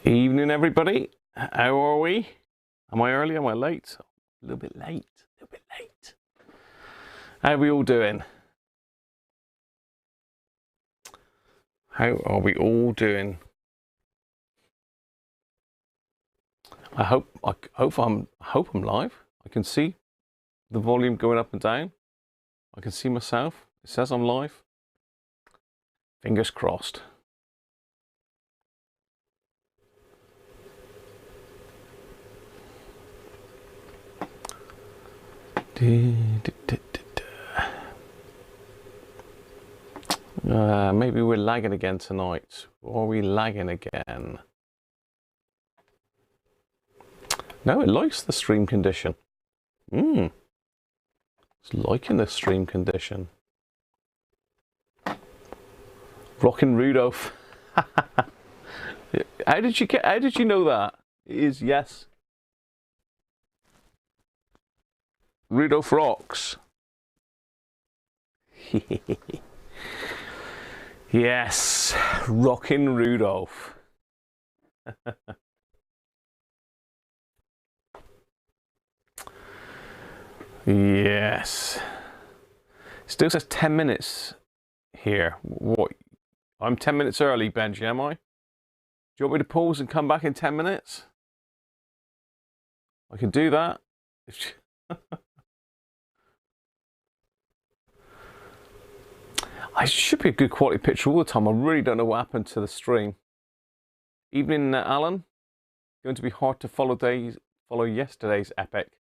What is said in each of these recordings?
Evening, everybody. How are we? Am I early? Am I late? A little bit late. A little bit late. How are we all doing? How are we all doing? I hope I'm live. I can see the volume going up and down. I can see myself. It says I'm live. Fingers crossed. Maybe we're lagging again tonight. Or are we lagging again? No, it likes the stream condition. It's liking the stream condition. Rockin' Rudolph. How did you know that? It is, yes. Rudolph rocks. Yes, Rockin' Rudolph. Yes. Still says 10 minutes here. What? I'm 10 minutes early, Benji, am I? Do you want me to pause and come back in 10 minutes? I can do that. I should be a good quality picture all the time. I really don't know what happened to the stream. Evening, Alan. Going to be hard to follow yesterday's epic.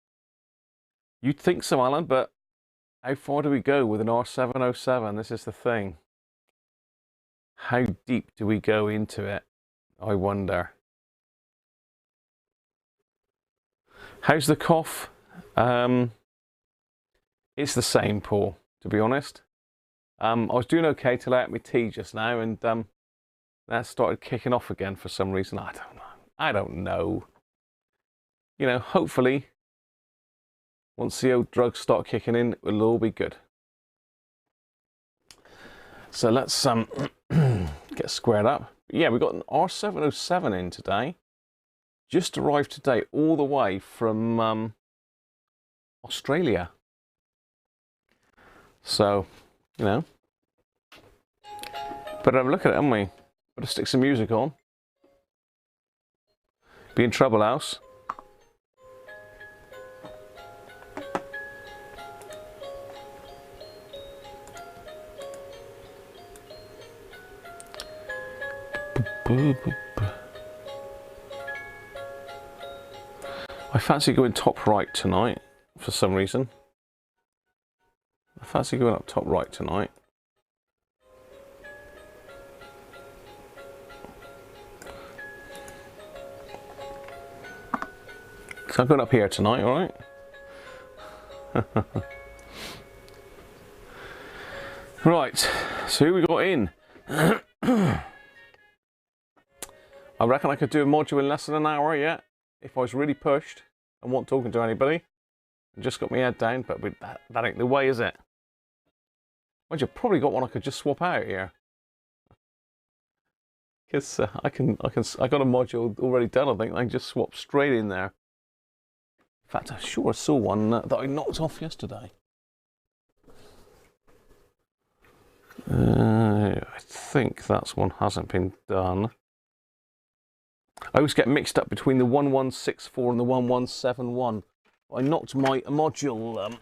You'd think so, Alan, but how far do we go with an R707? This is the thing. How deep do we go into it? I wonder. How's the cough? It's the same, Paul, to be honest. I was doing okay till I ate my tea just now, and that started kicking off again for some reason. I don't know. You know, hopefully, once the old drugs start kicking in, it'll all be good. So let's get squared up. Yeah, we got an R707 in today. Just arrived today, all the way from Australia. So, you know, better have a look at it, haven't we? Better stick some music on. Be in trouble, house. I fancy going top right tonight for some reason. I fancy going up top right tonight. So I'm going up here tonight, all right? Right, so who we got in? I reckon I could do a module in less than an hour, yeah, if I was really pushed and wasn't talking to anybody. I just got my head down, but that ain't the way, is it? Well, you've probably got one I could just swap out here. Because I got a module already done, I think. I can just swap straight in there. In fact, I sure saw one that I knocked off yesterday. I think that's one hasn't been done. I always get mixed up between the 1164 and the 1171. I knocked my module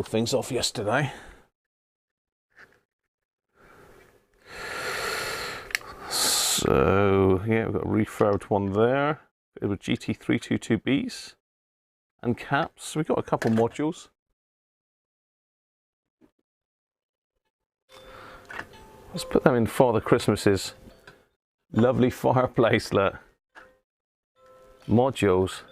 things off yesterday. So yeah, we've got a refurbed one there. It was GT322Bs and caps. We've got a couple modules. Let's put them in Father Christmas's lovely fireplace, look. Modules.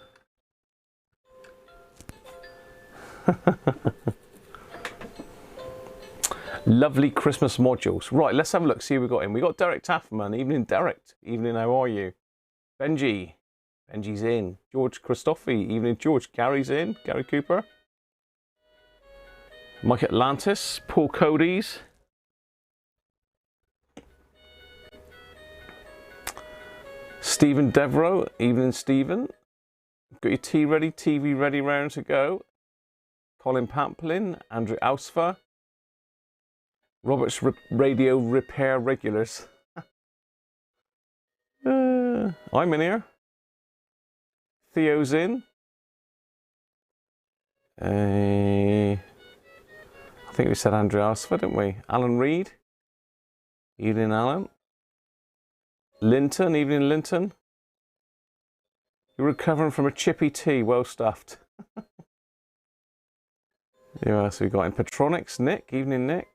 Lovely Christmas modules. Right, let's have a look, see who we got in. We got Derek Taffman. Evening, Derek. Evening, how are you? Benji. Benji's in. George Christophe. Evening, George. Gary's in. Gary Cooper. Mike Atlantis. Paul Cody's. Stephen Devereaux, evening Stephen. Got your tea ready, TV ready, round to go. Colin Pamplin, Andrew Ausfer. Roberts Radio Repair Regulars. I'm in here. Theo's in. I think we said Andrew Ausfer, didn't we? Alan Reed. Evening, Alan. Linton, evening, Linton. You're recovering from a chippy tea, well stuffed. Who else we got in Petronics? Nick, evening, Nick.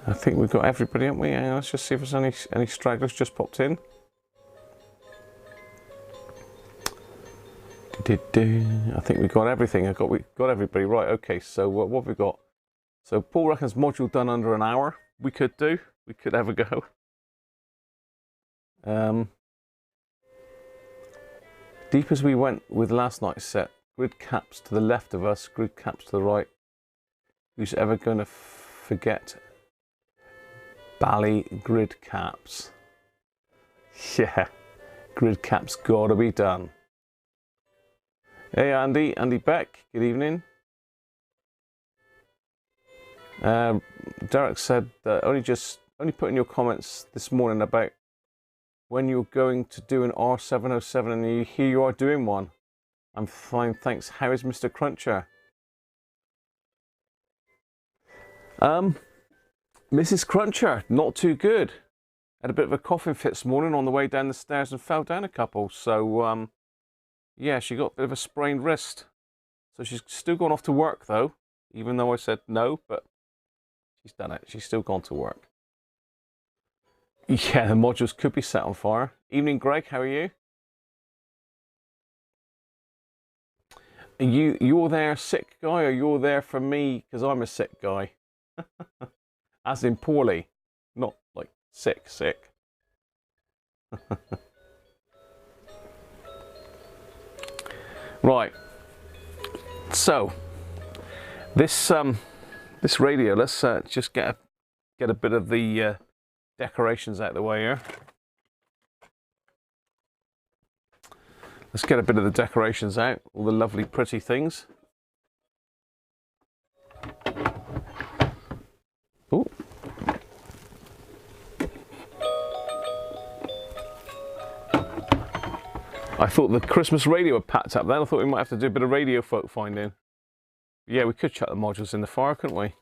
I think we've got everybody, haven't we? Let's just see if there's any stragglers just popped in. I think we got everything. We got everybody right. Okay, so what have we got? So Paul reckons module done under an hour. We could have a go. Deep as we went with last night's set. Grid caps to the left of us, grid caps to the right. Who's ever going to forget Bally grid caps? Yeah, grid caps gotta be done. Hey Andy Beck, good evening. Derek said that only put in your comments this morning about when you're going to do an R707 and here you are doing one. I'm fine, thanks. How is Mr. Cruncher? Mrs. Cruncher, not too good. Had a bit of a coughing fit this morning on the way down the stairs and fell down a couple. So, yeah, she got a bit of a sprained wrist. So she's still gone off to work though, even though I said no, but she's done it. She's still gone to work. Yeah, the modules could be set on fire. Evening, Greg, how are you? You're there sick guy, or you're there for me because I'm a sick guy? As in poorly, not like sick. Right. So this radio, let's just get a bit of the decorations out of the way here. Let's get a bit of the decorations out, all the lovely pretty things. Ooh. I thought the Christmas radio had packed up then. I thought we might have to do a bit of radio folk finding. Yeah, we could chuck the modules in the fire, couldn't we?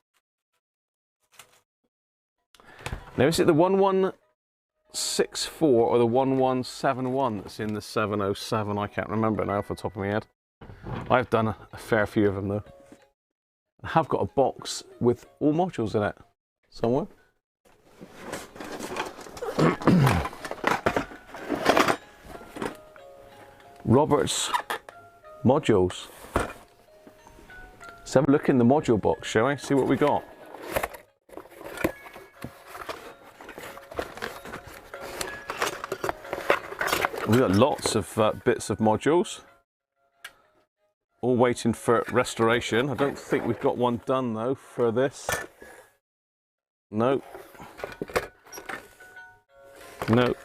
Now, is it the 1164 or the 1171 that's in the 707? I can't remember now off the top of my head. I've done a fair few of them though. I have got a box with all modules in it somewhere. Roberts modules. Let's have a look in the module box, shall we? See what we got. We've got lots of bits of modules, all waiting for restoration. I don't think we've got one done though for this. Nope. Nope.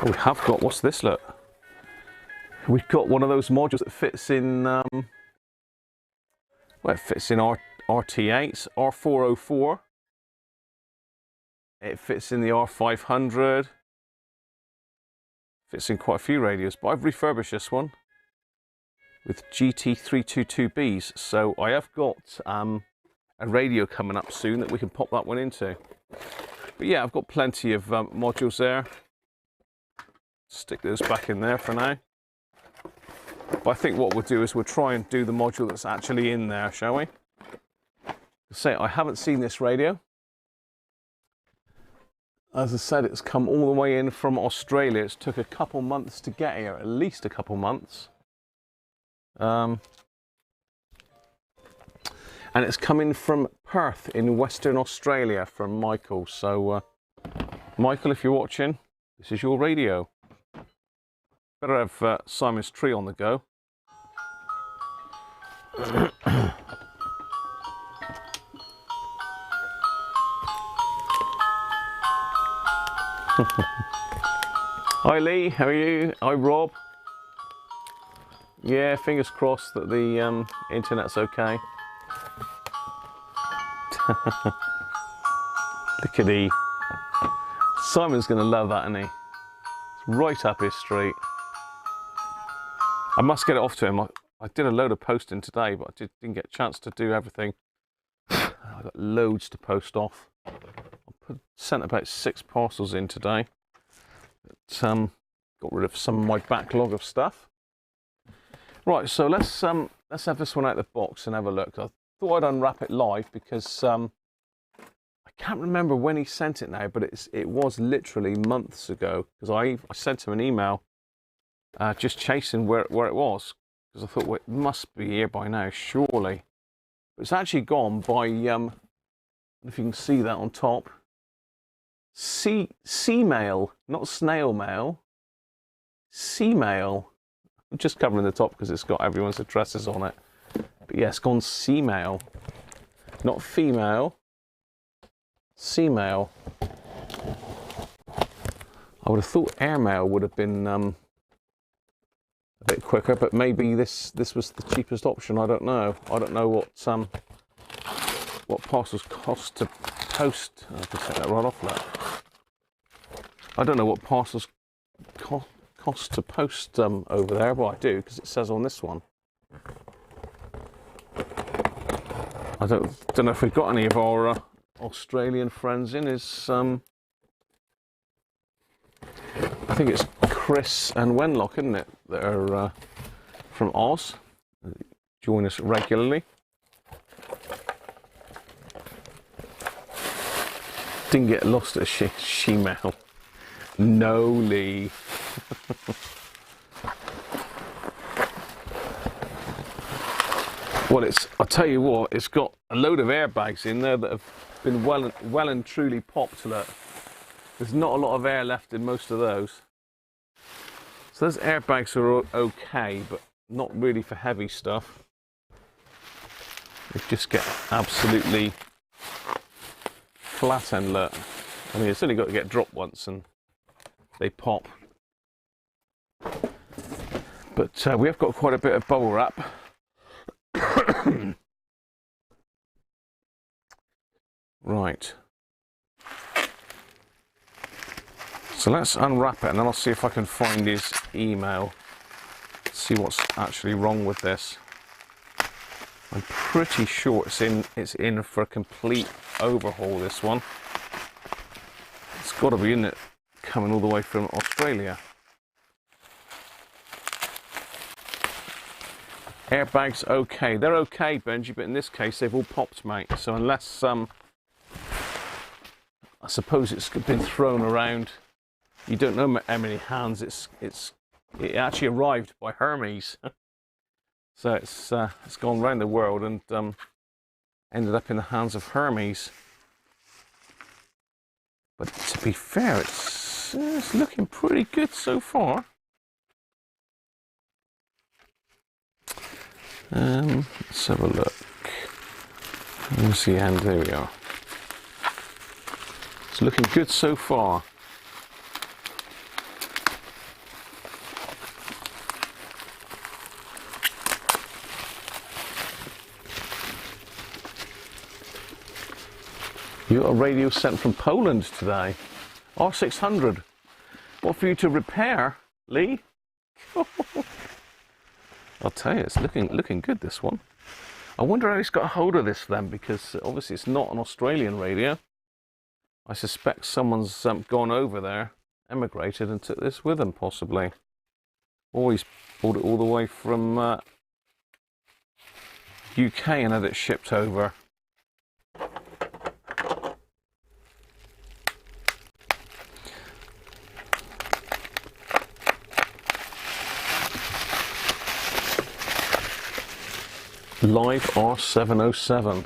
Oh, we have got, what's this, look? We've got one of those modules that fits in, well, it fits in RT8s, R404. It fits in the R500. Fits in quite a few radios, but I've refurbished this one with GT322Bs. So I have got a radio coming up soon that we can pop that one into. But yeah, I've got plenty of modules there. Stick those back in there for now. But I think what we'll do is we'll try and do the module that's actually in there, shall we? Say, I haven't seen this radio. As I said, it's come all the way in from Australia. It's took a couple months to get here, at least a couple months. And it's coming from Perth in Western Australia from Michael. So, Michael, if you're watching, this is your radio. Better have Simon's Tree on the go. Hi Lee, how are you? Hi Rob. Yeah, fingers crossed that the internet's okay. Look at he. Simon's going to love that, isn't he? It's right up his street. I must get it off to him. I did a load of posting today, but I didn't get a chance to do everything. I've got loads to post off. I sent about 6 parcels in today. But, got rid of some of my backlog of stuff. Right, so let's have this one out of the box and have a look. I thought I'd unwrap it live because I can't remember when he sent it now, but it was literally months ago, because I sent him an email just chasing where it was, because I thought, well, it must be here by now, surely. But it's actually gone by, if you can see that on top, sea mail, not snail mail, sea mail. I'm just covering the top because it's got everyone's addresses on it. But yeah, it's gone sea mail, not female, sea mail. I would have thought airmail would have been a bit quicker, but maybe this was the cheapest option. I don't know. I don't know what parcels cost to post. I can take that right off that. I don't know what parcels cost to post over there, but I do, because it says on this one. I don't know if we've got any of our Australian friends in. Is I think it's Chris and Wenlock, isn't it, that are from Oz, join us regularly. Didn't get lost at Shemail. No, Lee. Well, I'll tell you what, it's got a load of airbags in there that have been well and truly popped. Look. There's not a lot of air left in most of those. So those airbags are okay, but not really for heavy stuff. They just get absolutely flat end, look. I mean, it's only got to get dropped once and they pop. But we have got quite a bit of bubble wrap. Right. So let's unwrap it and then I'll see if I can find his email. See what's actually wrong with this. I'm pretty sure it's in for a complete overhaul, this one. It's got to be, in it, coming all the way from Australia. Airbags okay. They're okay, Benji, but in this case they've all popped, mate. So unless I suppose it's been thrown around. You don't know how many hands it actually arrived by Hermes. So it's gone around the world and ended up in the hands of Hermes. But to be fair, it's looking pretty good so far. Let's have a look. Let's see, and there we are. It's looking good so far. You got a radio sent from Poland today. R600. What for you to repair, Lee? I'll tell you, it's looking good, this one. I wonder how he's got a hold of this then, because obviously it's not an Australian radio. I suspect someone's gone over there, emigrated, and took this with them, possibly. Or he's brought it all the way from UK and had it shipped over. Live R707.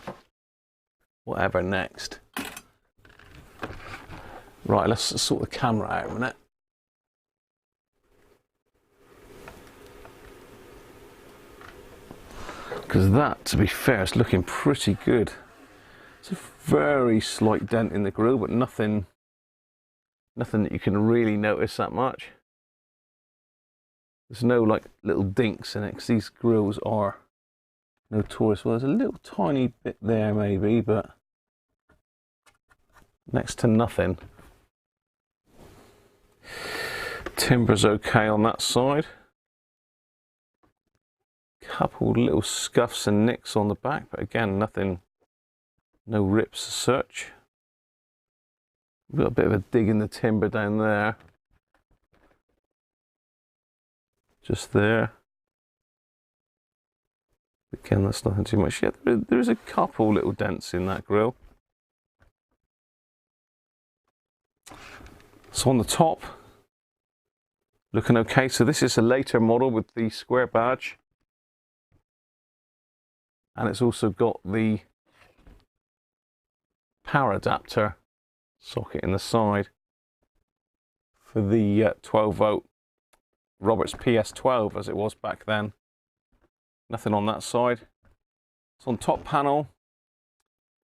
Whatever next. Right, let's sort the camera out a minute. Because that, to be fair, is looking pretty good. It's a very slight dent in the grill, but nothing Nothing that you can really notice that much. There's no like little dinks in it, because these grills are notorious. Well, there's a little tiny bit there maybe, but next to nothing. Timber's okay on that side. Couple little scuffs and nicks on the back, but again, nothing, no rips as such. We've got a bit of a dig in the timber down there. Just there. Again, that's nothing too much yet. There's a couple little dents in that grill. So on the top, looking okay. So this is a later model with the square badge. And it's also got the power adapter socket in the side for the 12 volt Roberts PS12 as it was back then. Nothing on that side. It's on top panel.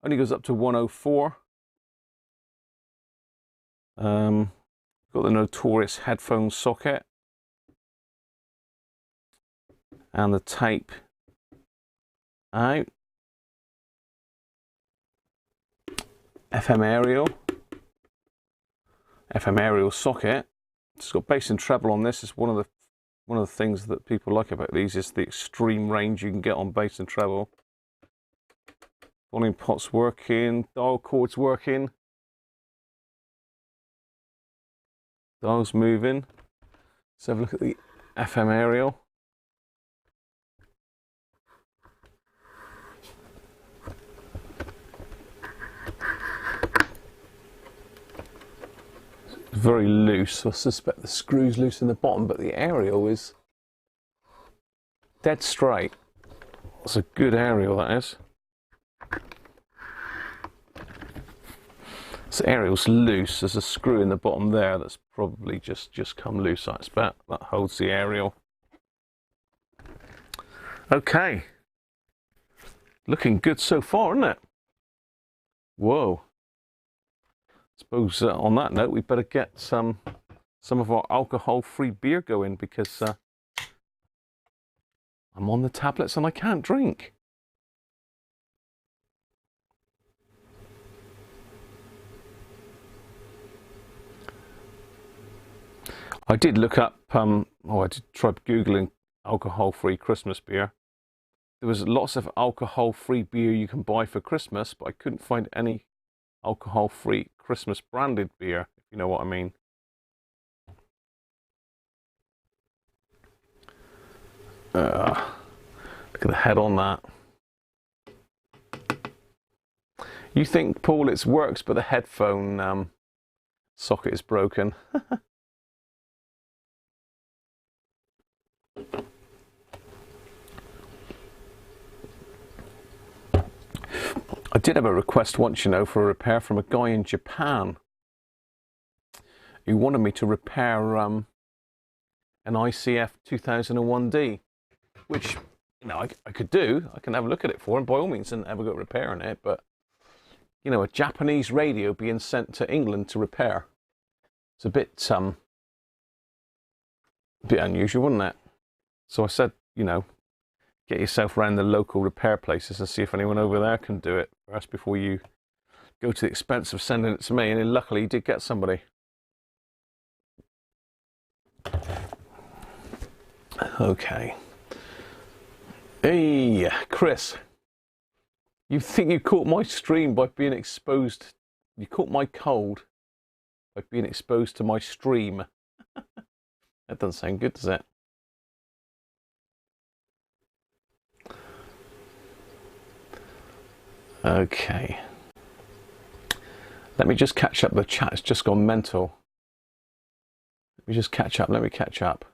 Only goes up to 104. Got the notorious headphone socket. And the tape out. FM aerial socket. It's got bass and treble on this. It's one of the things that people like about these is the extreme range you can get on bass and treble. Volume pot's working, dial cord's working. Dial's moving. Let's have a look at the FM aerial. Very loose. I suspect the screw's loose in the bottom, but the aerial is dead straight. That's a good aerial, that is. So aerial's loose. There's a screw in the bottom there that's probably just come loose, I expect. That holds the aerial. Okay. Looking good so far, isn't it? Whoa. Suppose on that note, we better get some of our alcohol-free beer going, because I'm on the tablets and I can't drink. I did look up, I did try Googling alcohol-free Christmas beer. There was lots of alcohol-free beer you can buy for Christmas, but I couldn't find any alcohol-free Christmas branded beer, if you know what I mean. Look at the head on that. You think, Paul, it works, but the headphone socket is broken. I did have a request once, you know, for a repair from a guy in Japan. He wanted me to repair an ICF 2001D, which, you know, I could do. I can have a look at it for him, by all means, and have a go at repairing it. But, you know, a Japanese radio being sent to England to repair, it's a bit unusual, wouldn't it? So I said, you know, get yourself around the local repair places and see if anyone over there can do it first before you go to the expense of sending it to me. And luckily, he did get somebody. Okay. Hey, Chris. You think you caught my stream by being exposed? You caught my cold by being exposed to my stream. That doesn't sound good, does it? Okay. Let me just catch up. The chat has just gone mental. Let me just catch up. Let me catch up.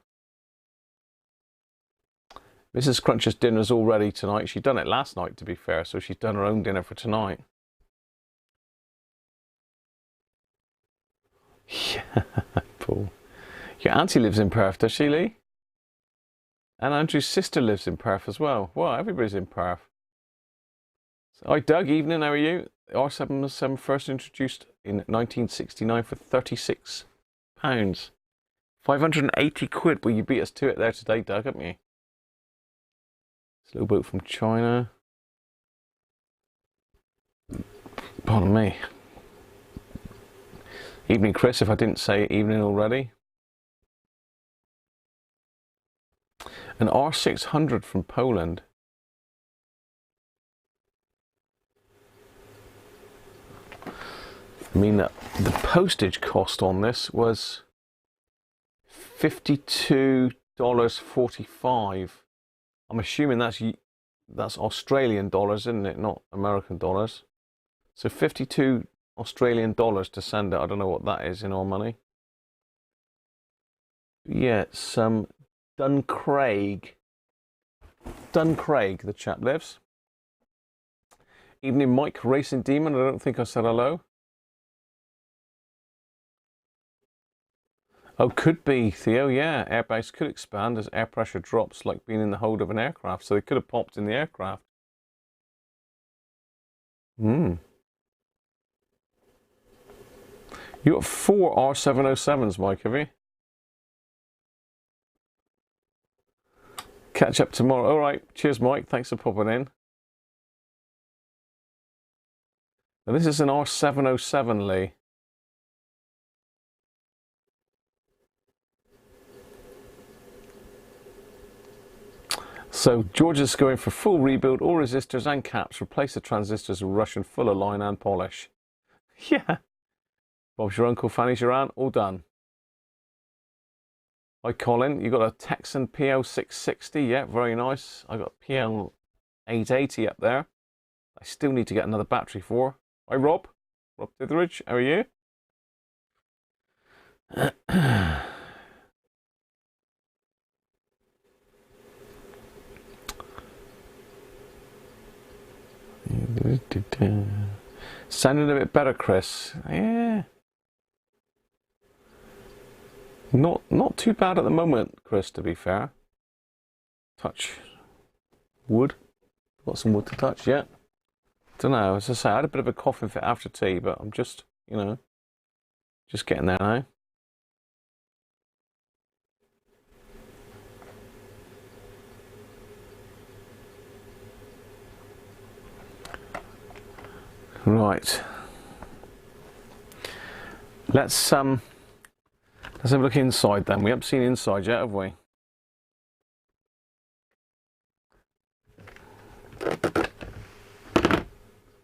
Mrs. Cruncher's dinner's all ready tonight. She'd done it last night, to be fair, so she's done her own dinner for tonight. Yeah, Paul. Your auntie lives in Perth, does she, Lee? And Andrew's sister lives in Perth as well. Well, everybody's in Perth. Hi, Doug. Evening. How are you? R707 first introduced in 1969 for £36. 580 quid. Well, you beat us to it there today, Doug, haven't you? Slow boat from China. Pardon me. Evening, Chris, if I didn't say evening already. An R600 from Poland. I mean, the postage cost on this was $52.45. I'm assuming that's Australian dollars, isn't it? Not American dollars. So 52 Australian dollars to send it. I don't know what that is in our money. Yeah, some Duncraig, the chap lives. Evening, Mike, Racing Demon. I don't think I said hello. Oh, could be, Theo, yeah. Airbase could expand as air pressure drops, like being in the hold of an aircraft. So they could have popped in the aircraft. You got 4 R707s, Mike, have you? Catch up tomorrow. All right. Cheers, Mike. Thanks for popping in. Now, this is an R707, Lee. So George is going for full rebuild, all resistors and caps, replace the transistors with Russian full of line and polish. Yeah. Bob's your uncle, Fanny's your aunt, all done. Hi Colin, you got a Texan PL660, yeah, very nice. I got PL880 up there. I still need to get another battery for. Hi Rob Ditheridge, how are you? Sounding a bit better, Chris. Yeah. Not too bad at the moment, Chris, to be fair. Touch wood. Got some wood to touch yet. Don't know, as I say, I had a bit of a coughing fit after tea, but I'm just, you know, just getting there now. Right. Let's have a look inside then. We haven't seen inside yet, have we?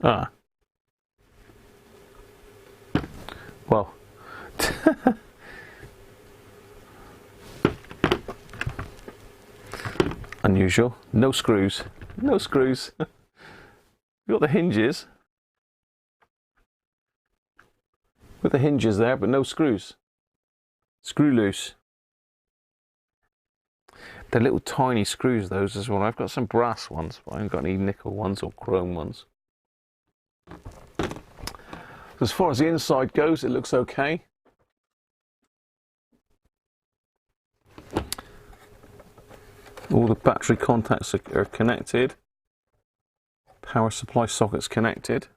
Ah. Well. Unusual. No screws. No screws. We've got the hinges. With the hinges there, but no screws. Screw loose. They're little tiny screws, those as well. I've got some brass ones, but I haven't got any nickel ones or chrome ones. As far as the inside goes, it looks okay. All the battery contacts are connected. Power supply sockets connected.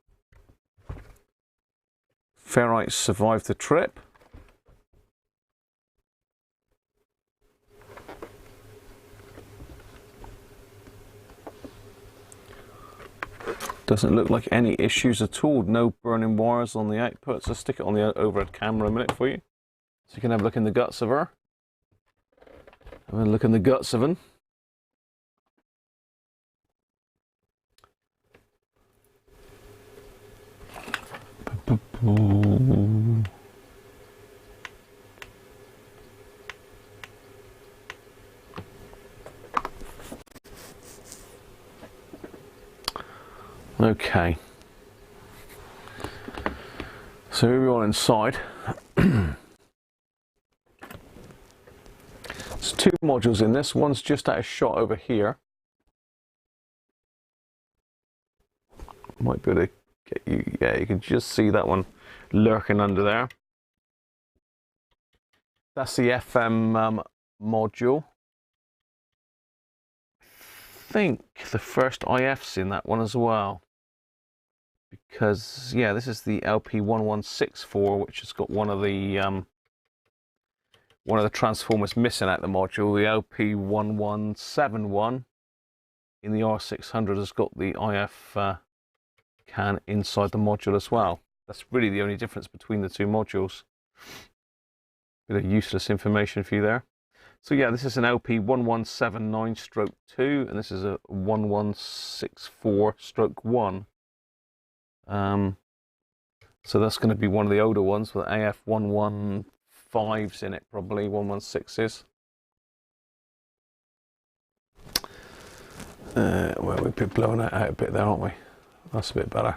Ferrites survived the trip. Doesn't look like any issues at all. No burning wires on the outputs. I'll stick it on the overhead camera a minute for you, so you can have a look in the guts of her. Have a look in the guts of him. Okay, so here we are inside. There's 2 modules in this. One's just out of shot over here. Might be able to get you, yeah, you can just see that one lurking under there. That's the FM module. I think the first IF's in that one as well. because yeah, this is the LP1164, which has got one of the transformers missing out the module. The LP1171 in the R600 has got the IF can inside the module as well. That's really the only difference between the two modules. Bit of useless information for you there. So yeah, this is an LP1179/2, and this is a 1164/1. So that's going to be one of the older ones with AF115s in it, probably 116s. Well, we've been blowing that out a bit there, aren't we? That's a bit better.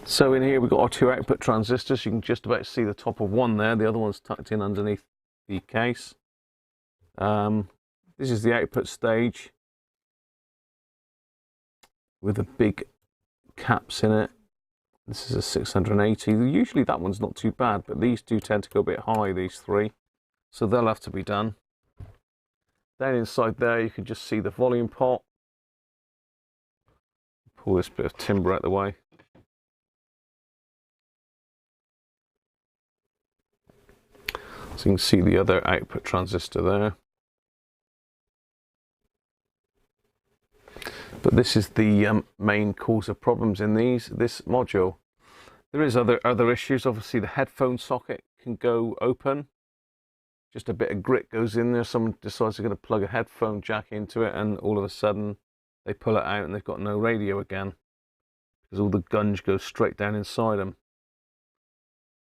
So in here we've got our two output transistors. You can just about see the top of one there. The other one's tucked in underneath the case. This is the output stage with the big caps in it. This is a 680. Usually that one's not too bad, but these do tend to go a bit high, these three. So they'll have to be done. Then inside there you can just see the volume pot. Pull this bit of timber out of the way. So you can see the other output transistor there. But this is the main cause of problems in this module. There is other issues. Obviously the headphone socket can go open. Just a bit of grit goes in there. Someone decides they're going to plug a headphone jack into it, and all of a sudden they pull it out and they've got no radio again, because all the gunge goes straight down inside them.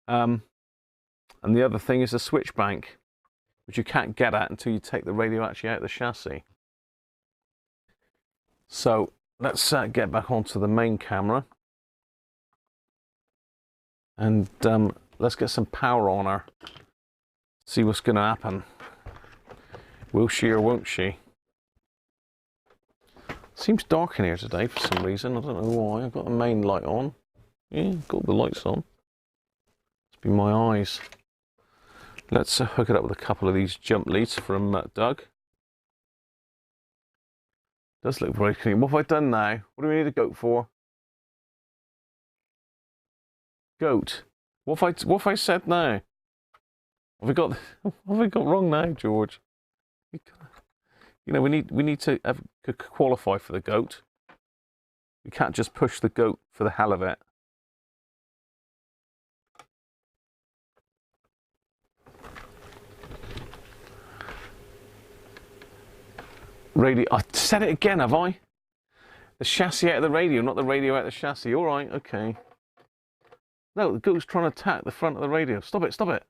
And the other thing is the switch bank, which you can't get at until you take the radio actually out of the chassis. So let's get back onto the main camera, and let's get some power on her. See what's going to happen. Will she or won't she? Seems dark in here today for some reason. I don't know why. I've got the main light on. Yeah, got the lights on. Must be my eyes. Let's hook it up with a couple of these jump leads from Doug. Does look very clean. What have I done now? What do we need a goat for? Goat. What have I said now? What have I got wrong now, George? You know, we need to qualify for the goat. We can't just push the goat for the hell of it. Radio. I said it again, have I? The chassis out of the radio, not the radio out of the chassis. All right, okay. No, the goat's trying to attack the front of the radio. Stop it, stop it.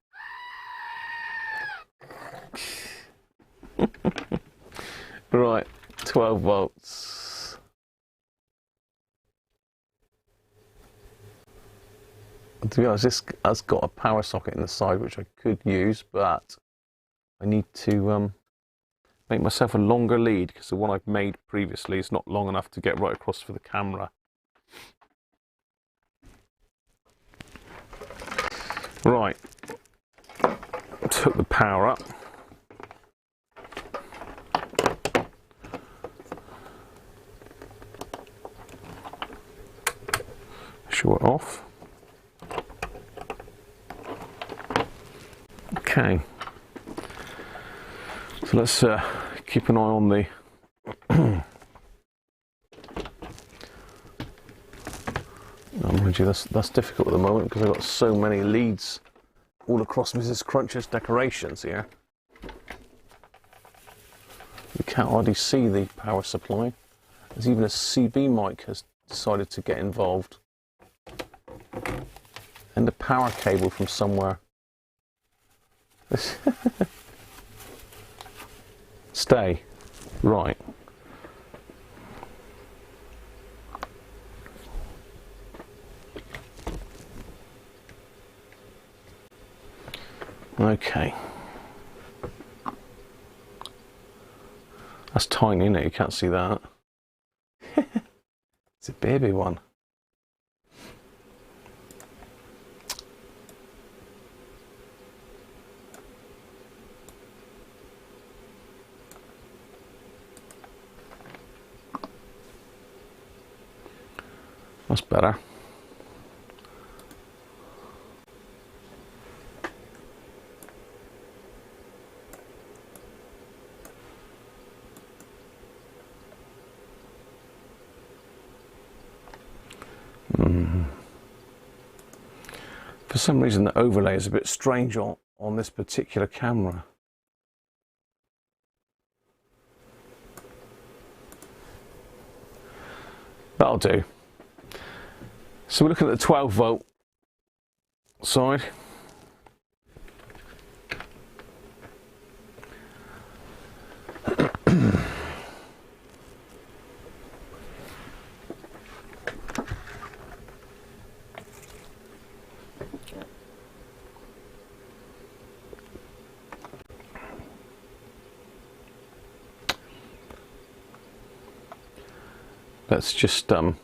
Right, 12 volts. To be honest, this has got a power socket in the side which I could use, but I need to make myself a longer lead, because the one I've made previously is not long enough to get right across for the camera. Right, took the power up. Short off. Okay. So let's keep an eye on the mind you, that's difficult at the moment because I've got so many leads all across Mrs. Cruncher's decorations here. You can't hardly see the power supply. There's even a CB mic has decided to get involved. And a power cable from somewhere. Stay. Right. Okay. That's tiny, isn't it? You can't see that. It's a baby one. That's better. For some reason the overlay is a bit strange on this particular camera. That'll do. So we're looking at the 12 volt side. Let's just God,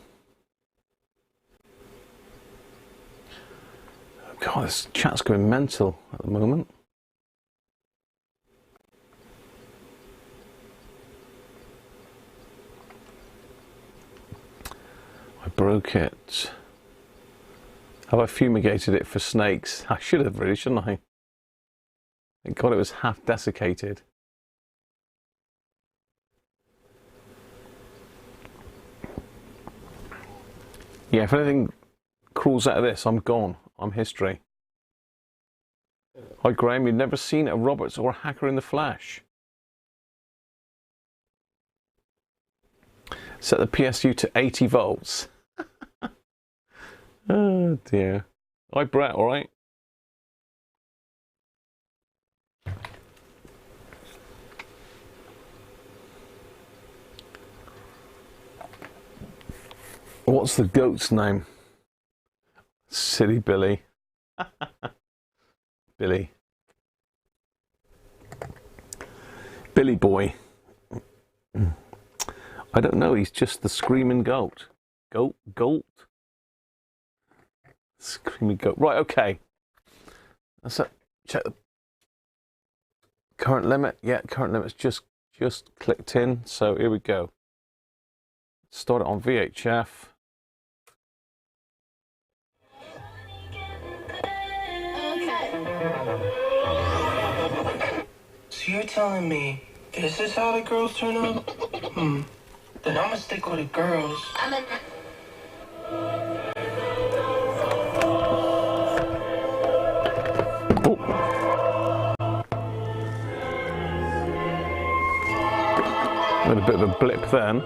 this chat's going mental at the moment. I broke it. Have I fumigated it for snakes? I should have really, shouldn't I? Thank God it was half desiccated. Yeah, if anything crawls out of this, I'm gone. I'm history. Hi Graham, you've never seen a Roberts or a hacker in the flesh. Set the PSU to 80 volts. Oh dear. Hi Brett, alright? What's the goat's name? Silly Billy. Billy. Billy boy. I don't know, he's just the screaming goat. Goat? Screaming goat. Right, okay. Let's check the current limit. Yeah, current limit's just clicked in, so here we go. Start it on VHF. So you're telling me this is how the girls turn up? Then I'm gonna stick with the girls. Oh. Had a bit of a blip then.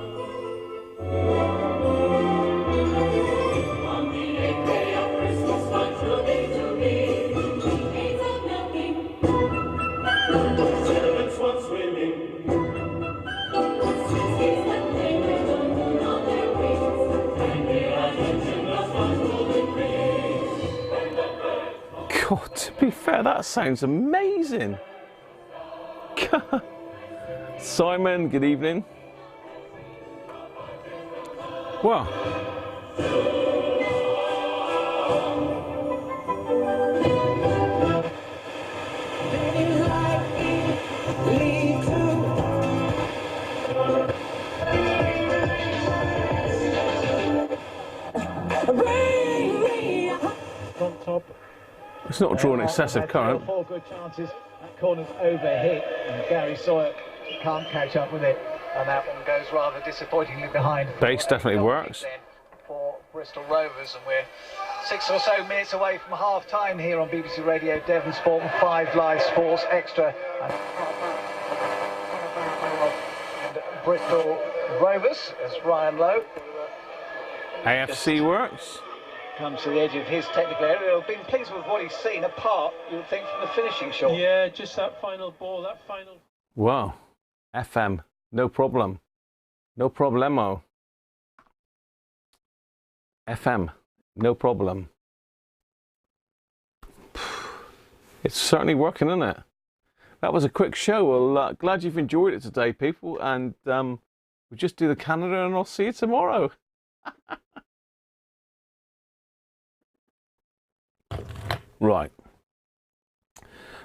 God, to be fair, that sounds amazing. Simon, good evening. Wow. It's not drawing excessive current. 4 good chances. That corner's overhit, and Gary Sawyer can't catch up with it, and that one goes rather disappointingly behind. Bass definitely works. For Bristol Rovers, and we're 6 or so minutes away from half time here on BBC Radio Devon Sport and 5 Live Sports Extra. And Bristol Rovers, as Ryan Lowe. AFC works. Comes to the edge of his technical area. He'll be pleased with what he's seen, apart, you would think, from the finishing shot. Yeah, just that final ball, that final... Wow. FM, no problem. No problemo. FM, no problem. It's certainly working, isn't it? That was a quick show. Well, glad you've enjoyed it today, people. And we'll just do the Canada and I'll see you tomorrow. Right,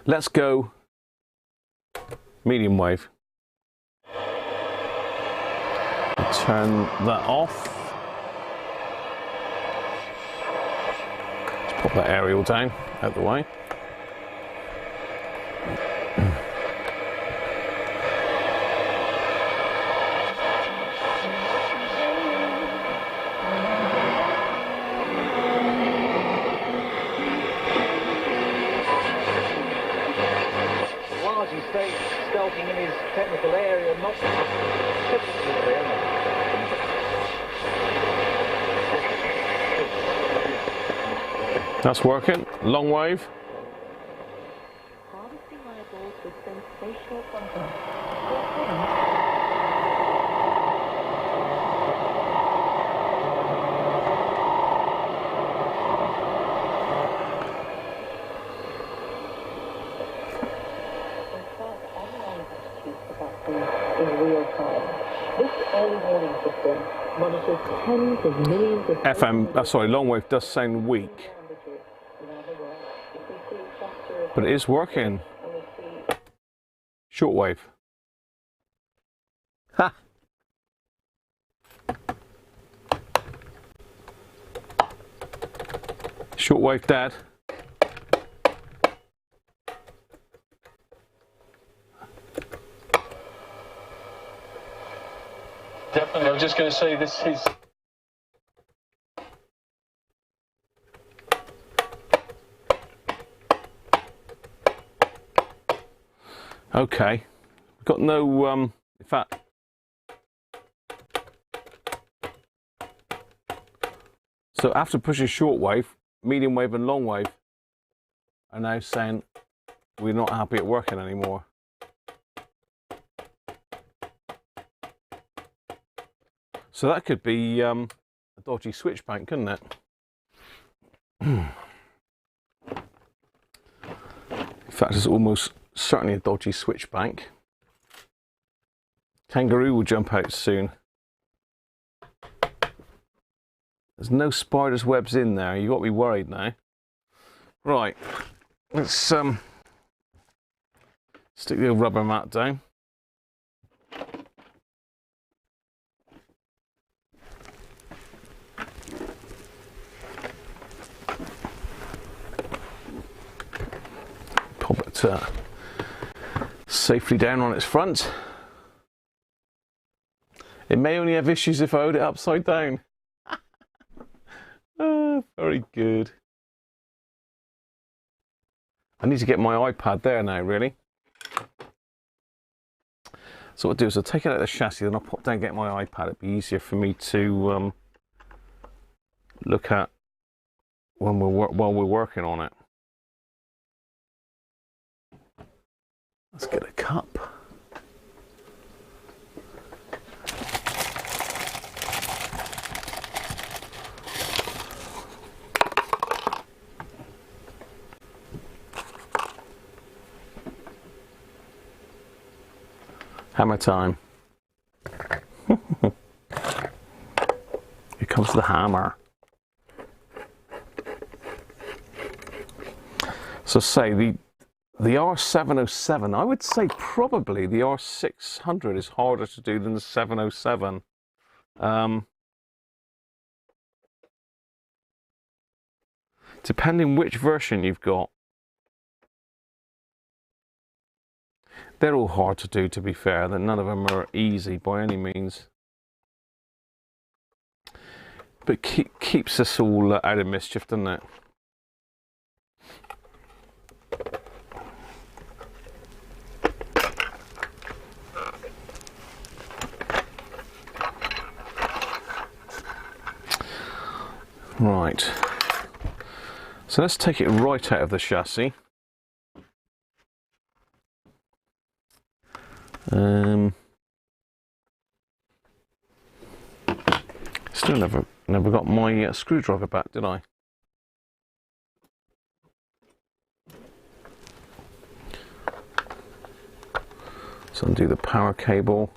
let's go medium wave. Turn that off. Pop that aerial down, out the way. Stealthing in his technical area, not That's working. Long wave. In real time. This early warning system monitors tens of millions of FM, sorry, long wave does sound weak, but it is working. Shortwave. Ha! Shortwave dead. Definitely, I was just going to say this is. Okay, got no, in fact, so after pushing shortwave, medium wave and long wave are now saying we're not happy at working anymore. So that could be a dodgy switch bank, couldn't it? In fact, it's almost certainly a dodgy switch bank. Kangaroo will jump out soon. There's no spider's webs in there. You've got to be worried now. Right, let's stick the old rubber mat down. Pop it safely down on its front. It may only have issues if I hold it upside down. Very good. I need to get my iPad there now, really. So what I'll do is I'll take it out of the chassis, then I'll pop down and get my iPad. It'd be easier for me to look at when while we're working on it. Let's get a cup. Hammer time. Here comes the hammer. So say the R707, I would say probably the R600 is harder to do than the 707. Depending which version you've got. They're all hard to do, to be fair. None of them are easy by any means. But keeps us all out of mischief, doesn't it? Right. So let's take it right out of the chassis. Still never got my screwdriver back, did I? So undo the power cable.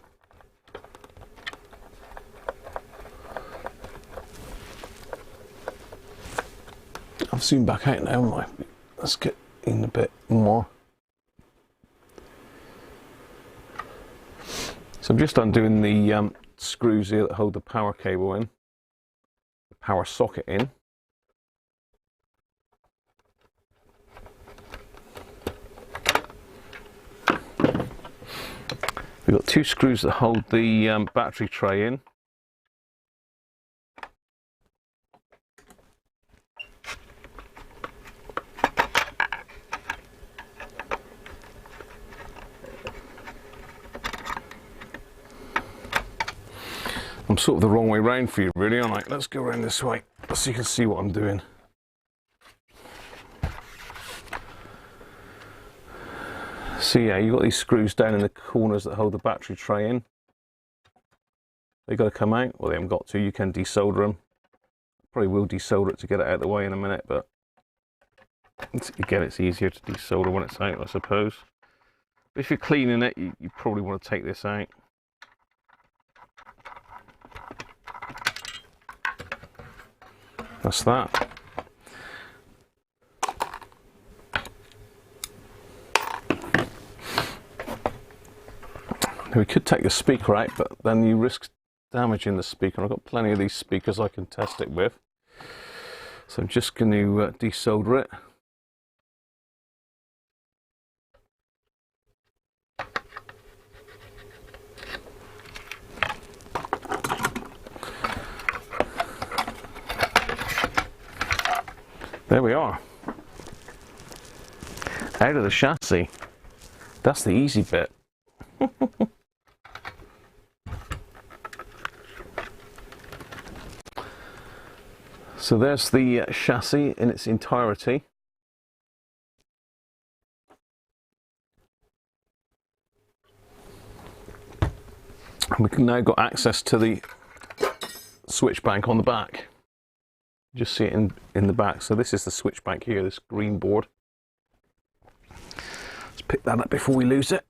I've zoomed back out now, haven't I? Let's get in a bit more. So I'm just undoing the screws here that hold the power cable in, the power socket in. We've got 2 screws that hold the battery tray in. I'm sort of the wrong way round for you, really, aren't I? Let's go around this way so you can see what I'm doing. So yeah, you've got these screws down in the corners that hold the battery tray in. They've got to come out. Well, they haven't got to. You can desolder them. Probably will desolder it to get it out of the way in a minute, but again, it's easier to desolder when it's out, I suppose. But if you're cleaning it, you probably want to take this out. That's that. We could take the speaker out, but then you risk damaging the speaker. I've got plenty of these speakers I can test it with. So I'm just going to desolder it. There we are. Out of the chassis. That's the easy bit. So there's the chassis in its entirety. We can now got access to the switch bank on the back. Just see it in the back. So this is the switch bank here, this green board. Let's pick that up before we lose it.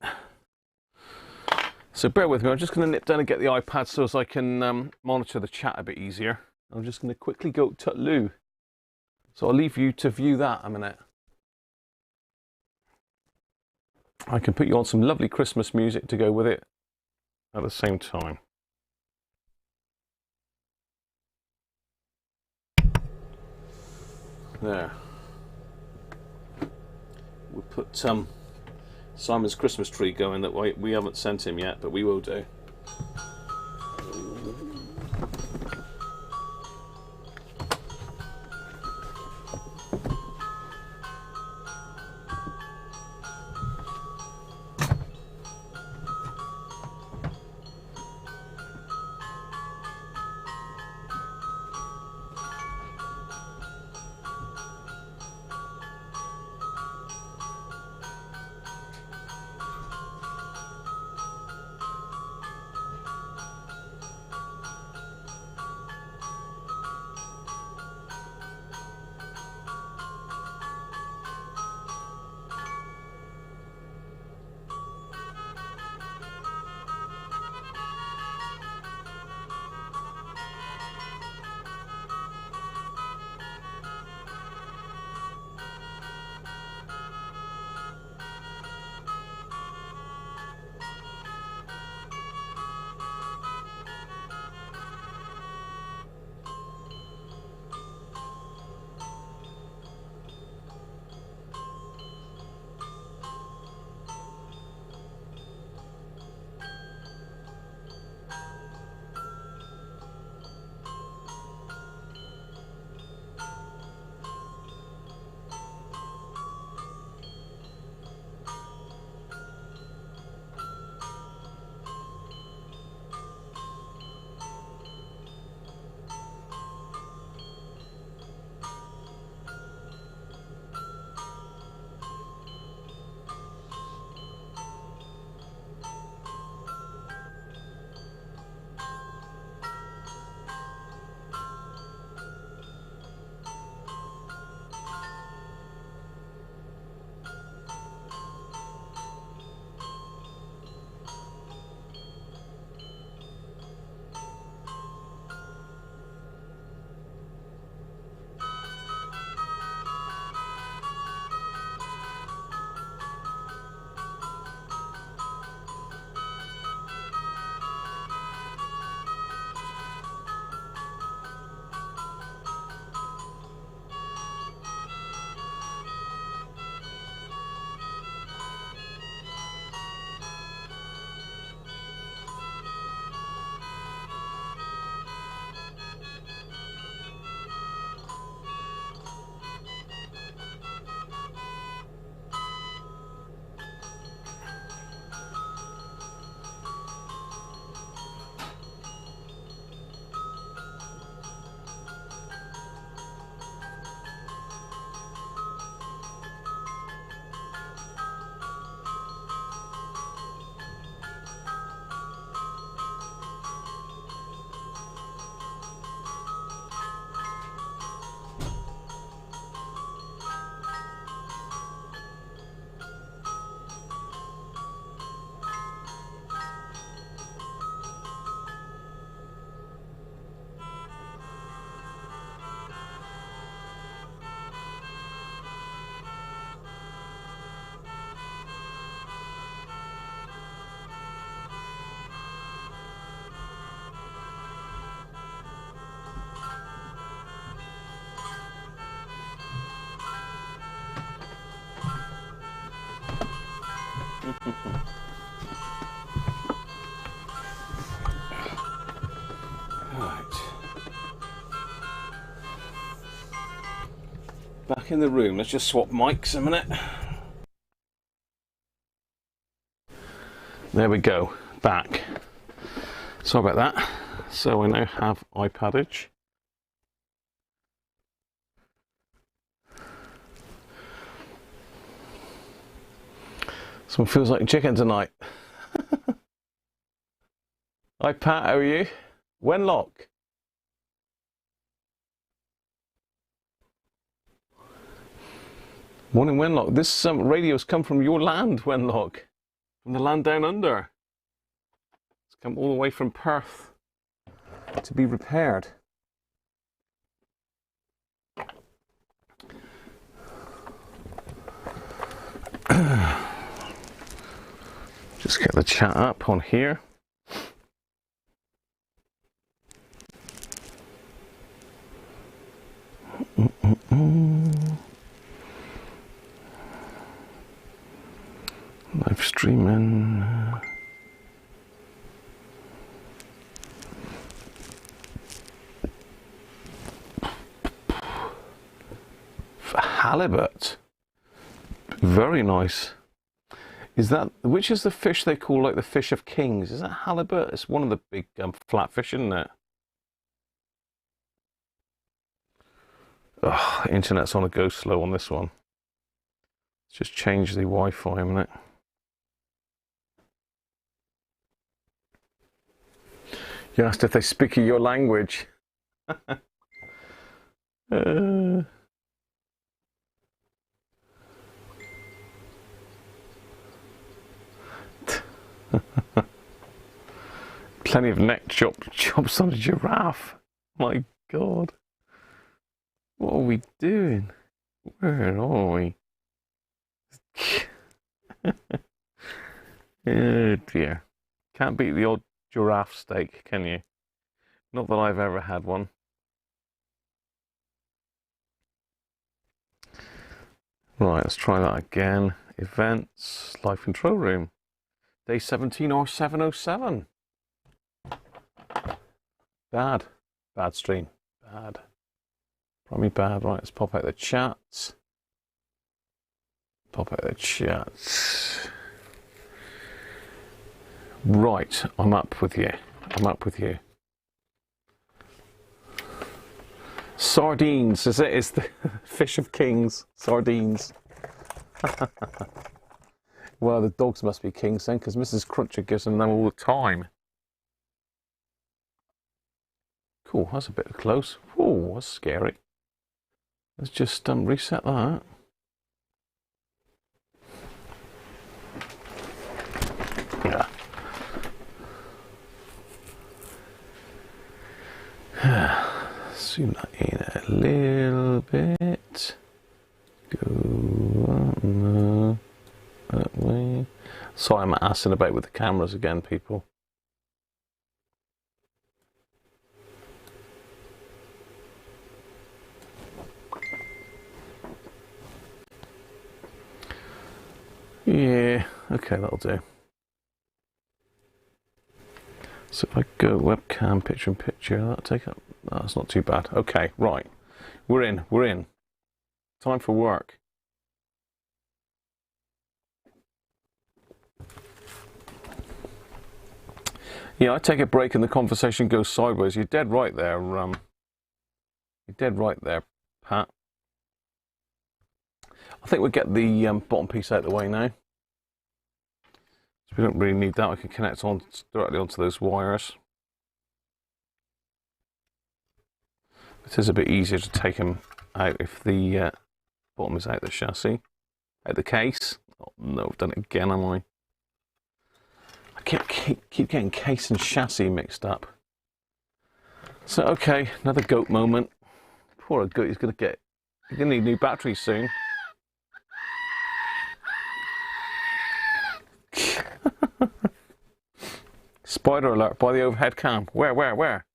So bear with me, I'm just going to nip down and get the iPad so as I can monitor the chat a bit easier. I'm just going to quickly go to Lou. So I'll leave you to view that a minute. I can put you on some lovely Christmas music to go with it at the same time. There. We'll put Simon's Christmas tree going that we haven't sent him yet, but we will do. Right. Back in the room. Let's just swap mics a minute. There we go. Back. Sorry about that. So I now have iPadage. Someone feels like chicken tonight. Hi Pat, how are you? Wenlock. Morning Wenlock. This radio's come from your land, Wenlock. From the land down under. It's come all the way from Perth to be repaired. Just get the chat up on here. Live streaming. Halibut. Very nice. Is that, which is the fish they call like the fish of kings? Is that halibut? It's one of the big flatfish, isn't it? Ugh, the internet's on a go slow on this one. Let's just change the Wi-Fi a minute. You asked if they speak your language. Plenty of neck chops on a giraffe. My God. What are we doing? Where are we? Oh dear. Can't beat the odd giraffe steak, can you? Not that I've ever had one. Right, let's try that again. Events, live control room. Day 17 R707. Bad. Bad stream. Bad. Probably bad. Right, let's pop out the chats. Pop out the chats. Right, I'm up with you. I'm up with you. Sardines, is it? It's the fish of kings. Sardines. Well, the dogs must be kings then, because Mrs. Cruncher gives them all the time. Cool, that's a bit close. Oh, that's scary. Let's just reset that. Yeah. Zoom that in a little bit. Go that way. Sorry, I'm assing about with the cameras again, people. Yeah, okay, that'll do. So if I go webcam, picture in picture, that'll take up. Oh, that's not too bad. Okay, right. We're in, we're in. Time for work. Yeah, I take a break and the conversation goes sideways. You're dead right there. You're dead right there, Pat. I think we'll get the bottom piece out of the way now. So we don't really need that. We can connect on directly onto those wires. It is a bit easier to take them out if the bottom is out the chassis, out the case. Oh no, I've done it again, am I? I keep getting case and chassis mixed up. So okay, another goat moment. Poor goat, he's gonna need new batteries soon. Spider alert by the overhead cam. Where? Where?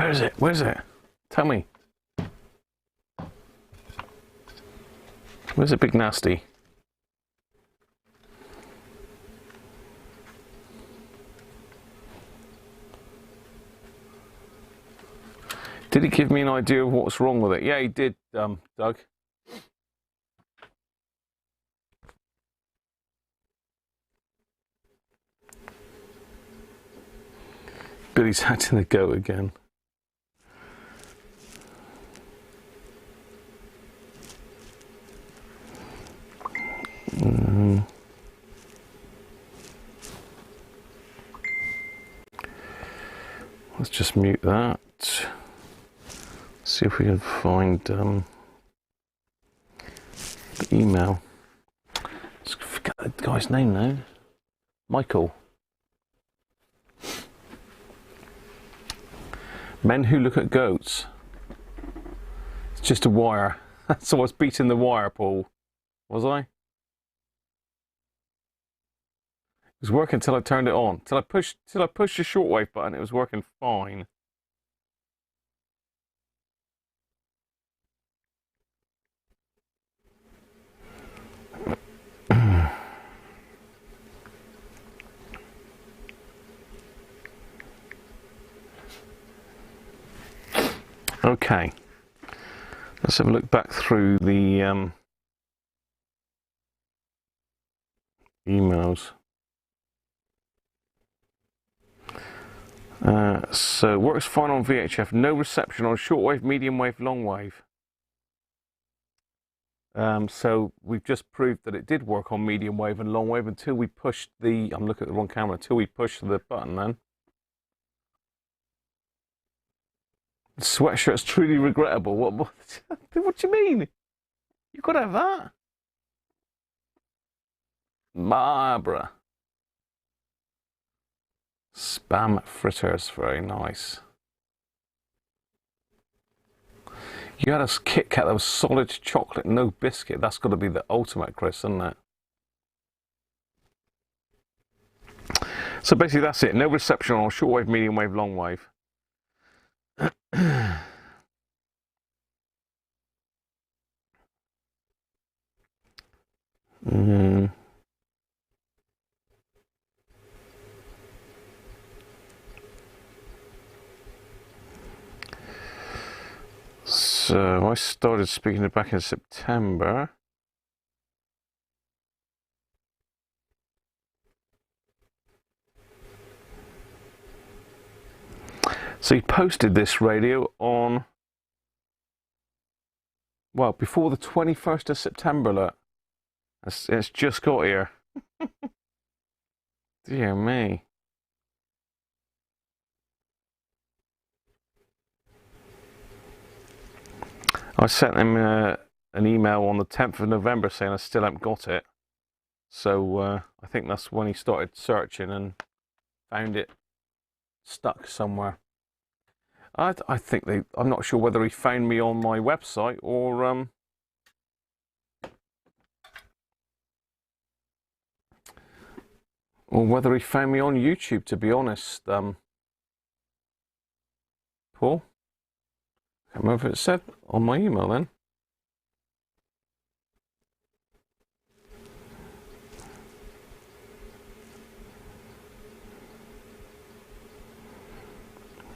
Where is it? Where is it? Tell me. Where's it, big nasty? Did he give me an idea of what's wrong with it? Yeah, he did, Doug. Billy's hatching the goat again. Let's just mute that. See if we can find the email. Just forget the guy's name now. Michael. Men who look at goats. It's just a wire. So I was beating the wire, Paul. Was I? It was working until I turned it on. Till I pushed the shortwave button, it was working fine. Okay, let's have a look back through the emails. So works fine on VHF, no reception on shortwave, medium wave, long wave. So we've just proved that it did work on medium wave and long wave until we pushed the, I'm looking at the wrong camera, until we pushed the button then. The sweatshirt's truly regrettable. What do you mean? You could have that. Barbara. Spam fritters, very nice. You had a Kit Kat that was solid chocolate, no biscuit. That's got to be the ultimate, Chris, isn't it? So basically that's it. No reception on shortwave, medium wave, long wave. So I started speaking it back in September. So he posted this radio on, well, before the 21st of September, look. It's just got here. Dear me. I sent him an email on the 10th of November saying I still haven't got it. So I think that's when he started searching and found it stuck somewhere. I think I'm not sure whether he found me on my website or whether he found me on YouTube, to be honest. Paul? Can't remember if it said on my email then.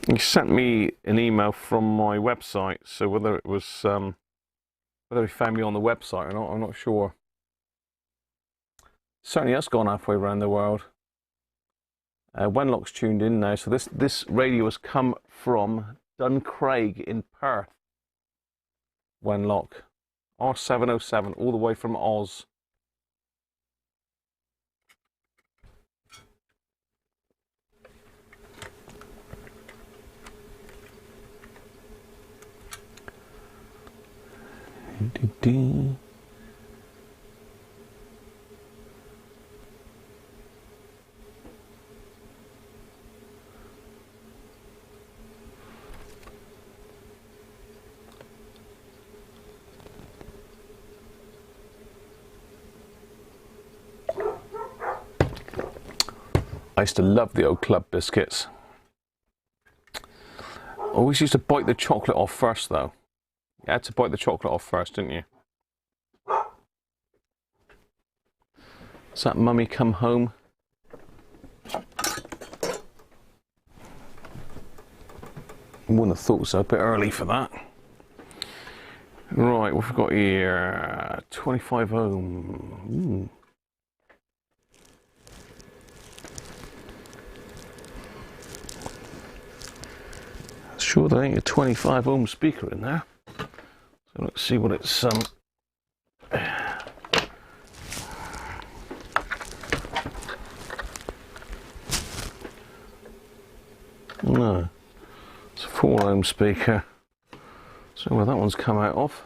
He sent me an email from my website, so whether it was whether he found me on the website or not, I'm not sure. Certainly has gone halfway around the world. Wenlock's tuned in now, so this radio has come from Duncraig in Perth. Wenlock R707, all the way from Oz. I used to love the old club biscuits. Always used to bite the chocolate off first, though. You had to bite the chocolate off first, didn't you? Does that mummy come home? I wouldn't have thought so, a bit early for that. Right, what have we got here? 25 ohm. Ooh. Sure there ain't a 25 ohm speaker in there. So let's see what it's no, it's a 4 ohm speaker. So where that one's come out of.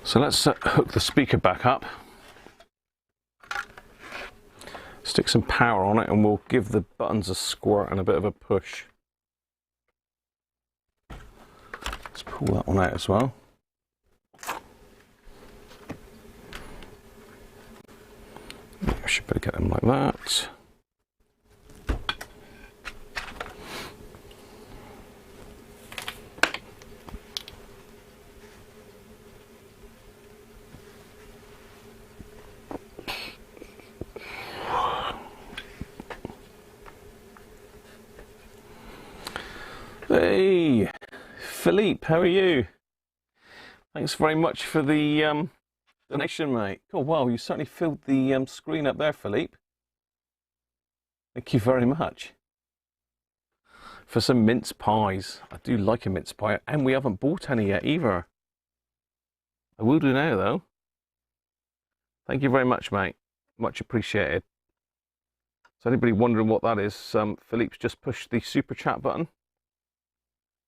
So let's hook the speaker back up. Stick some power on it and we'll give the buttons a squirt and a bit of a push. Let's pull that one out as well. I should better get them like that. Hey, Philippe, how are you? Thanks very much for the donation, mate. Oh, wow, you certainly filled the screen up there, Philippe. Thank you very much. For some mince pies. I do like a mince pie, and we haven't bought any yet either. I will do now, though. Thank you very much, mate. Much appreciated. So anybody wondering what that is, Philippe's just pushed the super chat button.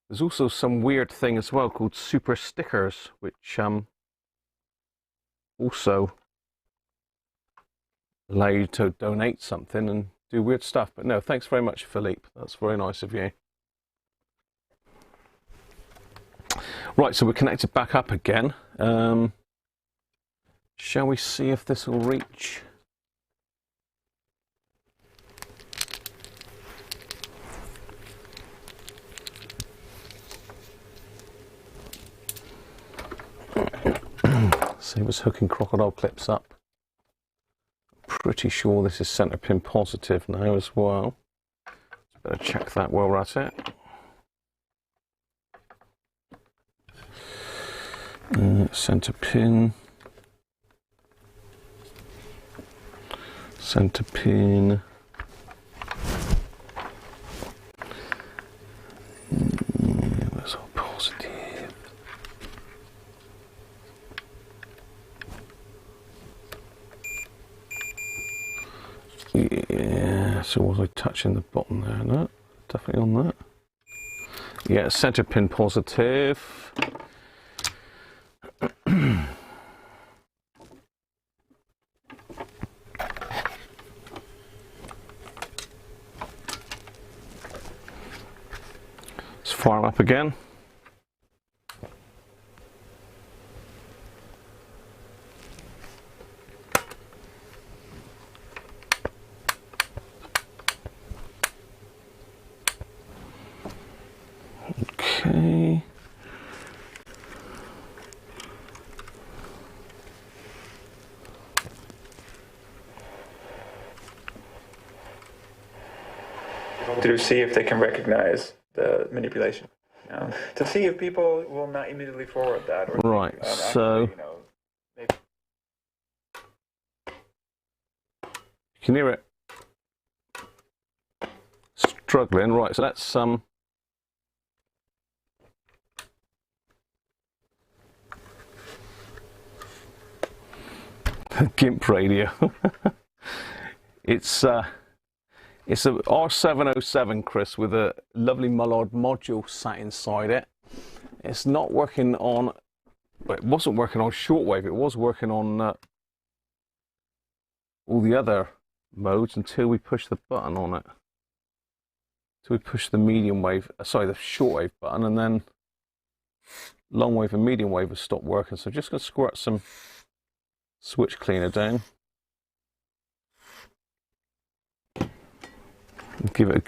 There's also some weird thing as well called super stickers, which also allow you to donate something and do weird stuff. But no, thanks very much, Philippe. That's very nice of you. Right, so we're connected back up again. Shall we see if this will reach? See what's hooking crocodile clips up. Pretty sure this is center pin positive now as well. Better check that while we're at it. Center pin. Center pin. That's all positive. Yeah, so was I touching the bottom there? No, definitely on that. Yeah, center pin positive. Let's fire up again. Okay. To see if they can recognize the manipulation. To see if people will not immediately forward that. Or Right, so actually, maybe. You can hear it struggling. Right, so that's GIMP radio. It's a R707, Chris, with a lovely Mullard module sat inside it. It's not working on, well, it wasn't working on shortwave, it was working on all the other modes until we push the button on it. Until we push the medium wave, sorry, the shortwave button, and then long wave and medium wave have stopped working. So I'm just going to squirt some switch cleaner down. Give it a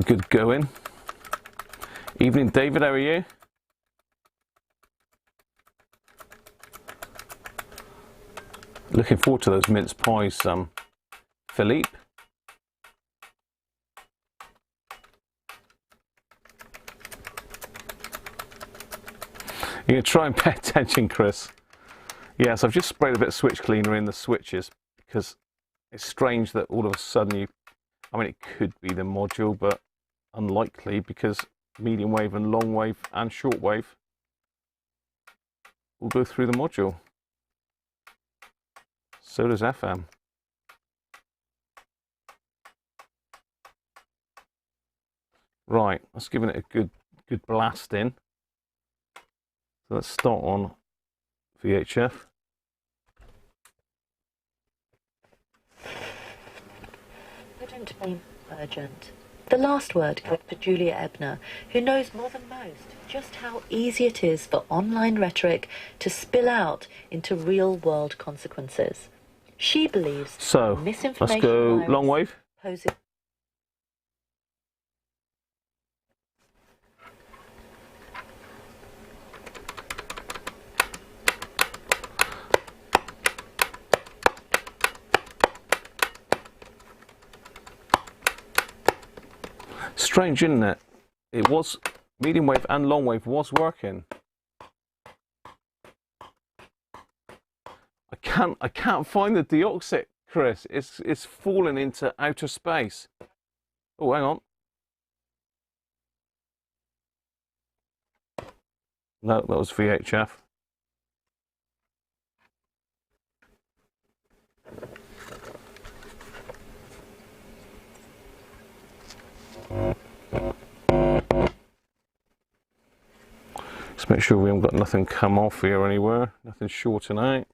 good go in. Evening, David. How are you? Looking forward to those mince pies, Philippe. You're going to try and pay attention, Chris. Yes, I've just sprayed a bit of switch cleaner in the switches because it's strange that all of a sudden you... I mean, it could be the module, but unlikely because medium wave and long wave and short wave will go through the module. So does FM. Right, let's give it a good blast in. So let's start on VHF. I don't mean urgent. The last word goes to Julia Ebner, who knows more than most just how easy it is for online rhetoric to spill out into real-world consequences. She believes misinformation let's go long wave. Poses Strange, isn't it? It was medium wave and long wave was working. I can't find the deoxit, Chris. It's fallen into outer space. Oh, hang on. No, that was VHF. Just make sure we haven't got nothing come off here anywhere, nothing shorting out.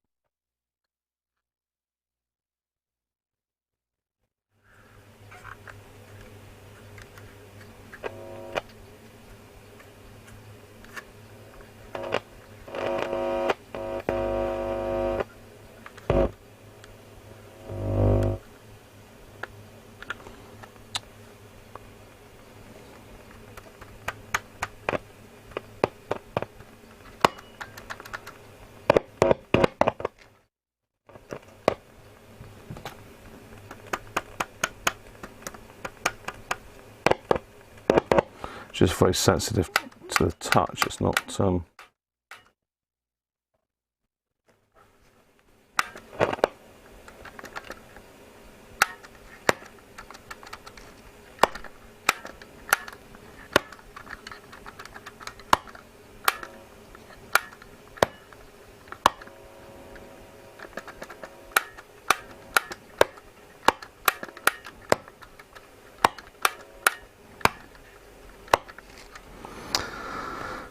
Just very sensitive to the touch. It's not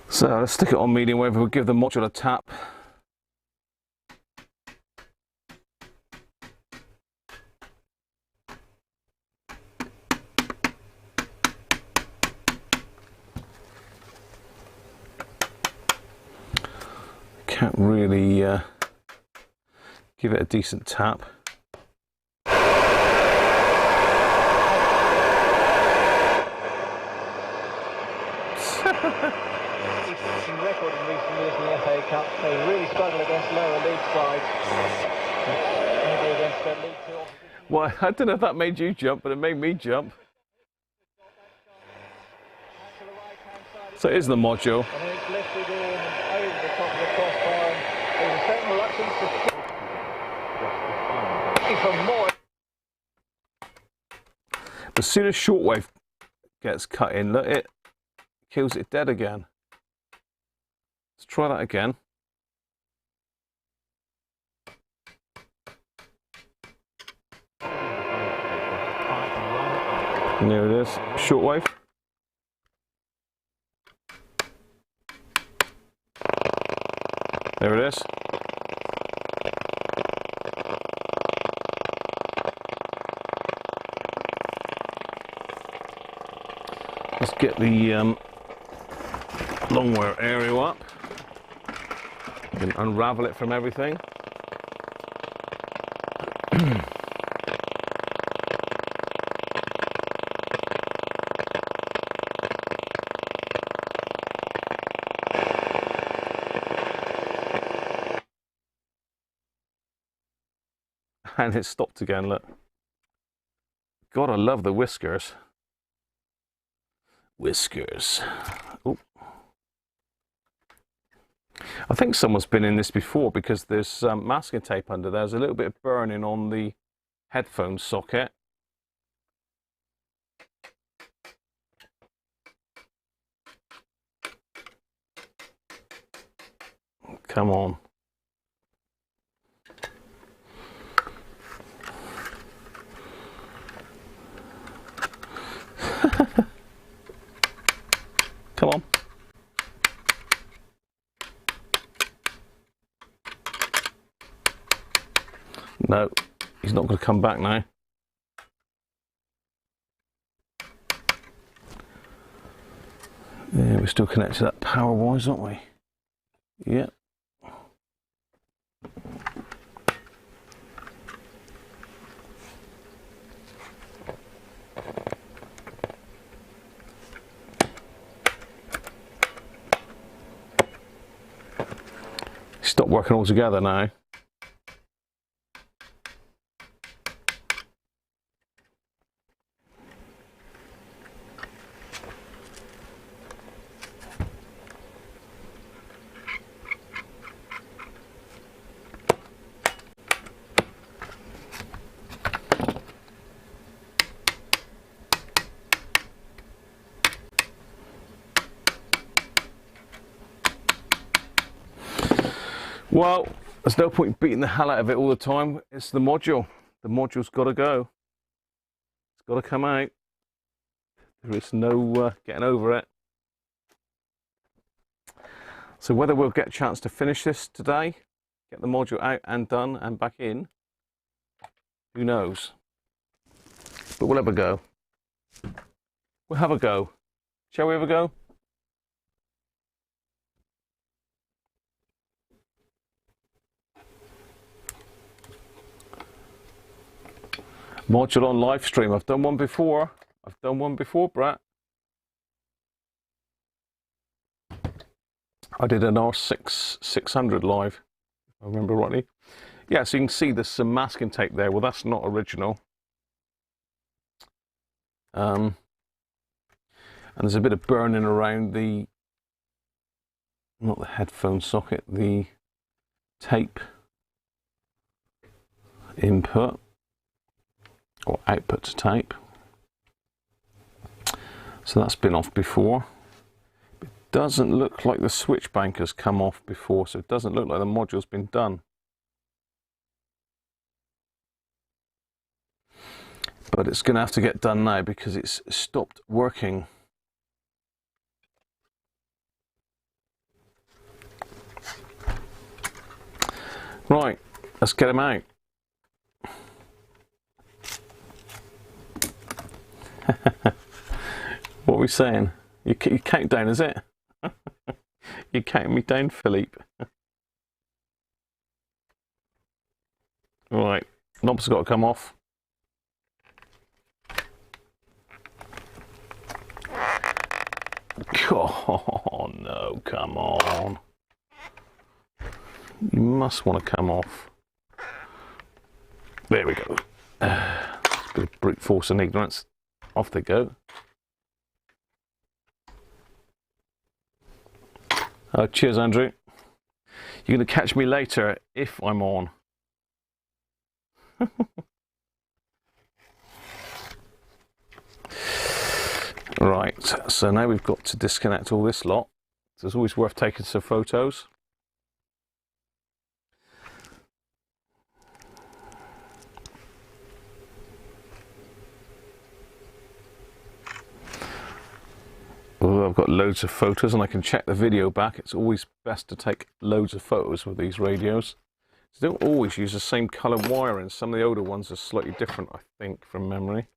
So let's stick it on medium wave. We'll give the module a tap. Can't really give it a decent tap. Record in recent years in the FA Cup. They really struggle against lower league sides. Maybe against their League Two opposition. Well, I don't know if that made you jump, but it made me jump. So it is the module. And then it's lifted in and over the top of the crossbar. And there's a certain reluctance to even more. As soon as shortwave gets cut in, look, it kills it dead again. Let's try that again. And there it is, shortwave. There it is. Let's get the long wire aerial up. You can unravel it from everything. And it stopped again, look. God, I love the whiskers. Whiskers. Ooh. I think someone's been in this before because there's masking tape under there. There's a little bit of burning on the headphone socket. Come on. Come on. No, he's not going to come back now. Yeah, we're still connected to that power wise, aren't we? Yeah. Stop working altogether now. Well, there's no point beating the hell out of it all the time. It's the module. The module's got to go. It's got to come out. There is no getting over it. So whether we'll get a chance to finish this today, get the module out and done and back in, who knows? But we'll have a go. We'll have a go. Shall we have a go? Module on live stream. I've done one before. Brett. I did an R600 live, if I remember rightly. Yeah, so you can see there's some masking tape there. Well, that's not original. And there's a bit of burning around the, not the headphone socket, the tape input. Or output to tape. So that's been off before. It doesn't look like the switch bank has come off before, so it doesn't look like the module's been done. But it's going to have to get done now because it's stopped working. Right, let's get them out. What are we saying? You count down, is it? You count me down, Philippe. Right, knob's got to come off. Oh no, come on. You must want to come off. There we go. A bit of brute force and ignorance. Off they go. Cheers, Andrew. You're going to catch me later if I'm on. Right, so now we've got to disconnect all this lot. So it's always worth taking some photos. Although I've got loads of photos and I can check the video back, it's always best to take loads of photos with these radios. So they don't always use the same colour wiring. Some of the older ones are slightly different, I think, from memory.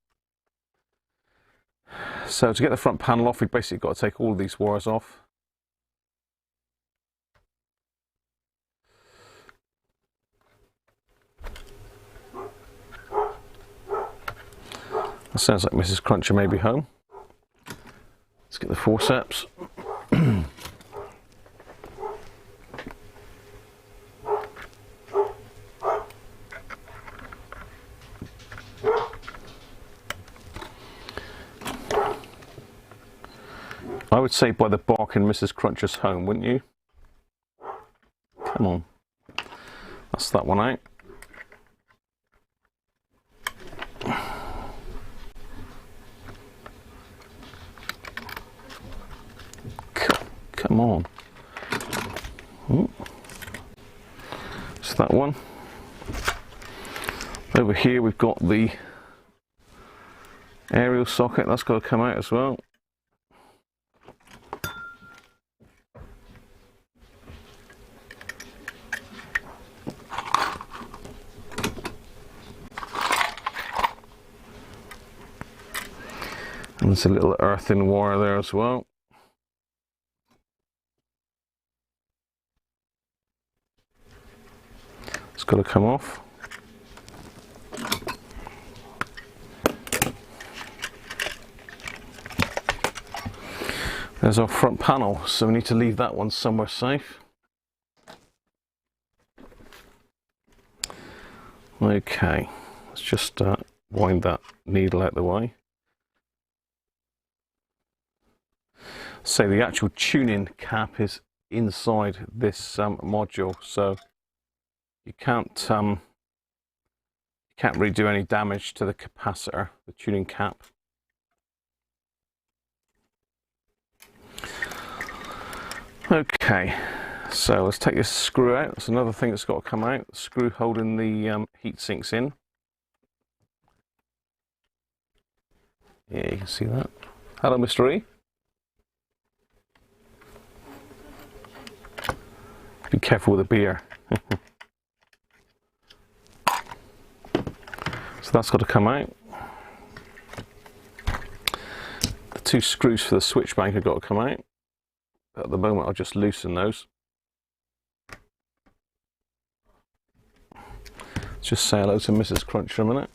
So to get the front panel off, we've basically got to take all of these wires off. That sounds like Mrs. Cruncher may be home. Let's get the forceps. I would say by the bark in Mrs. Cruncher's home, wouldn't you? Come on. That's that one out. Come on. Ooh. So that one. Over here we've got the aerial socket, that's got to come out as well. And there's a little earthen wire there as well. It's got to come off. There's our front panel, so we need to leave that one somewhere safe. Okay, let's just wind that needle out the way. So the actual tuning cap is inside this module, so you can't really do any damage to the capacitor, the tuning cap. Okay, so let's take this screw out. That's another thing that's got to come out. The screw holding the heat sinks in. Yeah, you can see that. Hello, Mr. E. Be careful with the beer. So that's got to come out. The two screws for the switch bank have got to come out. But at the moment I'll just loosen those. Let's just say hello to Mrs. Cruncher a minute.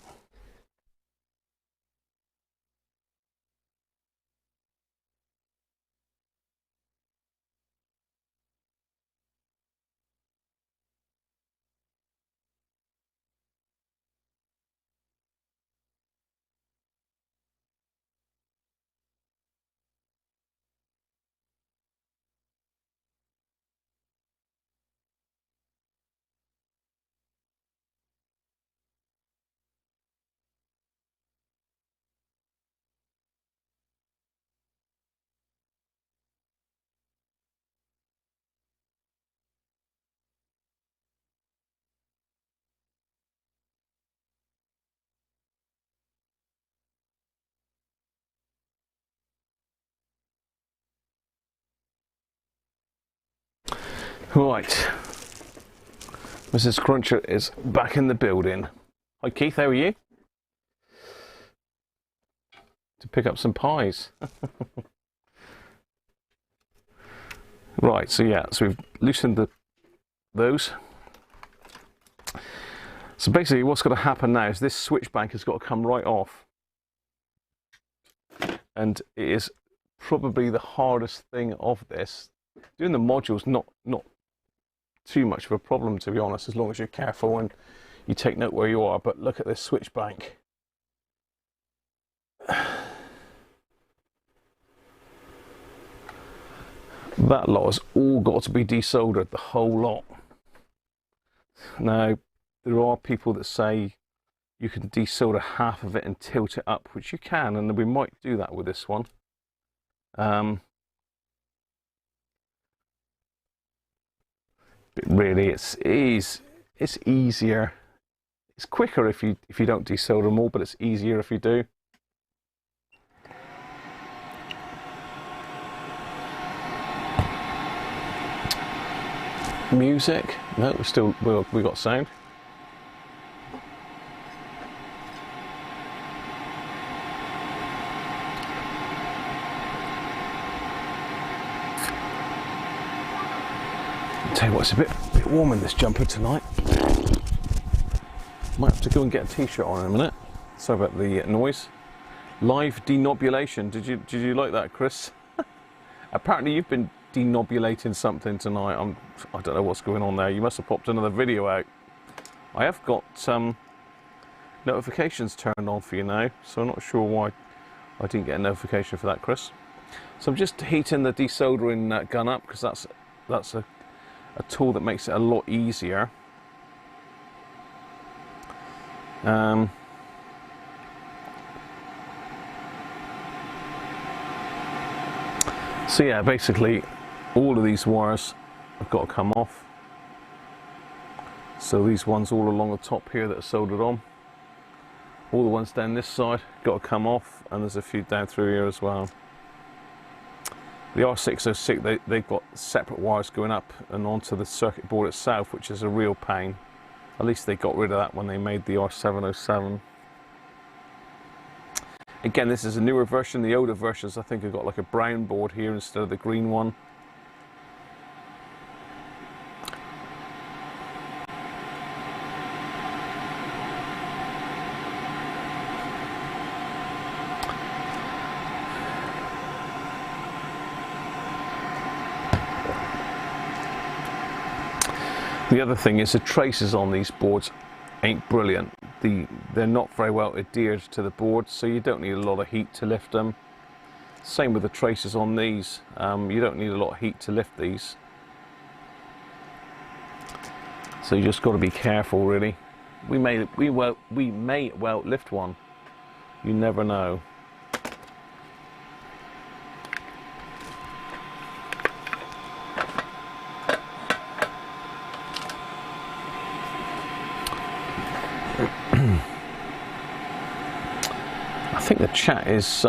Right, Mrs. Cruncher is back in the building. Hi Keith, how are you? To pick up some pies. Right, so yeah, so we've loosened those. So basically what's going to happen now is this switch bank has got to come right off. And it is probably the hardest thing of this. Doing the module's not too much of a problem, to be honest, as long as you're careful and you take note where you are. But look at this switch bank. That lot has all got to be desoldered, the whole lot. Now, there are people that say you can desolder half of it and tilt it up, which you can, and we might do that with this one. But really, it's easier. It's quicker if you don't desolder them all, but it's easier if you do. Music? No, we got sound. Tell you what, it's a bit warm in this jumper tonight. Might have to go and get a t-shirt on in a minute. Sorry about the noise. Live denobulation. Did you like that, Chris? Apparently you've been denobulating something tonight. I don't know what's going on there. You must have popped another video out. I have got some notifications turned on for you now, so I'm not sure why I didn't get a notification for that, Chris. So I'm just heating the desoldering gun up because that's a tool that makes it a lot easier. So yeah, basically all of these wires have got to come off. So these ones all along the top here that are soldered on, all the ones down this side got to come off, and there's a few down through here as well. The R606, they've got separate wires going up and onto the circuit board itself, which is a real pain. At least they got rid of that when they made the R707. Again, this is a newer version. The older versions, I think, have got like a brown board here instead of the green one. The other thing is the traces on these boards ain't brilliant. They're not very well adhered to the board, so you don't need a lot of heat to lift them. Same with the traces on these. You don't need a lot of heat to lift these. So you just got to be careful, really. We may well lift one. You never know. I think the chat is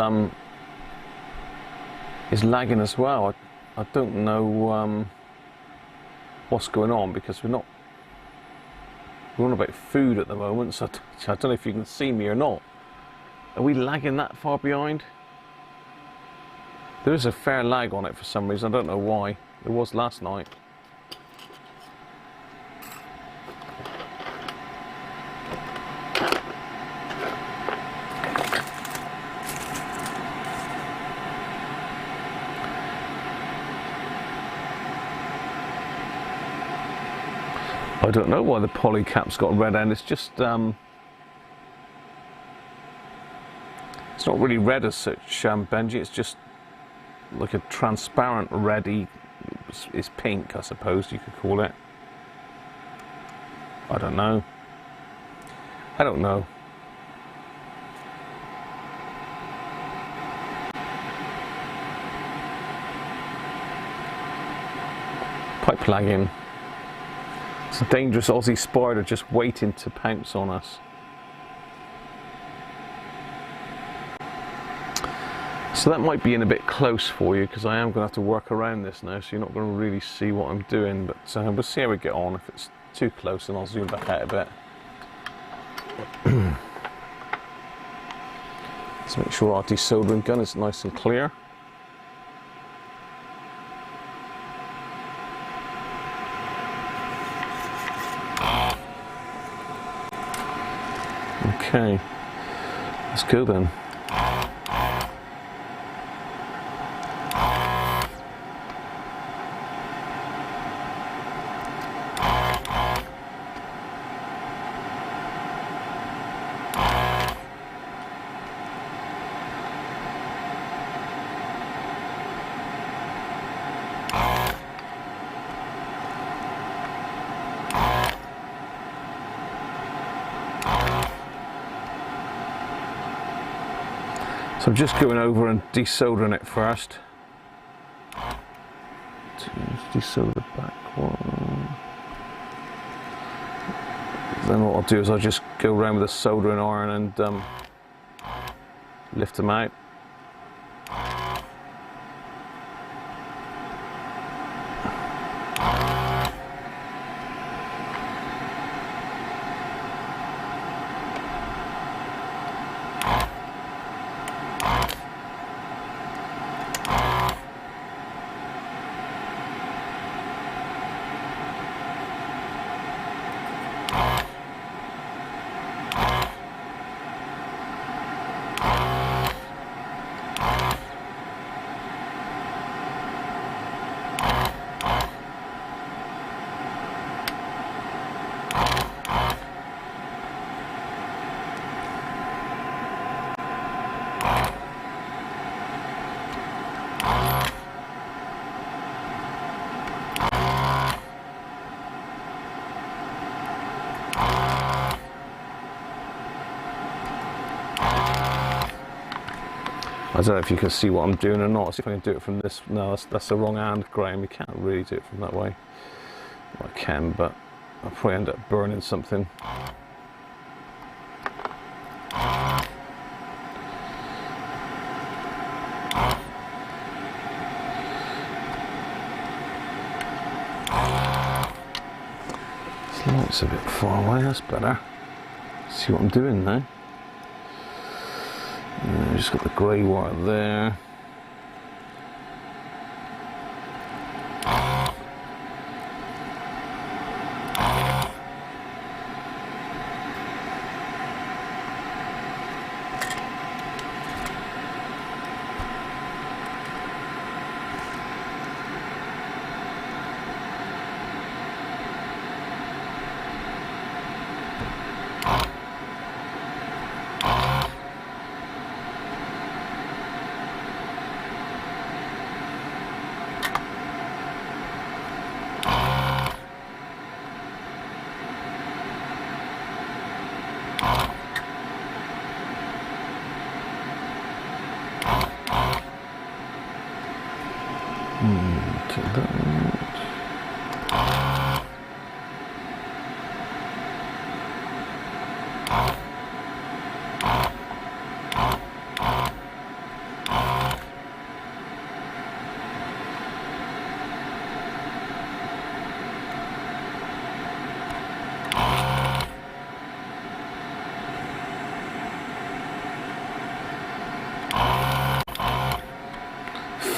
lagging as well. I don't know what's going on, because we're on about food at the moment, so I don't know if you can see me or not. Are we lagging that far behind? There is a fair lag on it for some reason. I don't know why. There was last night. I don't know why the poly cap's got a red end. It's just it's not really red as such, Benji. It's just like a transparent reddy. It's pink, I suppose you could call it. I don't know. I don't know. Pipe lagging. It's a dangerous Aussie spider just waiting to pounce on us. So that might be in a bit close for you, because I am going to have to work around this now, so you're not going to really see what I'm doing, but we'll see how we get on. If it's too close, then I'll zoom back out a bit. Let's make sure our desoldering gun is nice and clear. Okay, let's go then. So I'm just going over and desoldering it first. Desolder the back one. Then what I'll do is I'll just go around with a soldering iron and lift them out. I don't know if you can see what I'm doing or not. See if I can do it from this. No, that's the wrong hand, Graham. You can't really do it from that way. Well, I can, but I'll probably end up burning something. This light's a bit far away, that's better. See what I'm doing now. Just got the grey wire there.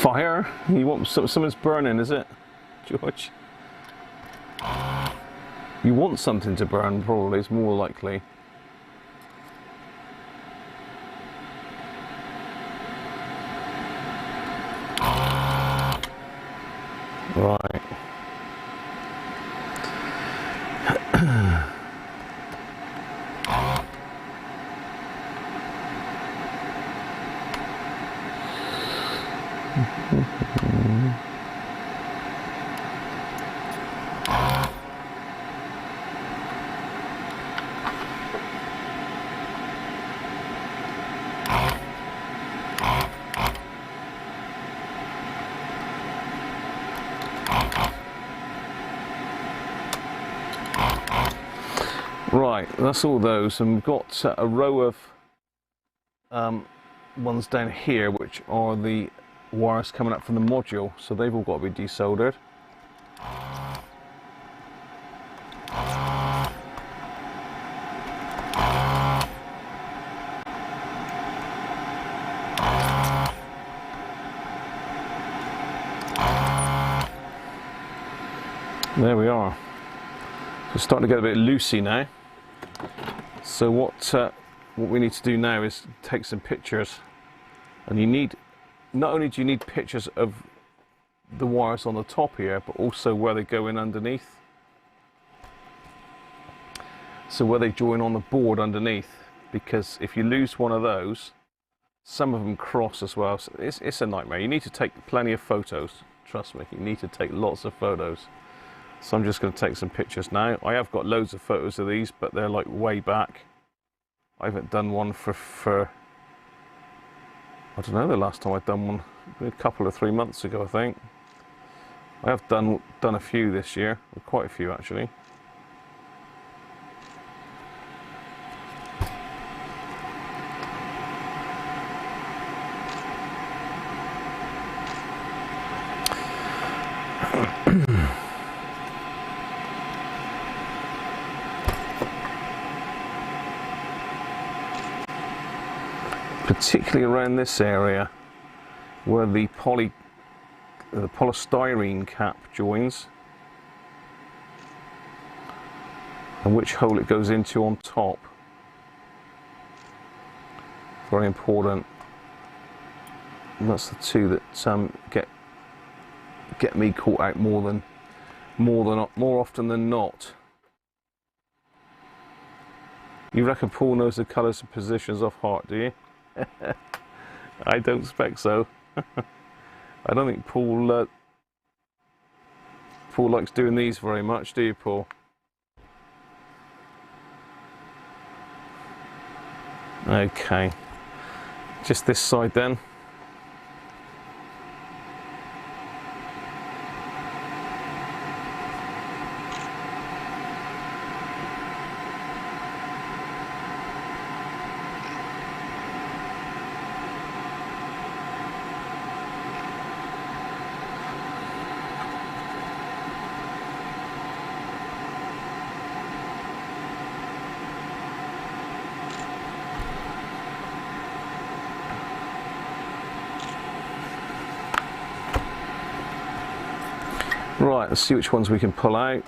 Fire? You want something's burning, is it, George? You want something to burn, probably, it's more likely. Right. Right, that's all those, and we've got a row of ones down here which are the wires coming up from the module, so they've all got to be desoldered. There we are. So it's starting to get a bit loosey now. So what we need to do now is take some pictures, and you need, not only do you need pictures of the wires on the top here, but also where they go in underneath. So where they join on the board underneath, because if you lose one of those, some of them cross as well. So it's a nightmare. You need to take plenty of photos. Trust me, you need to take lots of photos. So I'm just going to take some pictures now. I have got loads of photos of these, but they're like way back. I haven't done one for I don't know, the last time I've done one, a couple of 3 months ago, I think. I have done a few this year, quite a few actually. Particularly around this area where the polystyrene cap joins and which hole it goes into on top. Very important. And that's the two that get me caught out more often than not. You reckon Paul knows the colours and positions off heart, do you? I don't expect so. I don't think Paul likes doing these very much, do you, Paul? Okay, just this side then. Right, let's see which ones we can pull out.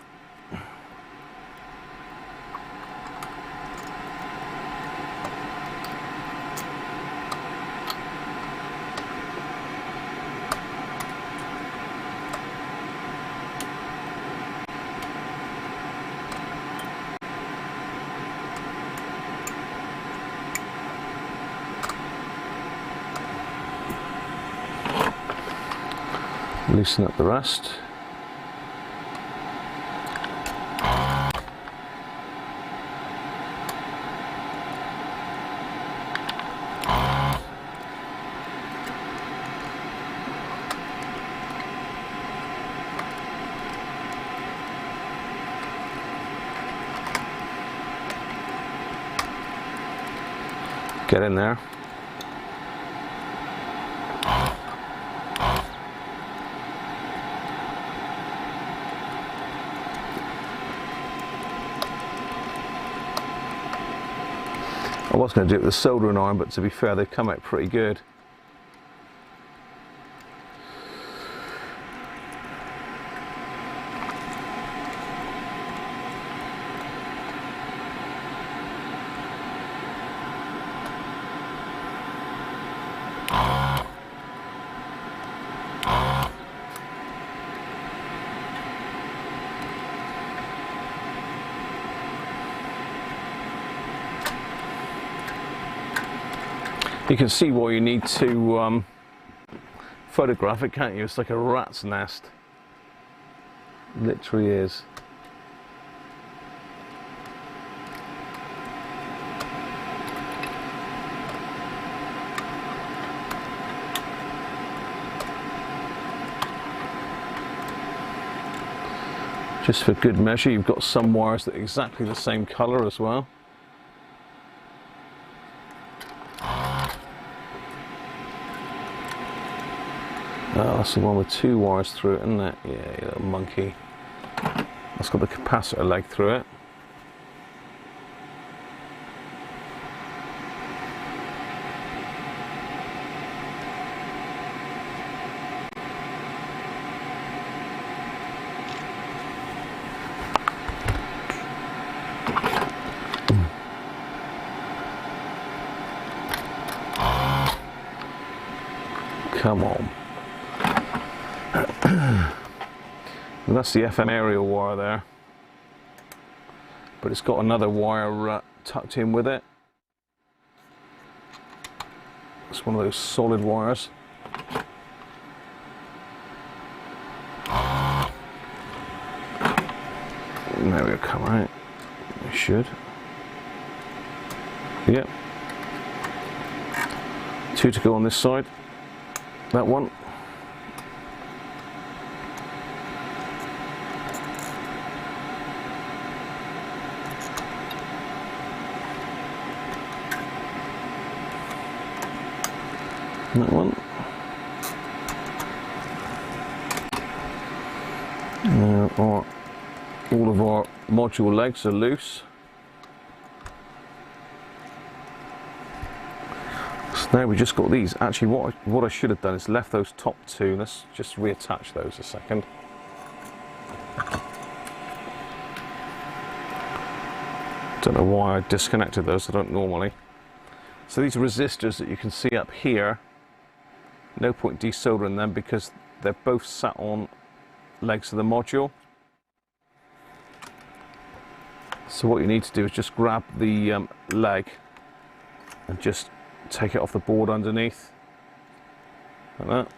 Loosen up the rest. Get in there. I was going to do it with a soldering iron, but to be fair, they've come out pretty good. You can see why you need to photograph it, can't you? It's like a rat's nest. It literally is. Just for good measure, you've got some wires that are exactly the same colour as well. Oh, that's the one with 2 wires through it, isn't it? Yeah, you little monkey. That's got the capacitor leg through it. Come on. And that's the FM aerial wire there, but it's got another wire tucked in with it. It's one of those solid wires. There we'll come out. We should. Yep. 2 to go on this side. That one. That one. All of our module legs are loose. So now we just got these. Actually, what I should have done is left those top 2. Let's just reattach those a second. Don't know why I disconnected those. I don't normally. So these resistors that you can see up here, no point desoldering them because they're both sat on legs of the module. So what you need to do is just grab the leg and just take it off the board underneath, like that.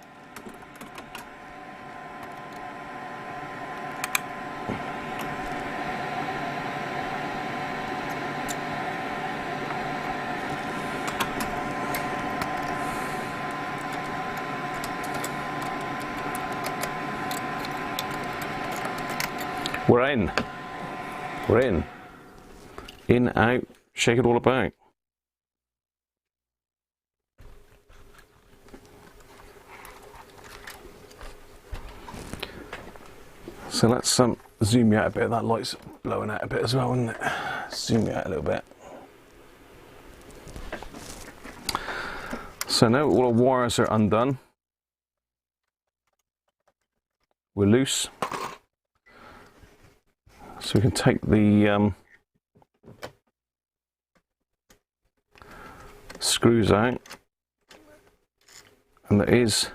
We're in. We're in. In, out, shake it all about. So let's zoom you out a bit. That light's blowing out a bit as well, isn't it? Zoom you out a little bit. So now all our wires are undone. We're loose. So we can take the screws out, and there is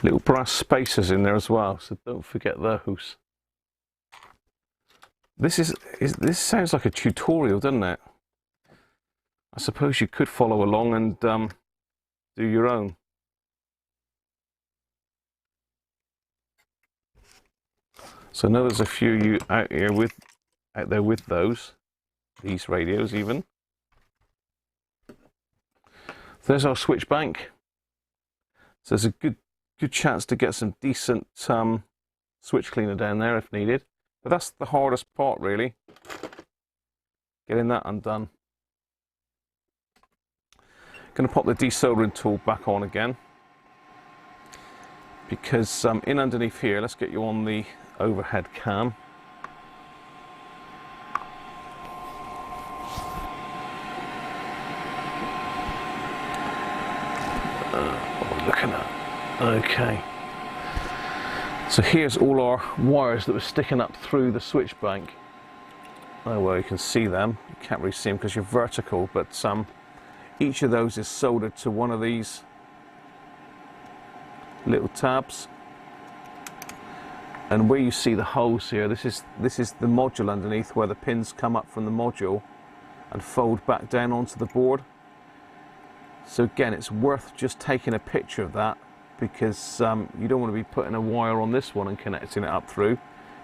little brass spacers in there as well, so don't forget those. This sounds like a tutorial, doesn't it? I suppose you could follow along and do your own. So I know there's a few of you out there with these radios even. There's our switch bank. So there's a good chance to get some decent switch cleaner down there if needed. But that's the hardest part really, getting that undone. Going to pop the desoldering tool back on again, because in underneath here, let's get you on the overhead cam. What are we looking at? Okay. So here's all our wires that were sticking up through the switch bank. Oh well, you can see them. You can't really see them because you're vertical, but each of those is soldered to one of these little tabs. And where you see the holes here, this is the module underneath, where the pins come up from the module and fold back down onto the board. So again, it's worth just taking a picture of that, because you don't want to be putting a wire on this one and connecting it up through.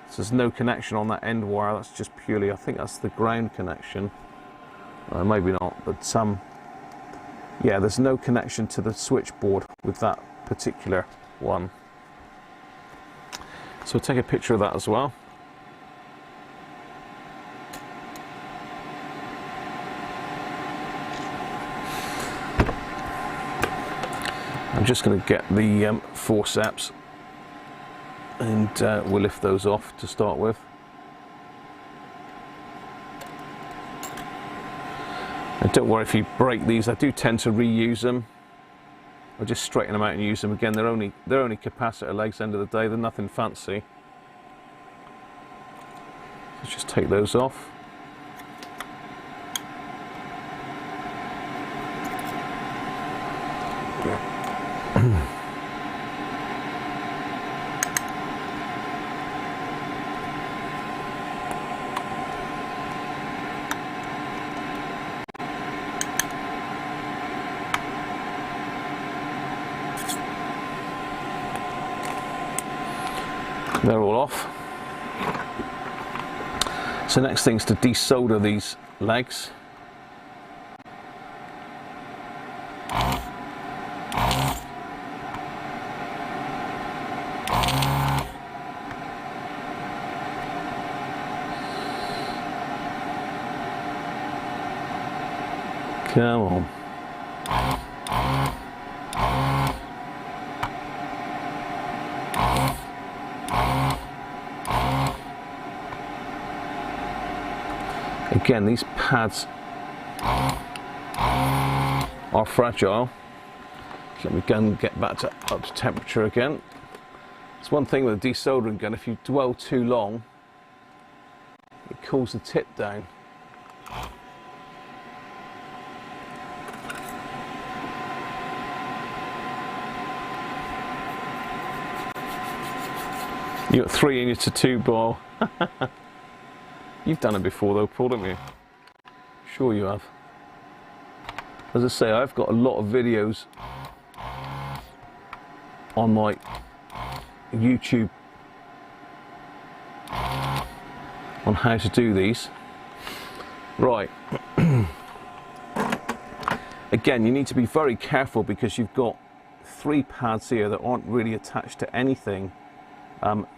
So there's no connection on that end wire, that's just purely, I think that's the ground connection. Maybe not, but yeah, there's no connection to the switchboard with that particular one. So we'll take a picture of that as well. I'm just going to get the forceps and we'll lift those off to start with. And don't worry if you break these, I do tend to reuse them. I'll just straighten them out and use them again. They're only capacitor legs, end of the day, they're nothing fancy. Let's just take those off. They're all off. So next thing is to desolder these legs. Come on. Again, these pads are fragile. Let me go and get back up to temperature again. It's one thing with a desoldering gun, if you dwell too long, it cools the tip down. You got 3 in your tattoo bar. You've done it before though, Paul, haven't you? Sure you have. As I say, I've got a lot of videos on my YouTube on how to do these. Right. Again, you need to be very careful because you've got 3 pads here that aren't really attached to anything.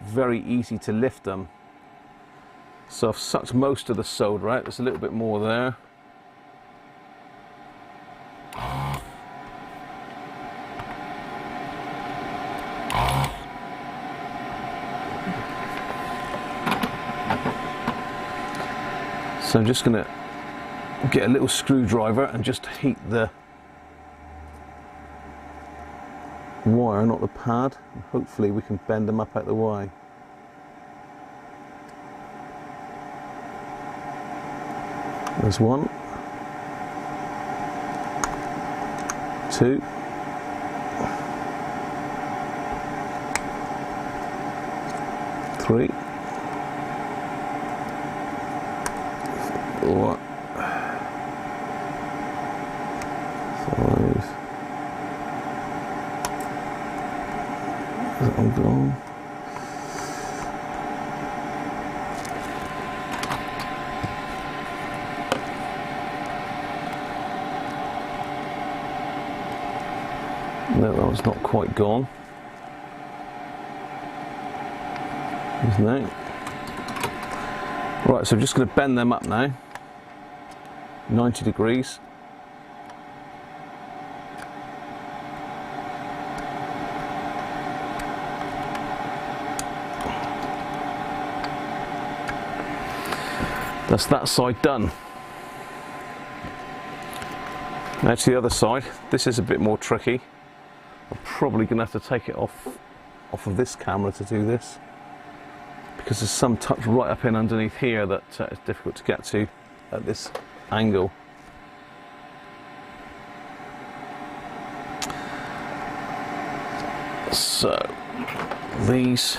Very easy to lift them. So I've sucked most of the solder out. There's a little bit more there. So I'm just going to get a little screwdriver and just heat the wire wire, not the pad, and hopefully we can bend them up out the way. There's one, two, three, four, five. Is that all gone? No, that was not quite gone. Isn't it? Right, so I'm just going to bend them up now. 90 degrees. That's that side done. Now to the other side. This is a bit more tricky. I'm probably going to have to take it off of this camera to do this, because there's some touch right up in underneath here that is difficult to get to at this angle. So these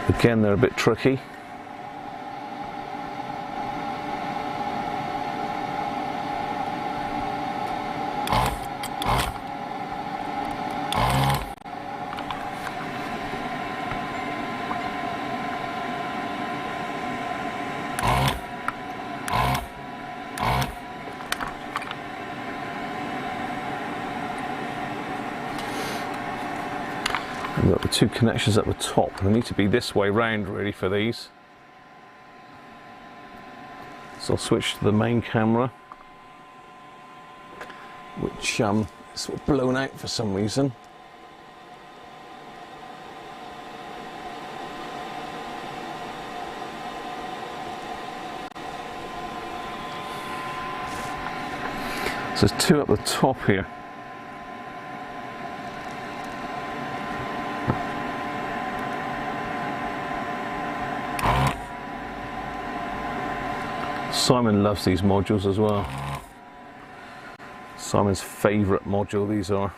again, they're a bit tricky. We've got the two connections at the top. They need to be this way round really for these. So I'll switch to the main camera, which is sort of blown out for some reason. So there's two at the top here. Simon loves these modules as well. Simon's favourite module these are.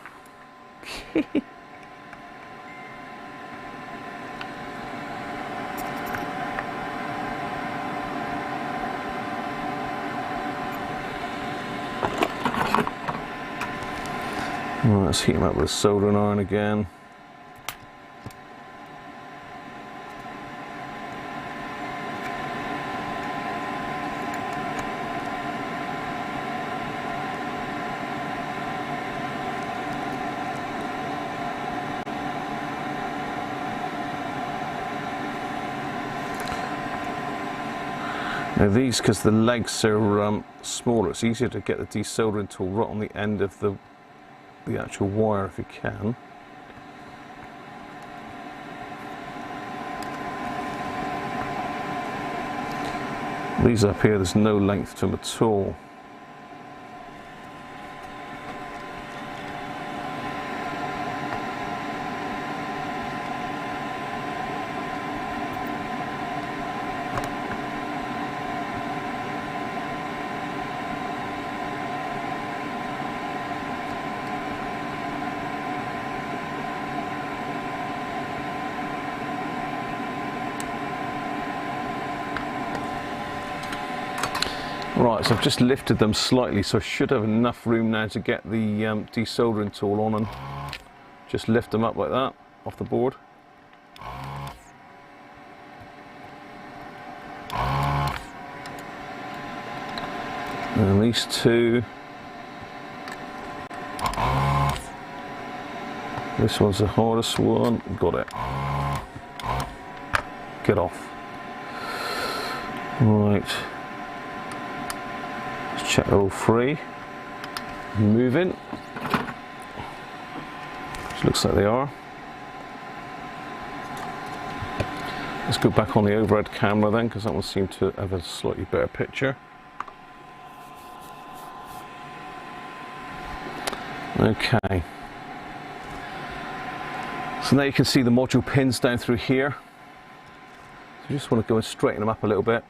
Well, let's heat them up with a soldering iron again. Now these, because the legs are smaller, it's easier to get the desoldering tool right on the end of the actual wire if you can. These up here, there's no length to them at all. Right, so I've just lifted them slightly, so I should have enough room now to get the desoldering tool on and just lift them up like that off the board. And these two. This one's the hardest one. Got it. Get off. Right. Check they're all free. Moving. Which looks like they are. Let's go back on the overhead camera then, because that one seemed to have a slightly better picture. Okay. So now you can see the module pins down through here. So you just want to go and straighten them up a little bit.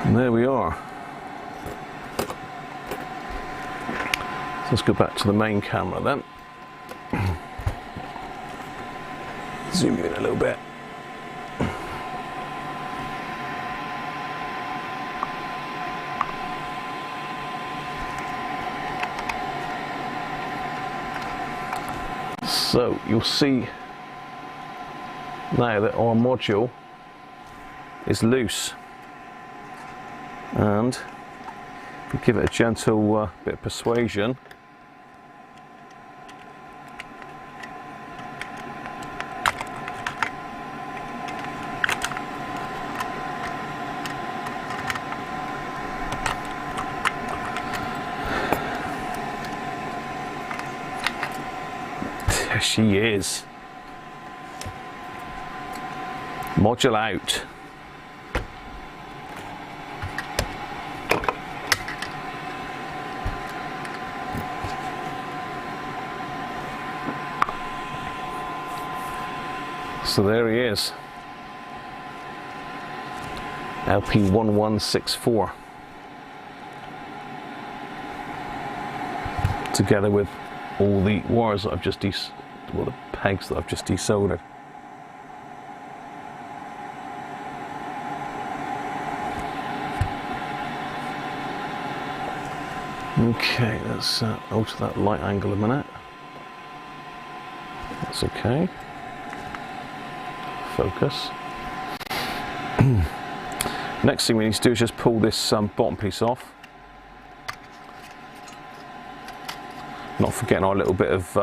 And there we are. So let's go back to the main camera then. Zoom in a little bit. So you'll see now that our module is loose, and if we give it a gentle bit of persuasion, there she is. Module out. So there he is, LP1164, together with all the wires that I've just well, the pegs that I've just desoldered. Okay, let's alter that light angle a minute. That's okay. Focus. Next thing we need to do is just pull this bottom piece off. Not forgetting our little bit of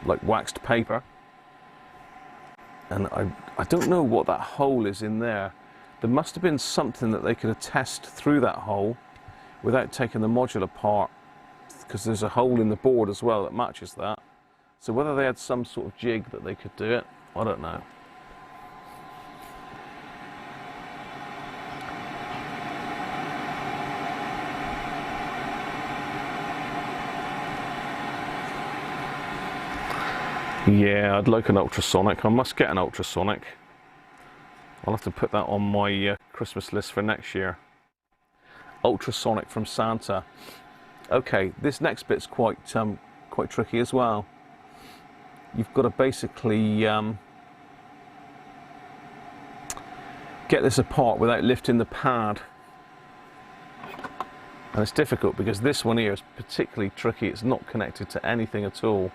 like waxed paper. And I don't know what that hole is in there. There must have been something that they could have tested through that hole without taking the module apart, because there's a hole in the board as well that matches that. So whether they had some sort of jig that they could do it, I don't know. Yeah, I'd like an ultrasonic. I must get an ultrasonic. I'll have to put that on my Christmas list for next year. Ultrasonic from Santa. Okay, this next bit's quite tricky as well. You've got to basically get this apart without lifting the pad. And it's difficult because this one here is particularly tricky. It's not connected to anything at all.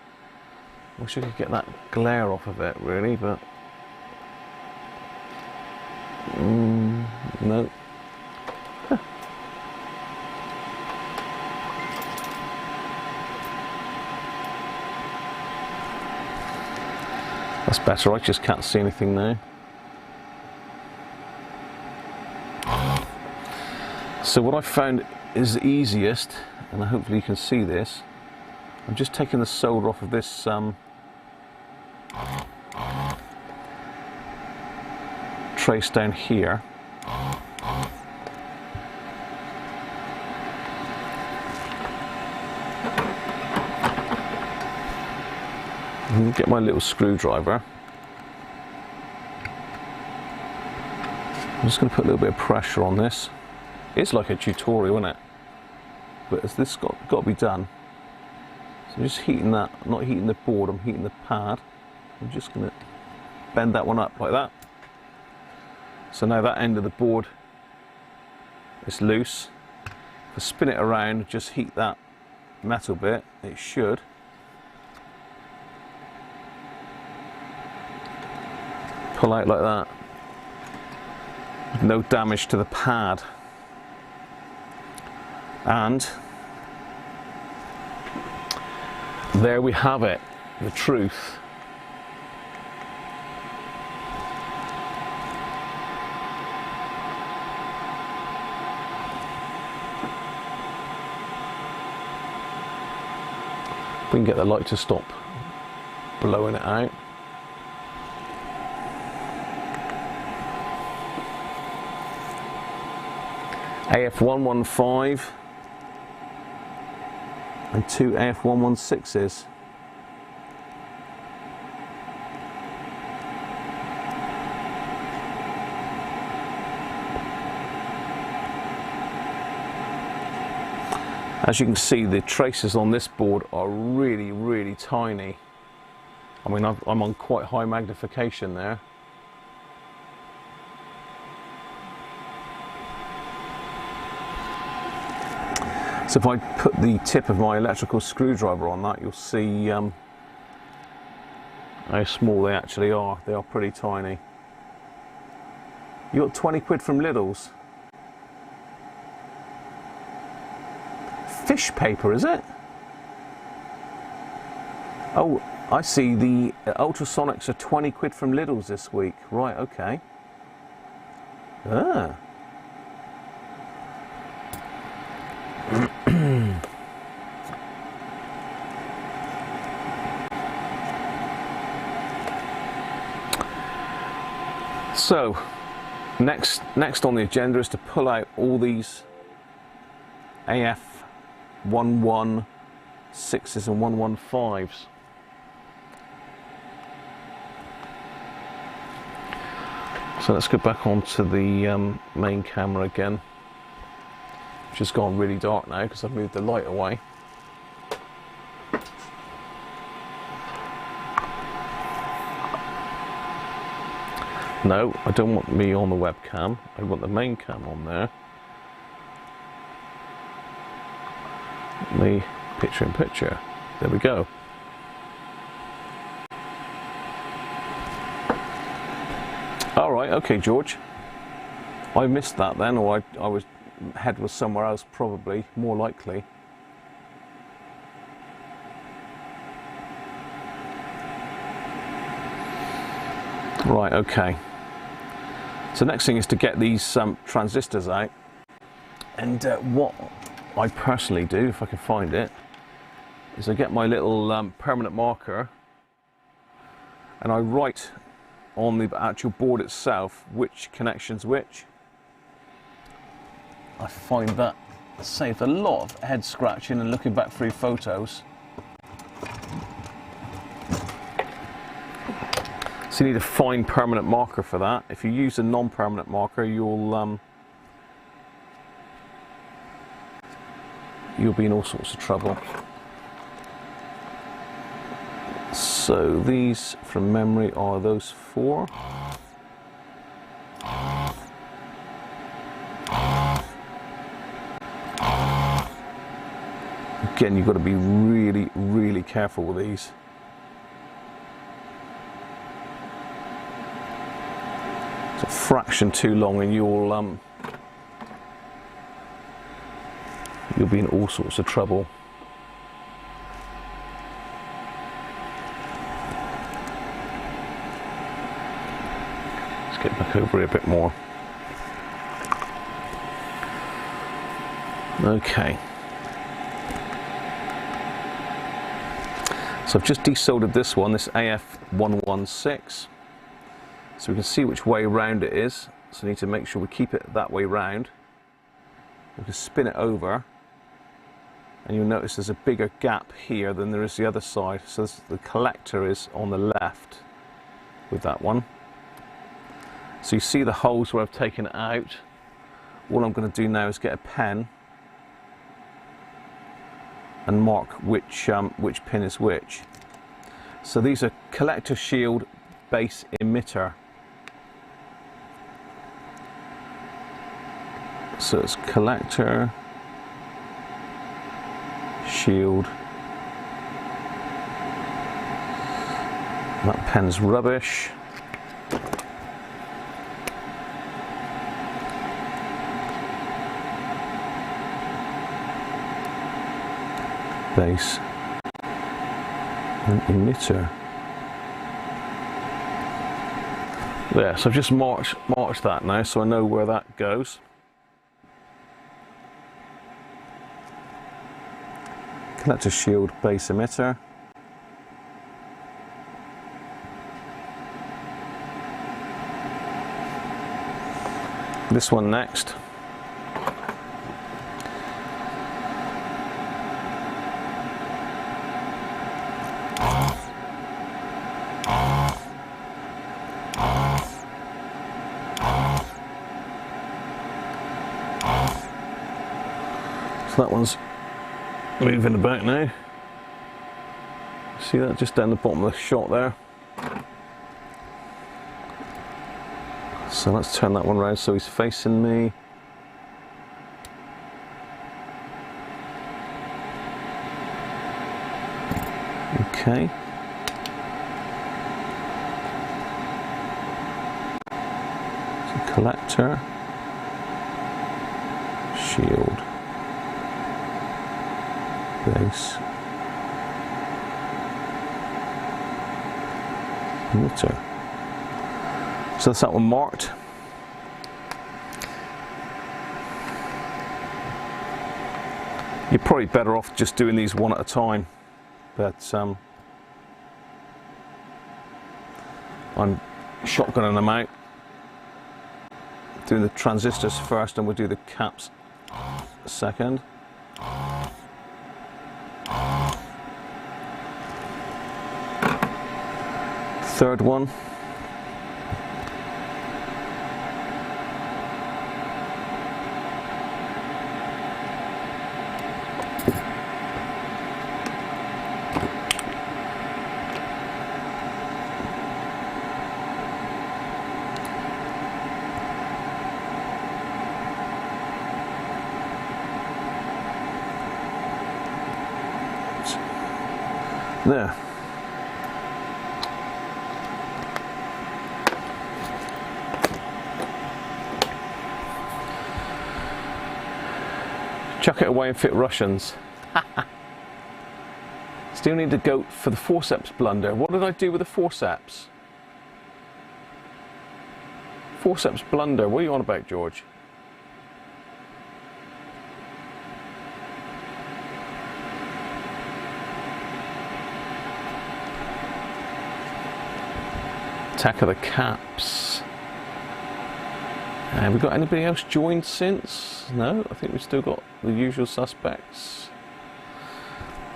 I wish I could get that glare off of it, really, but no. That's better. I just can't see anything now. So what I found is the easiest, and hopefully you can see this. I'm just taking the solder off of this trace down here. And get my little screwdriver. I'm just going to put a little bit of pressure on this. It's like a tutorial, isn't it? But this got to be done. So just heating that, I'm not heating the board, I'm heating the pad. I'm just going to bend that one up like that. So now that end of the board is loose. If I spin it around, just heat that metal bit, it should. Pull out like that. No damage to the pad. And there we have it, the truth. We can get the light to stop blowing it out. AF115 and 2 AF116s. As you can see, the traces on this board are really, really tiny. I mean, I'm on quite high magnification there. So if I put the tip of my electrical screwdriver on that, you'll see how small they actually are. They are pretty tiny. You got 20 quid from Lidl's. Fish paper, is it? Oh, I see. The ultrasonics are 20 quid from Lidl's this week. Right, okay. Ah. So, next on the agenda is to pull out all these AF116s and 115s. So let's go back onto the main camera again, which has gone really dark now because I've moved the light away. No, I don't want me on the webcam. I want the main cam on there. Me picture in picture. There we go. All right, okay, George. I missed that then, or I was head was somewhere else, probably more likely. Right, okay. So next thing is to get these transistors out, and what I personally do, if I can find it, is I get my little permanent marker and I write on the actual board itself which connection's which. I find that saved a lot of head scratching and looking back through photos. So you need a fine permanent marker for that. If you use a non-permanent marker, you'll be in all sorts of trouble. So these from memory are those 4. Again, you've got to be really, really careful with these. It's a fraction too long and you'll be in all sorts of trouble. Let's get back over here a bit more. Okay. So I've just desoldered this one, this AF116. So we can see which way round it is. So we need to make sure we keep it that way round. We can spin it over. And you'll notice there's a bigger gap here than there is the other side. So the collector is on the left with that one. So you see the holes where I've taken it out. All I'm going to do now is get a pen and mark which pin is which. So these are collector shield base emitter. So it's collector shield. That pen's rubbish. Base and emitter. There, so I've just marked that now, so I know where that goes. Collector shield base emitter. This one next. So that one's moving about now. See that just down the bottom of the shot there. So let's turn that one around so he's facing me. Okay. So collector, shield, base, emitter. So that's that one marked. You're probably better off just doing these one at a time, but I'm shotgunning them out. Doing the transistors first, and we'll do the caps second. Third one. There. Chuck it away and fit Russians. Still need a goat for the forceps blunder. What did I do with the forceps? Forceps blunder, what are you on about, George? Attack of the caps. Have we got anybody else joined since? No, I think we've still got the usual suspects.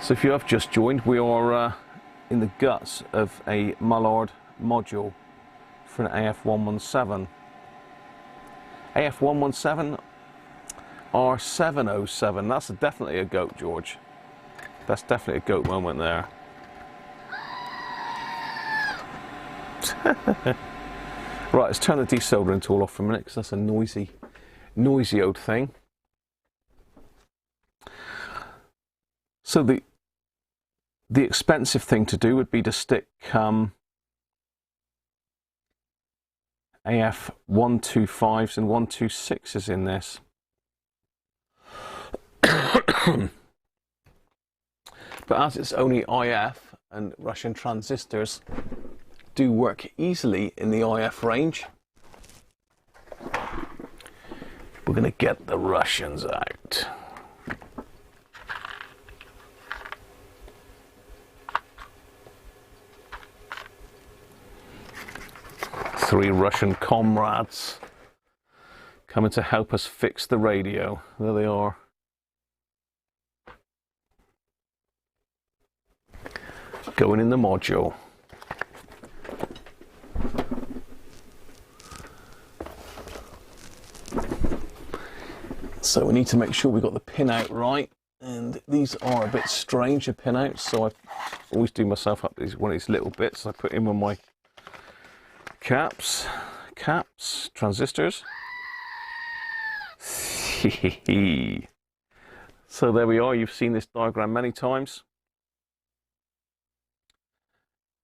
So if you have just joined, we are in the guts of a Mullard module for an AF117. AF117 R707, that's definitely a goat, George. That's definitely a goat moment there. Right, let's turn the desoldering tool off for a minute because that's a noisy old thing. So the expensive thing to do would be to stick AF125s and 126s in this. But as it's only IF and Russian transistors do work easily in the IF range, we're going to get the Russians out. Three Russian comrades coming to help us fix the radio. There they are. Going in the module. So we need to make sure we got the pin out right, and these are a bit strange, the pin outs, so I always do myself up one of these little bits. I put in with my caps, transistors. So there we are, you've seen this diagram many times.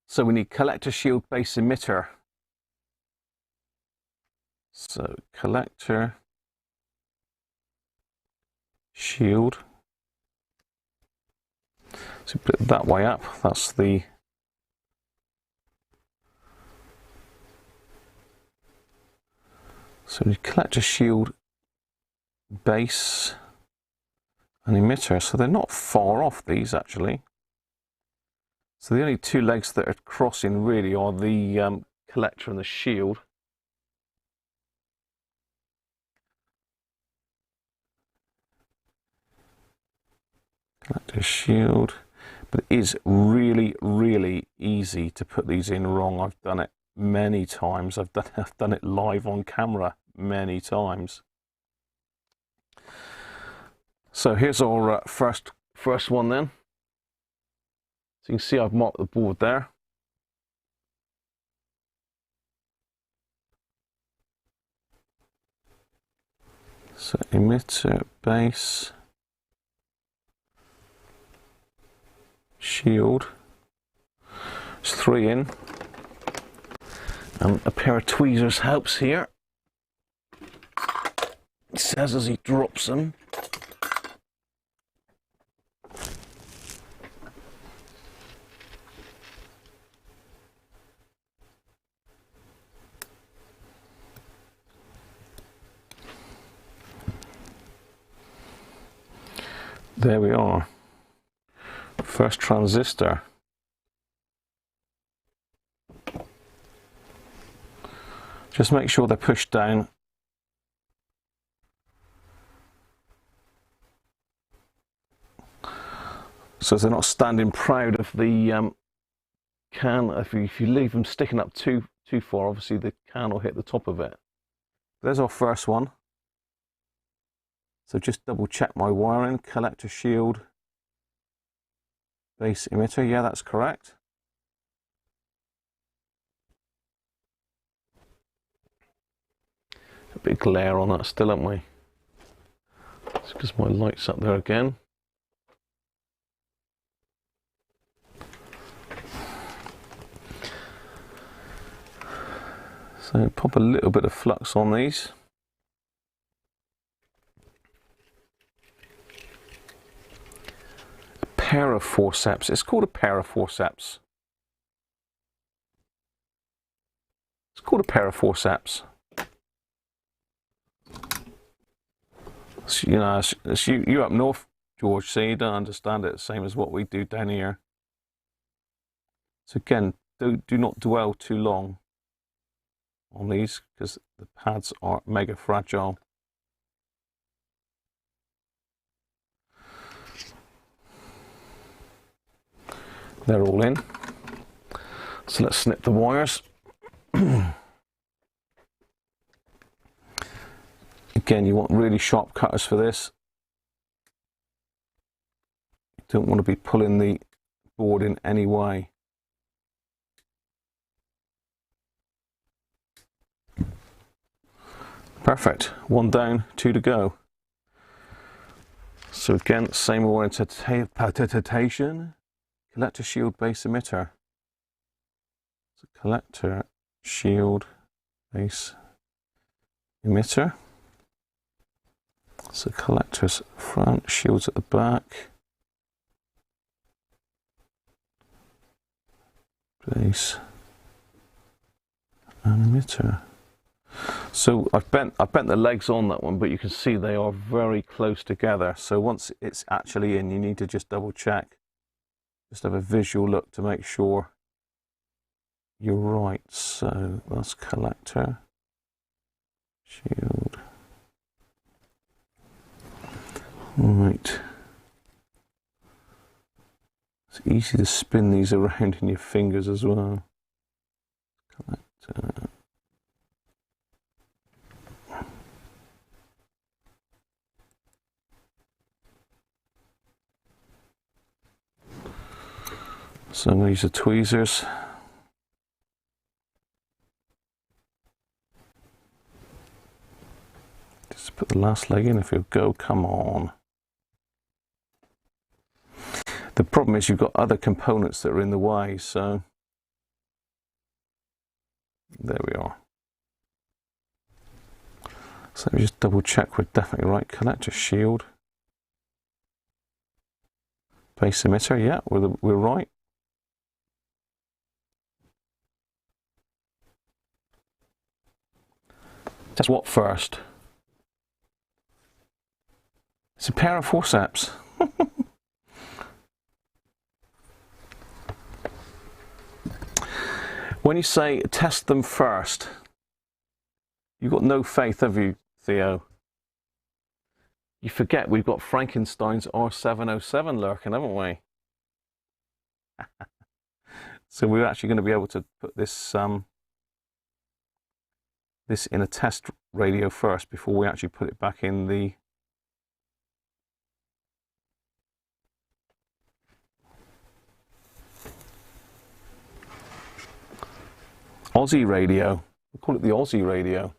So we need collector, shield, base, emitter. So collector, shield. So put it that way up. That's the so we collector, shield, base, an emitter, so they're not far off these actually. So the only two legs that are crossing really are the collector and the shield. Collector, shield. But it is really, really easy to put these in wrong. I've done it many times. I've done it live on camera many times. So here's our first one then. So you can see I've marked the board there. So emitter, base, shield. There's 3 in. And a pair of tweezers helps here. It says as he drops them. There we are. First transistor. Just make sure they're pushed down. So they're not standing proud of the can. If you leave them sticking up too far, obviously the can will hit the top of it. There's our first one. So just double check my wiring. Collector, shield, base, emitter. Yeah, that's correct. A bit of glare on that still, haven't we? It's because my light's up there again. So pop a little bit of flux on these. A pair of forceps. It's called a pair of forceps. It's called a pair of forceps. So, you know, it's you up north, George, so you don't understand it the same as what we do down here. So again, do not dwell too long on these because the pads are mega fragile. They're all in. So let's snip the wires. Again, you want really sharp cutters for this. You don't want to be pulling the board in any way. Perfect. 1 down, 2 to go. So again, same orientation. Collector, shield, base, emitter. So collector, shield, base, emitter. So collectors front, shields at the back. Base and emitter. So I've bent the legs on that one, but you can see they are very close together. So once it's actually in, you need to just double check. Just have a visual look to make sure you're right. So that's collector, shield. Right. It's easy to spin these around in your fingers as well. Collector. So I'm going to use the tweezers. Just put the last leg in if you'll go, come on. The problem is you've got other components that are in the way, so there we are. So let me just double check we're definitely right. Collector, shield, base, emitter, yeah, we're right. Test what first? It's a pair of forceps. When you say test them first, you've got no faith, have you, Theo? You forget we've got Frankenstein's R707 lurking, haven't we? So we're actually going to be able to put this this in a test radio first before we actually put it back in the Aussie radio. We'll call it the Aussie radio,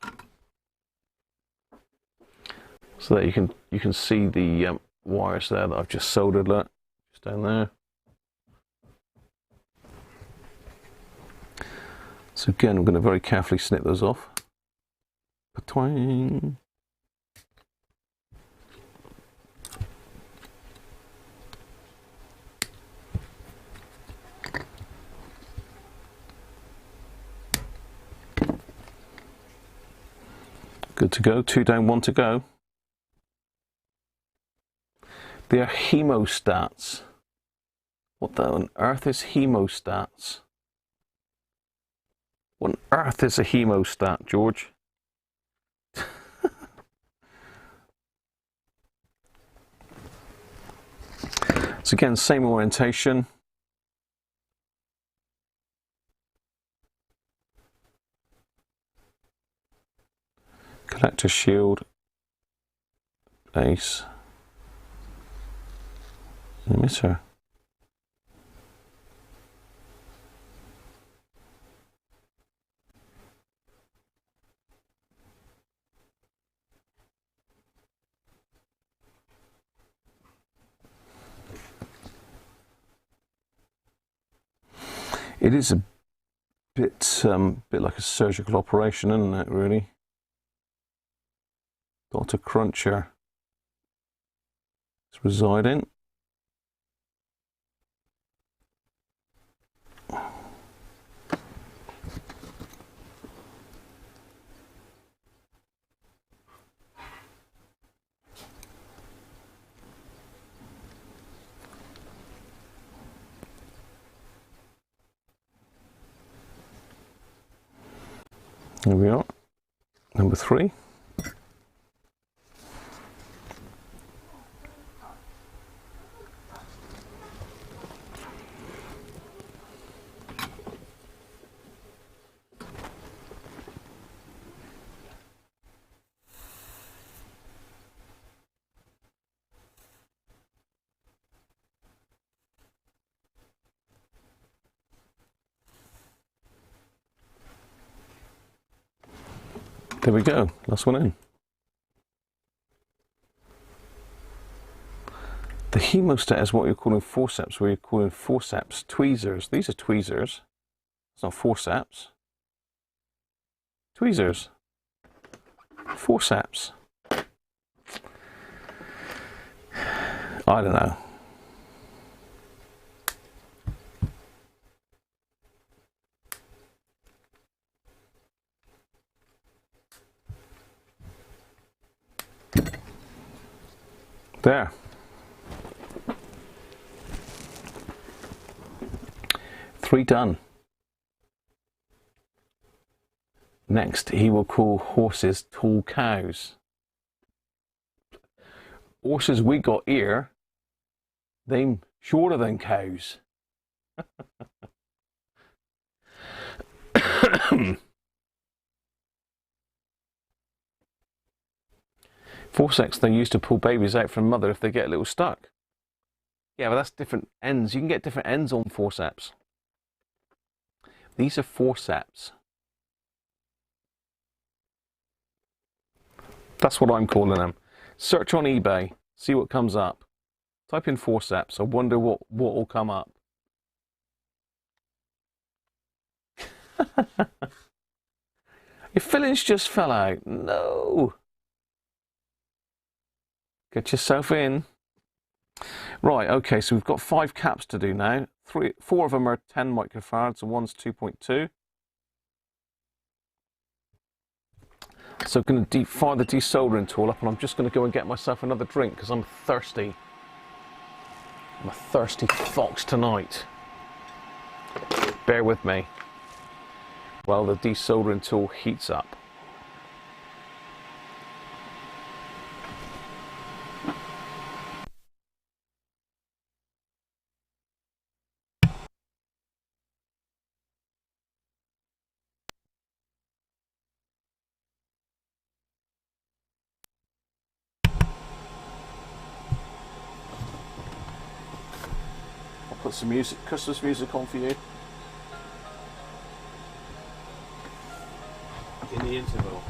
so that you can see the wires there that I've just soldered. Look, just down there. So again, I'm going to very carefully snip those off. Patwang. Good to go. 2 down, 1 to go. They're hemostats. What the on earth is hemostats? What on earth is a hemostat, George? So again, same orientation. Collector shield, base, emitter. It is a bit like a surgical operation, isn't it, really? Dr. Cruncher is residing. Here we are, number 3. There we go, last one in. The hemostat is what you're calling forceps, where you're calling forceps tweezers. These are tweezers. It's not forceps. Tweezers. Forceps. I don't know. There. Three done. Next, he will call horses tall cows. Horses we got here, they're shorter than cows. Forceps they used to pull babies out from mother if they get a little stuck. Yeah, but that's different ends. You can get different ends on forceps. These are forceps. That's what I'm calling them. Search on eBay, see what comes up. Type in forceps. I wonder what will come up. Your fillings just fell out. No. Get yourself in. Right, okay, so we've got 5 caps to do now. 4 of them are 10 microfarads and one's 2.2. So I'm going to fire the desoldering tool up, and I'm just going to go and get myself another drink because I'm thirsty. I'm a thirsty fox tonight. Bear with me while the desoldering tool heats up. Put some music, Christmas music on for you in the interval.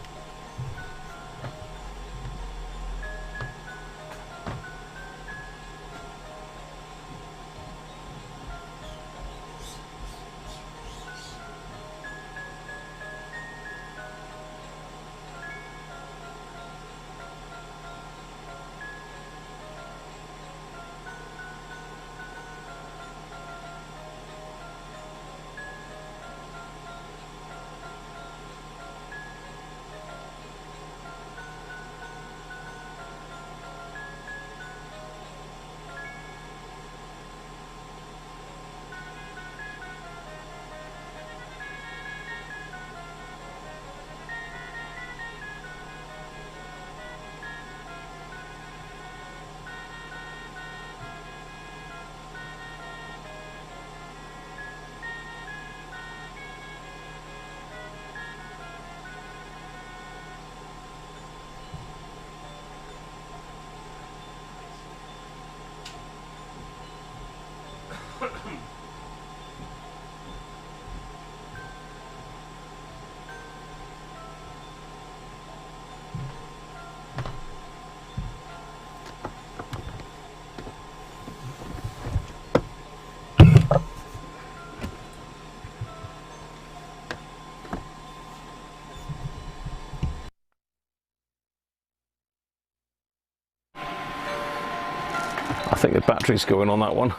I think the battery's going on that one.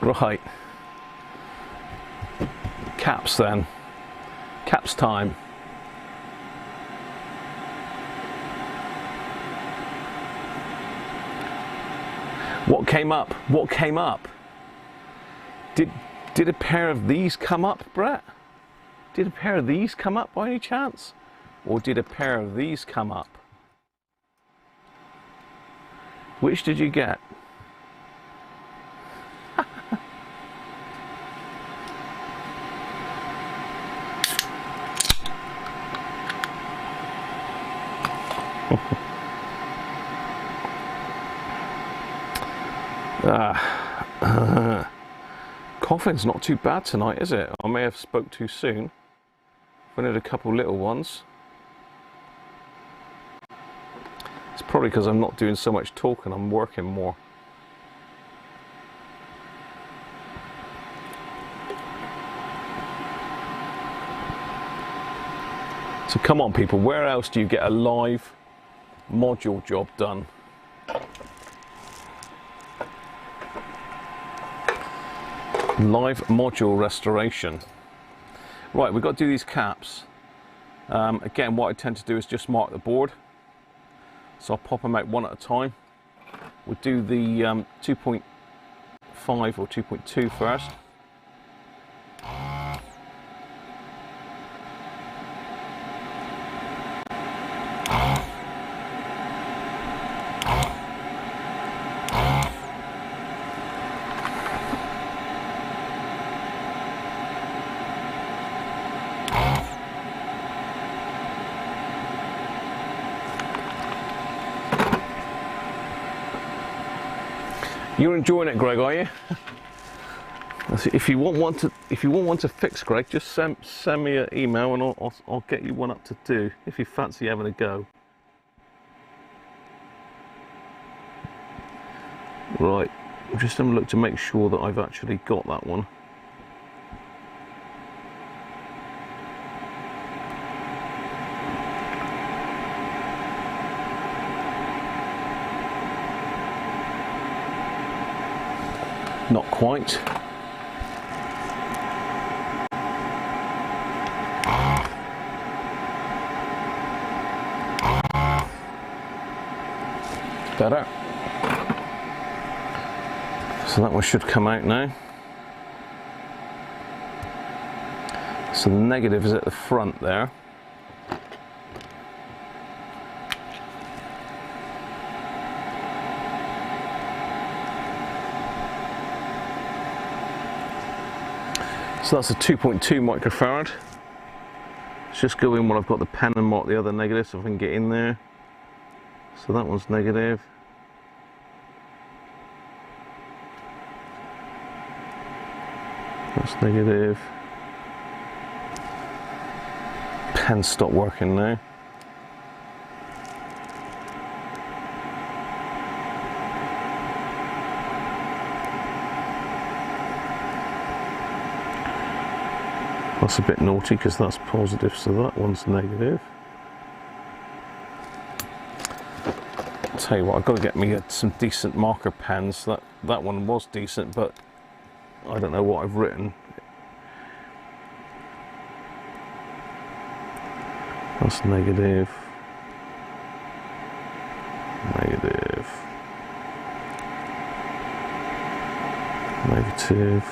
Right. Caps then. Caps time. What came up? What came up? Did a pair of these come up, Brett? Did a pair of these come up by any chance? Or did a pair of these come up? Which did you get? Coughing's not too bad tonight, is it? I may have spoke too soon. I had a couple little ones. It's probably because I'm not doing so much talking, I'm working more. So come on people, where else do you get a live module job done? Live module restoration. Right, we've got to do these caps. Again, what I tend to do is just mark the board. So I'll pop them out one at a time. We'll do the 2.5 or 2.2 first. You're enjoying it, Greg, are you? If you want one to fix, Greg, just send me an email and I'll get you one up to do if you fancy having a go. Right, I'm just having a look to make sure that I've actually got that one. Not quite. better. So that one should come out now. So the negative is at the front there. So that's a 2.2 microfarad. Let's just go in while I've got the pen and mark the other negative so I can get in there. So that one's negative. That's negative. Pen stopped working now. That's a bit naughty because that's positive, so that one's negative. I'll tell you what, I've got to get me some decent marker pens. That one was decent, but I don't know what I've written. That's negative. Negative. Negative.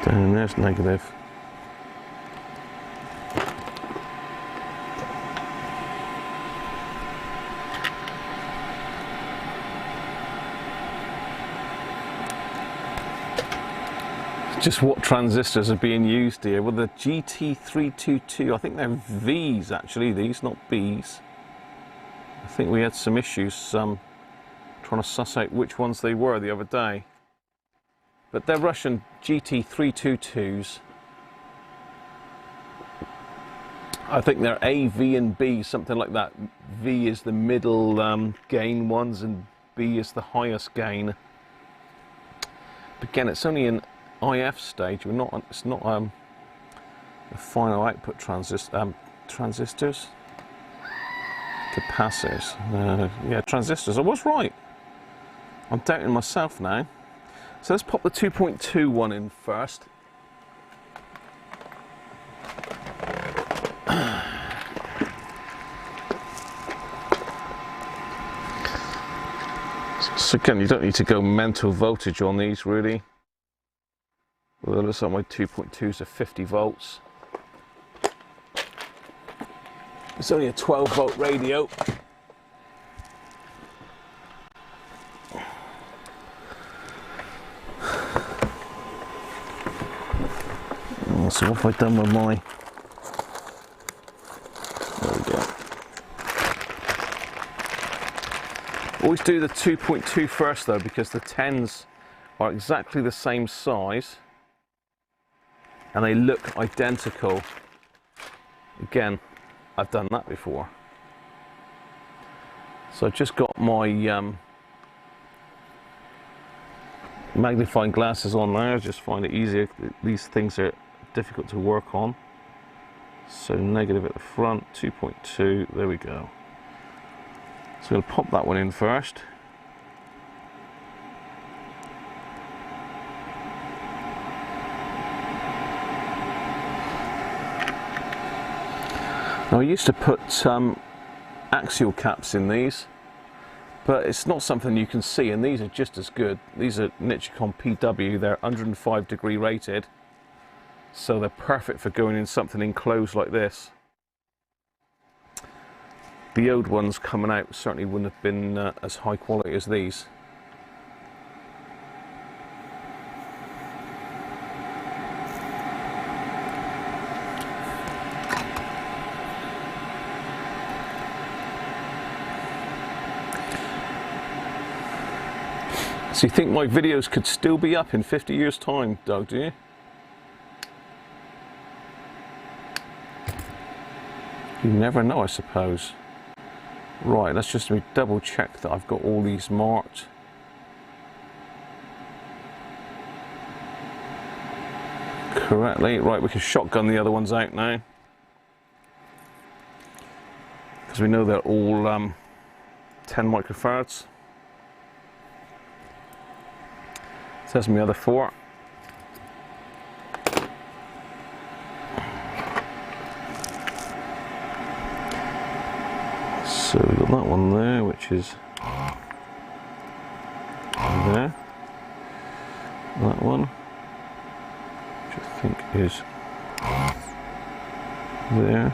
Down there's negative. Just what transistors are being used here? Well, the GT322, I think they're V's actually, these, not B's. I think we had some issues trying to suss out which ones they were the other day. But they're Russian GT322s. I think they're A, V and B, something like that. V is the middle gain ones and B is the highest gain. But again, it's only in IF stage. It's not the final output transistors, capacitors. Yeah, transistors. I was right. I'm doubting myself now. So let's pop the 2.2 one in first. So again, you don't need to go mental voltage on these really. Well, it looks like my 2.2s are 50 volts. It's only a 12 volt radio. So what have I done with my... There we go. Always do the 2.2 first though, because the 10s are exactly the same size. And they look identical. Again, I've done that before. So I've just got my magnifying glasses on now. I just find it easier. These things are difficult to work on. So negative at the front, 2.2, there we go. So I'm going to pop that one in first. Now I used to put axial caps in these, but it's not something you can see, and these are just as good. These are Nichicon PW, they're 105 degree rated, so they're perfect for going in something enclosed like this. The old ones coming out certainly wouldn't have been as high quality as these. So you think my videos could still be up in 50 years time, Doug, do you? You never know, I suppose. Right, let's just double check that I've got all these marked. Correctly. Right, we can shotgun the other ones out now. Because we know they're all 10 microfarads. So there's my other 4. So we've got that one there, which is is there.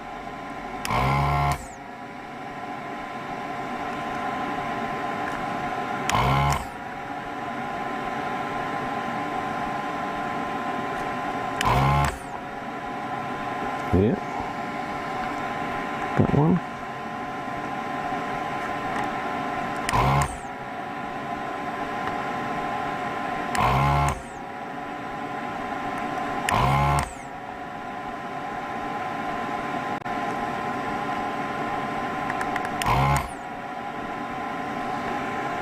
Yeah, that one.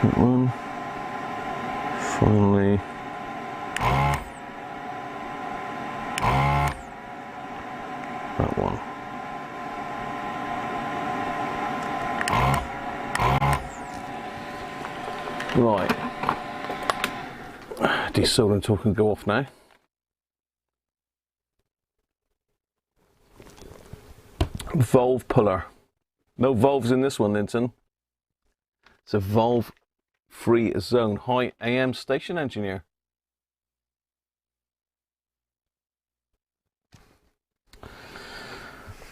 That one. Finally. That one. Right. Desoldering tool can go off now. Valve puller. No valves in this one, Linton. It's a valve-free zone. Hi, AM station engineer.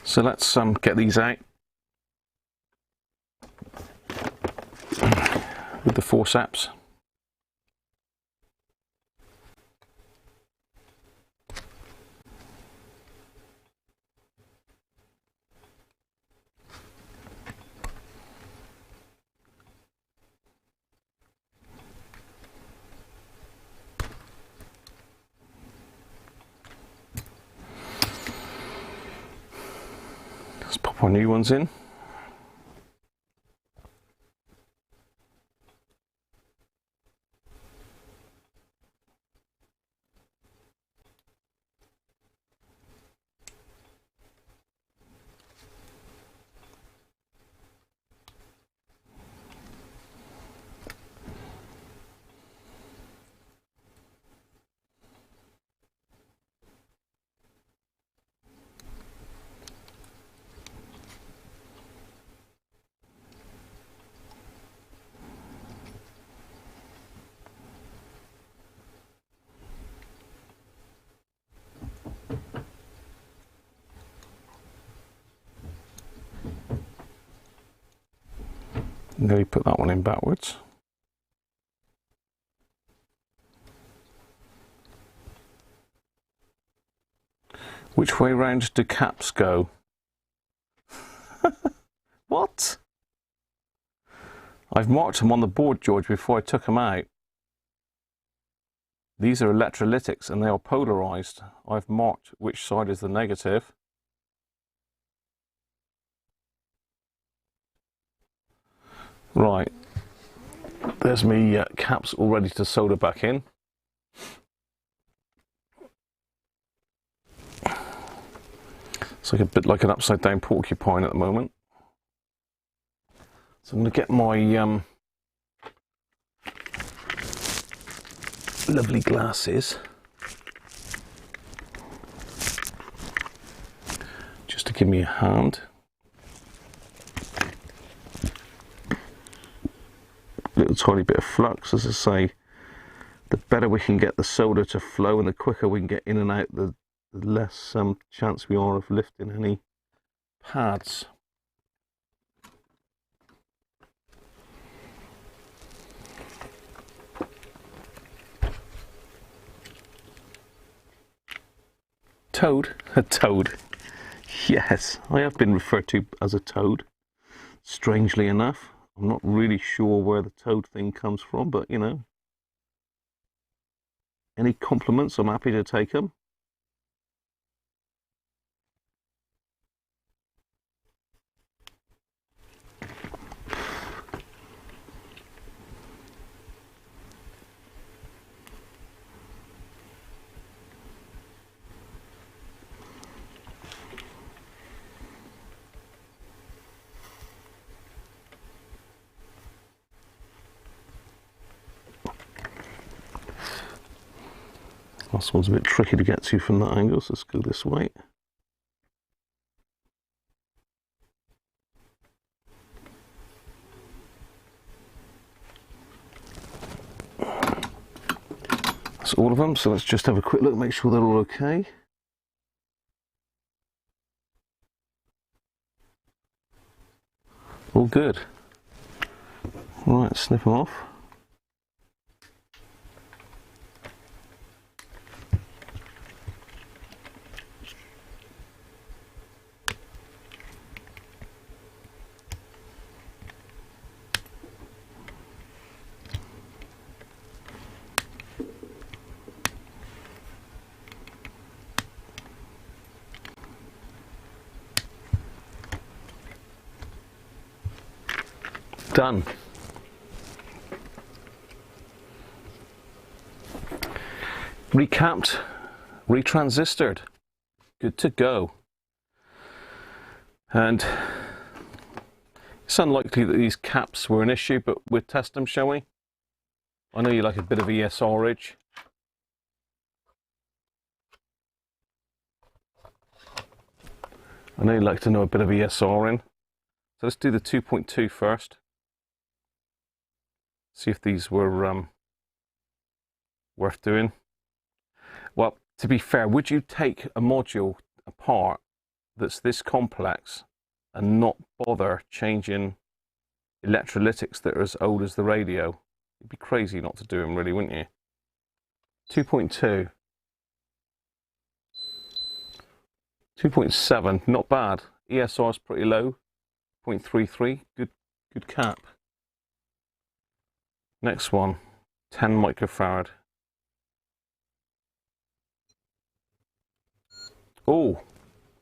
So let's get these out with the forceps. Let's pop our new ones in. Now you put that one in backwards. Which way round do caps go? What? I've marked them on the board, George, before I took them out. These are electrolytics and they are polarized. I've marked which side is the negative. Right, there's me caps all ready to solder back in. It's like a bit like an upside down porcupine at the moment. So I'm going to get my lovely glasses just to give me a hand. Little tiny bit of flux, as I say, the better we can get the solder to flow and the quicker we can get in and out, the less chance we are of lifting any pads. Toad? A toad. Yes, I have been referred to as a toad, strangely enough. I'm not really sure where the toad thing comes from, but you know, any compliments, I'm happy to take them. This one's a bit tricky to get to from that angle, so let's go this way. That's all of them, so let's just have a quick look, make sure they're all okay. All good. Right, snip them off. Done. Recapped, retransistored, good to go. And it's unlikely that these caps were an issue, but we'll test them, shall we? I know you like a bit of ESR-age. I know you like to know a bit of ESR in. So let's do the 2.2 first. See if these were worth doing. Well, to be fair, would you take a module apart that's this complex and not bother changing electrolytics that are as old as the radio? It'd be crazy not to do them, really, wouldn't you? 2.2. 2.7, not bad. ESR is pretty low. 0.33, good cap. Next one, 10 microfarad. Oh,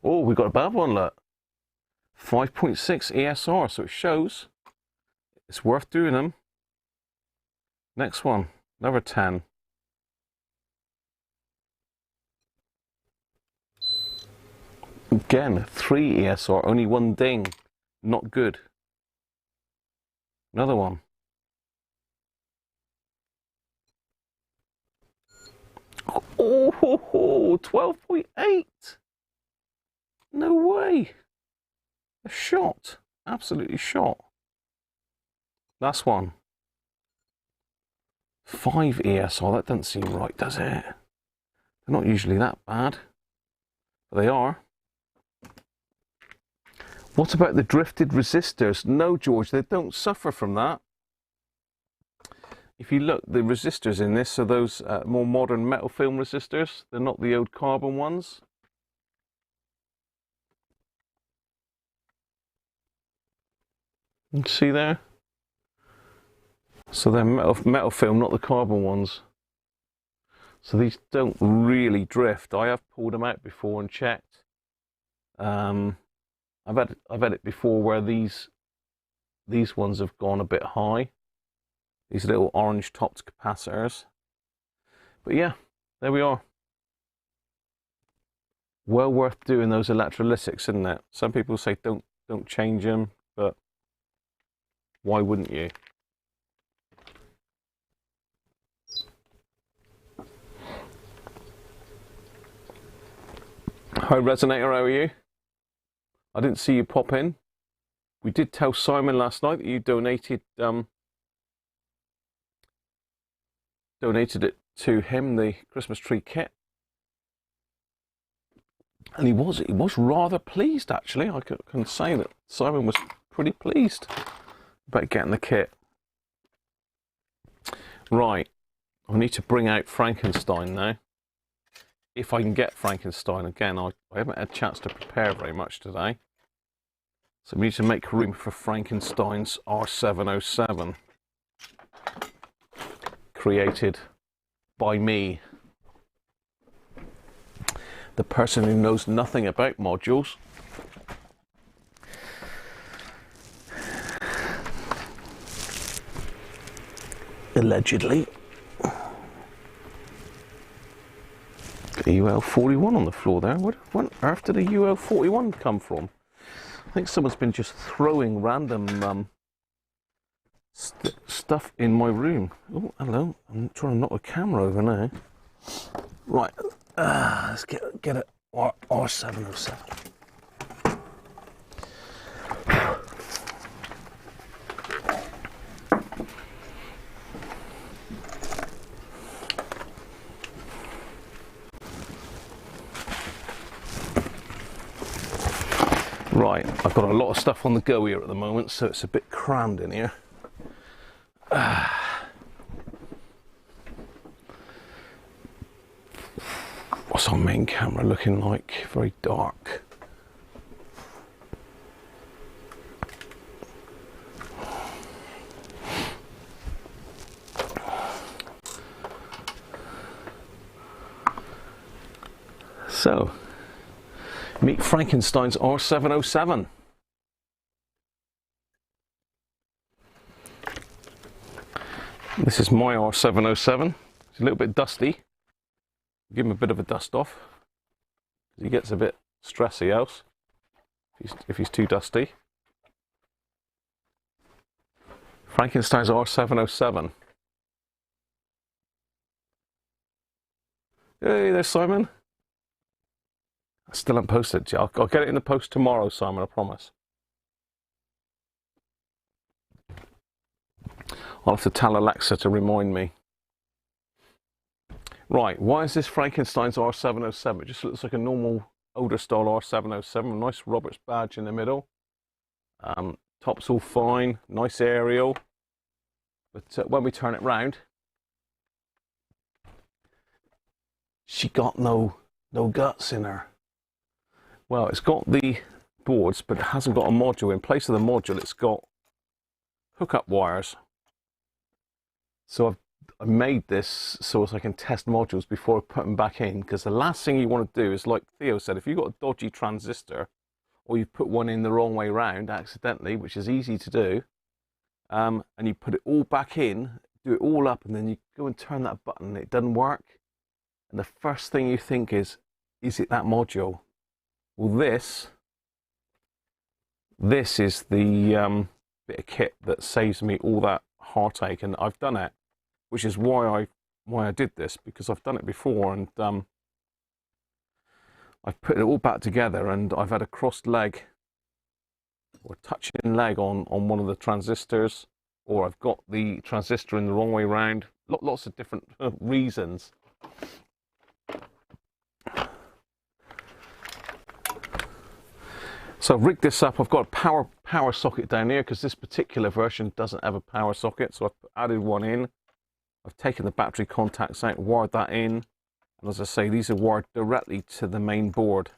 we got a bad one, look. 5.6 ESR, so it shows it's worth doing them. Next one, another 10. Again, 3 ESR, only one ding. Not good. Another one. Oh, 12.8. No way. A shot. Absolutely shot. Last one. 5 ESR. That doesn't seem right, does it? They're not usually that bad. But they are. What about the drifted resistors? No, George, they don't suffer from that. If you look, the resistors in this are those more modern metal film resistors. They're not the old carbon ones. You can see there? So they're metal film, not the carbon ones. So these don't really drift. I have pulled them out before and checked. I've had it before where these ones have gone a bit high. These little orange topped capacitors. But yeah, there we are. Well worth doing those electrolytics, isn't it? Some people say don't change them, but why wouldn't you? Hi Resonator, how are you? I didn't see you pop in. We did tell Simon last night that you donated it to him, the Christmas tree kit, and he was rather pleased, actually. I can say that Simon was pretty pleased about getting the kit. Right, I need to bring out Frankenstein now. If I can get Frankenstein again, I haven't had a chance to prepare very much today. So we need to make room for Frankenstein's R707. Created by me. The person who knows nothing about modules. Allegedly. UL41 on the floor there. Where on earth did a UL41 come from? I think someone's been just throwing random stuff in my room. Oh, hello. I'm trying to knock the camera over now. Right. Let's get it. R707. Right, I've got a lot of stuff on the go here at the moment, so it's a bit crammed in here. What's our main camera looking like? Very dark. So, meet Frankenstein's R707. This is my R707. It's a little bit dusty. Give him a bit of a dust off. He gets a bit stressy else if he's too dusty. Frankenstein's R707. Hey, there's Simon. I still haven't posted it. I'll get it in the post tomorrow, Simon, I promise. I'll have to tell Alexa to remind me. Right, why is this Frankenstein's R707? It just looks like a normal older style R707, a nice Roberts badge in the middle. Top's all fine, nice aerial. But when we turn it round, she got no guts in her. Well, it's got the boards, but it hasn't got a module. In place of the module, it's got hookup wires. So I've made this so as I can test modules before I put them back in, because the last thing you want to do is, like Theo said, if you've got a dodgy transistor, or you put one in the wrong way round accidentally, which is easy to do, and you put it all back in, do it all up, and then you go and turn that button and it doesn't work. And the first thing you think is it that module? Well, this is the bit of kit that saves me all that heartache, and I've done it, which is why I did this, because I've done it before, and I've put it all back together, and I've had a crossed leg or touching leg on one of the transistors, or I've got the transistor in the wrong way round. Lots of different reasons. So I've rigged this up. I've got a power socket down here, because this particular version doesn't have a power socket, so I've added one in. I've taken the battery contacts out, wired that in, and as I say, these are wired directly to the main board,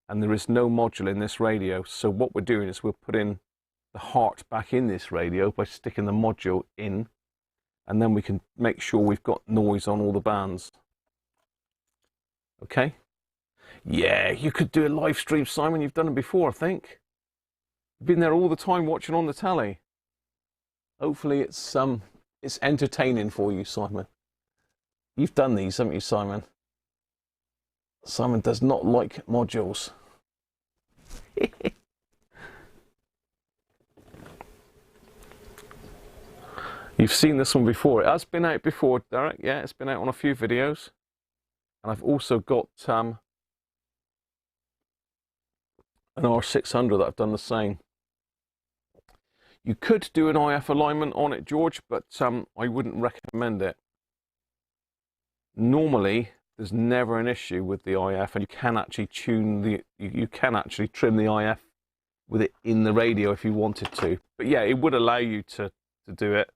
and there is no module in this radio. So what we're doing is we're putting the heart back in this radio by sticking the module in, and then we can make sure we've got noise on all the bands. Okay? Yeah, you could do a live stream, Simon. You've done it before, I think. You've been there all the time watching on the telly. Hopefully it's entertaining for you, Simon. You've done these, haven't you, Simon? Simon does not like modules. You've seen this one before. It has been out before, Derek. Yeah, it's been out on a few videos. And I've also got an R600 that I've done the same. You could do an IF alignment on it, George, but I wouldn't recommend it. Normally, there's never an issue with the IF, and you can actually tune you can actually trim the IF with it in the radio if you wanted to. But yeah, it would allow you to do it.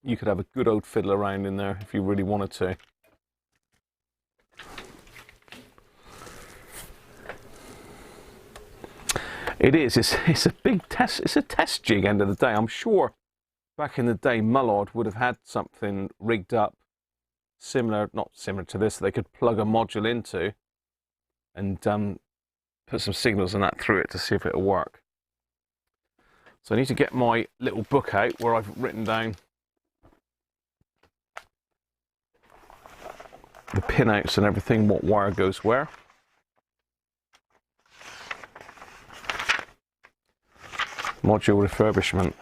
You could have a good old fiddle around in there if you really wanted to. It is. It's a big test. It's a test jig. End of the day, I'm sure. Back in the day, Mullard would have had something rigged up, not similar to this, that they could plug a module into, and put some signals and that through it to see if it'll work. So I need to get my little book out where I've written down the pinouts and everything, what wire goes where. Module refurbishment.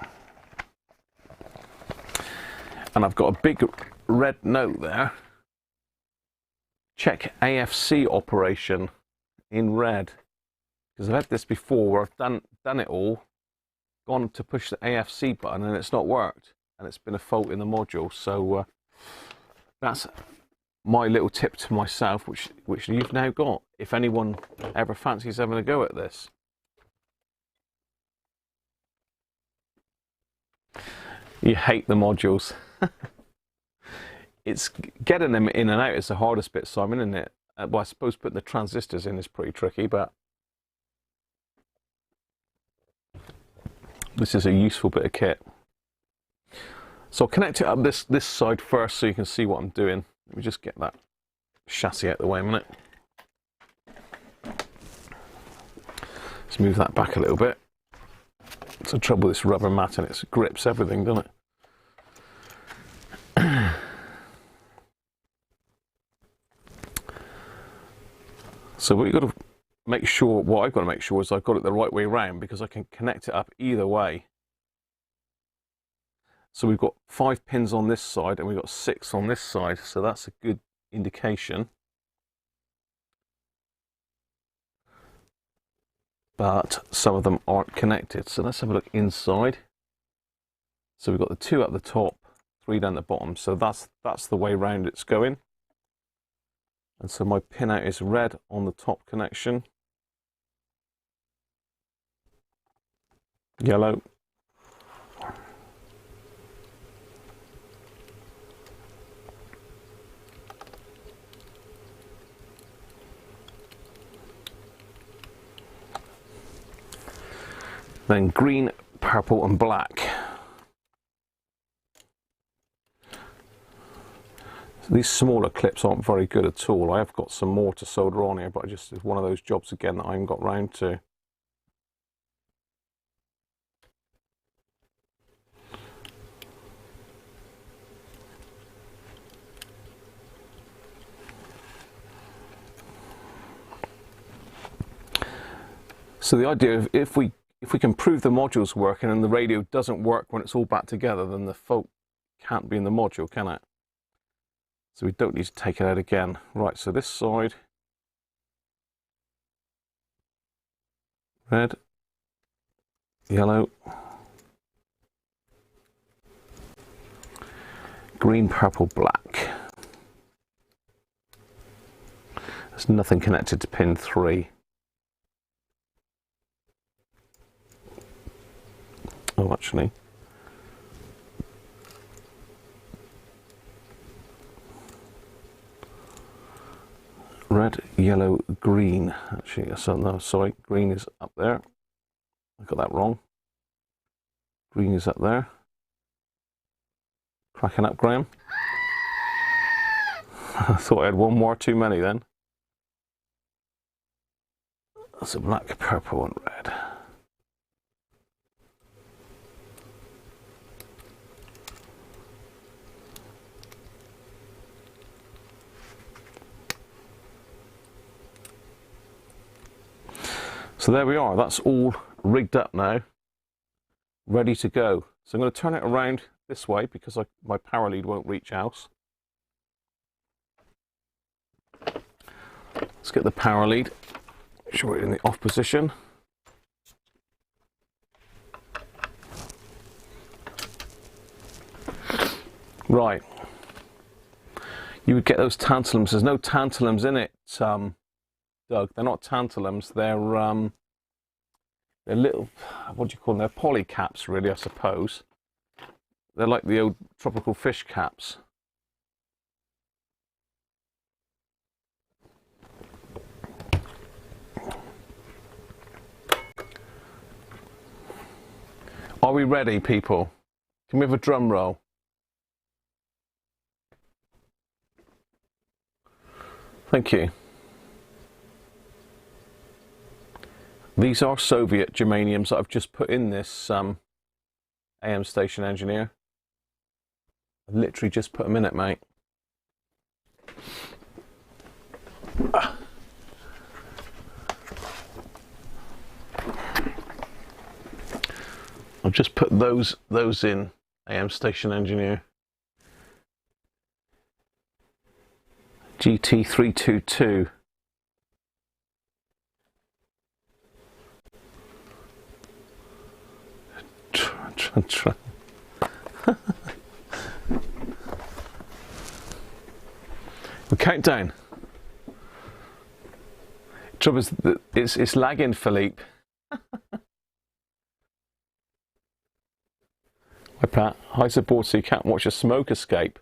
And I've got a big red note there. Check AFC operation in red. Because I've had this before where I've done it all, gone to push the AFC button and it's not worked. And it's been a fault in the module. So that's my little tip to myself, which you've now got, if anyone ever fancies having a go at this. You hate the modules. It's getting them in and out is the hardest bit, Simon, isn't it? Well, I suppose putting the transistors in is pretty tricky, but this is a useful bit of kit. So I'll connect it up this side first so you can see what I'm doing. Let me just get that chassis out of the way a minute. Let's move that back a little bit. It's the trouble with this rubber mat, and it grips everything, doesn't it? So what you've got to make sure, what I've got to make sure is I've got it the right way around, because I can connect it up either way. So we've got 5 pins on this side and we've got 6 on this side, so that's a good indication. But some of them aren't connected, so let's have a look inside. So we've got the 2 at the top, 3 down the bottom, so that's the way round it's going. And so my pin out is red on the top connection, yellow, then green, purple and black. So these smaller clips aren't very good at all. I have got some more to solder on here, but it's one of those jobs again that I haven't got round to. So the idea of if we can prove the module's working and the radio doesn't work when it's all back together, then the fault can't be in the module, can it? So we don't need to take it out again. Right, so this side, red, yellow, green, purple, black. There's nothing connected to pin 3. Oh, actually. Red, yellow, green. Actually, no, sorry, green is up there. I got that wrong. Green is up there. Cracking up, Graham. I thought I had one more too many then. That's a black, purple and red. So there we are, that's all rigged up now, ready to go. So I'm going to turn it around this way because my power lead won't reach out. Let's get the power lead, make sure it's in the off position. Right, you would get those tantalums. There's no tantalums in it, Doug. They're not tantalums, they're little, what do you call them? They're poly caps, really, I suppose. They're like the old tropical fish caps. Are we ready, people? Can we have a drum roll? Thank you. These are Soviet germaniums that I've just put in this AM station engineer. I've literally just put them in it, mate. I've just put those in AM station engineer. GT322. We'll count down. Trouble is that it's lagging, Philippe. Hi Pat, how's the board so you can't watch a smoke escape?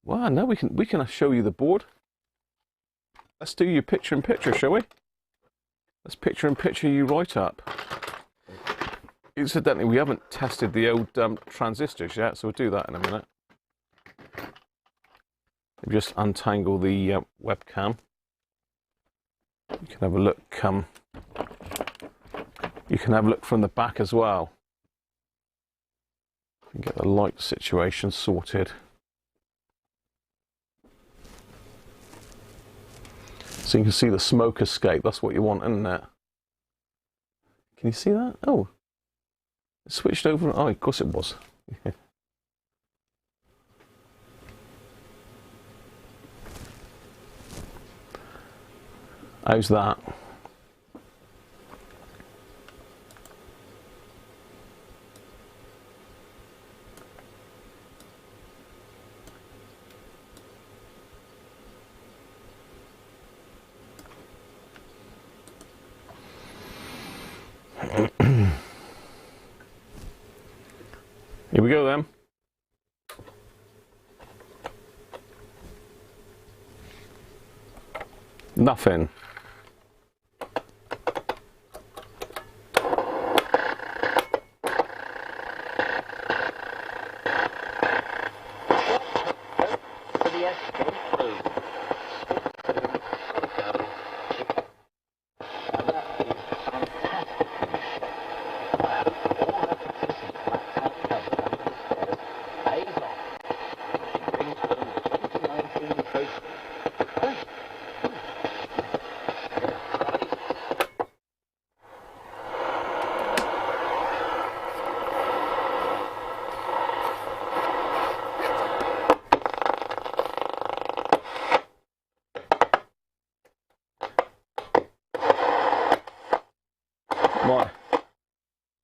Well, no, we can show you the board. Let's do your picture in picture, shall we? Let's picture in picture you right up. Incidentally, we haven't tested the old transistors yet, so we'll do that in a minute. Just untangle the webcam. You can have a look. You can have a look from the back as well. Get the light situation sorted. So you can see the smoke escape. That's what you want, isn't it? Can you see that? Oh, it switched over. Oh, of course it was. How's that? Here we go then. Nothing.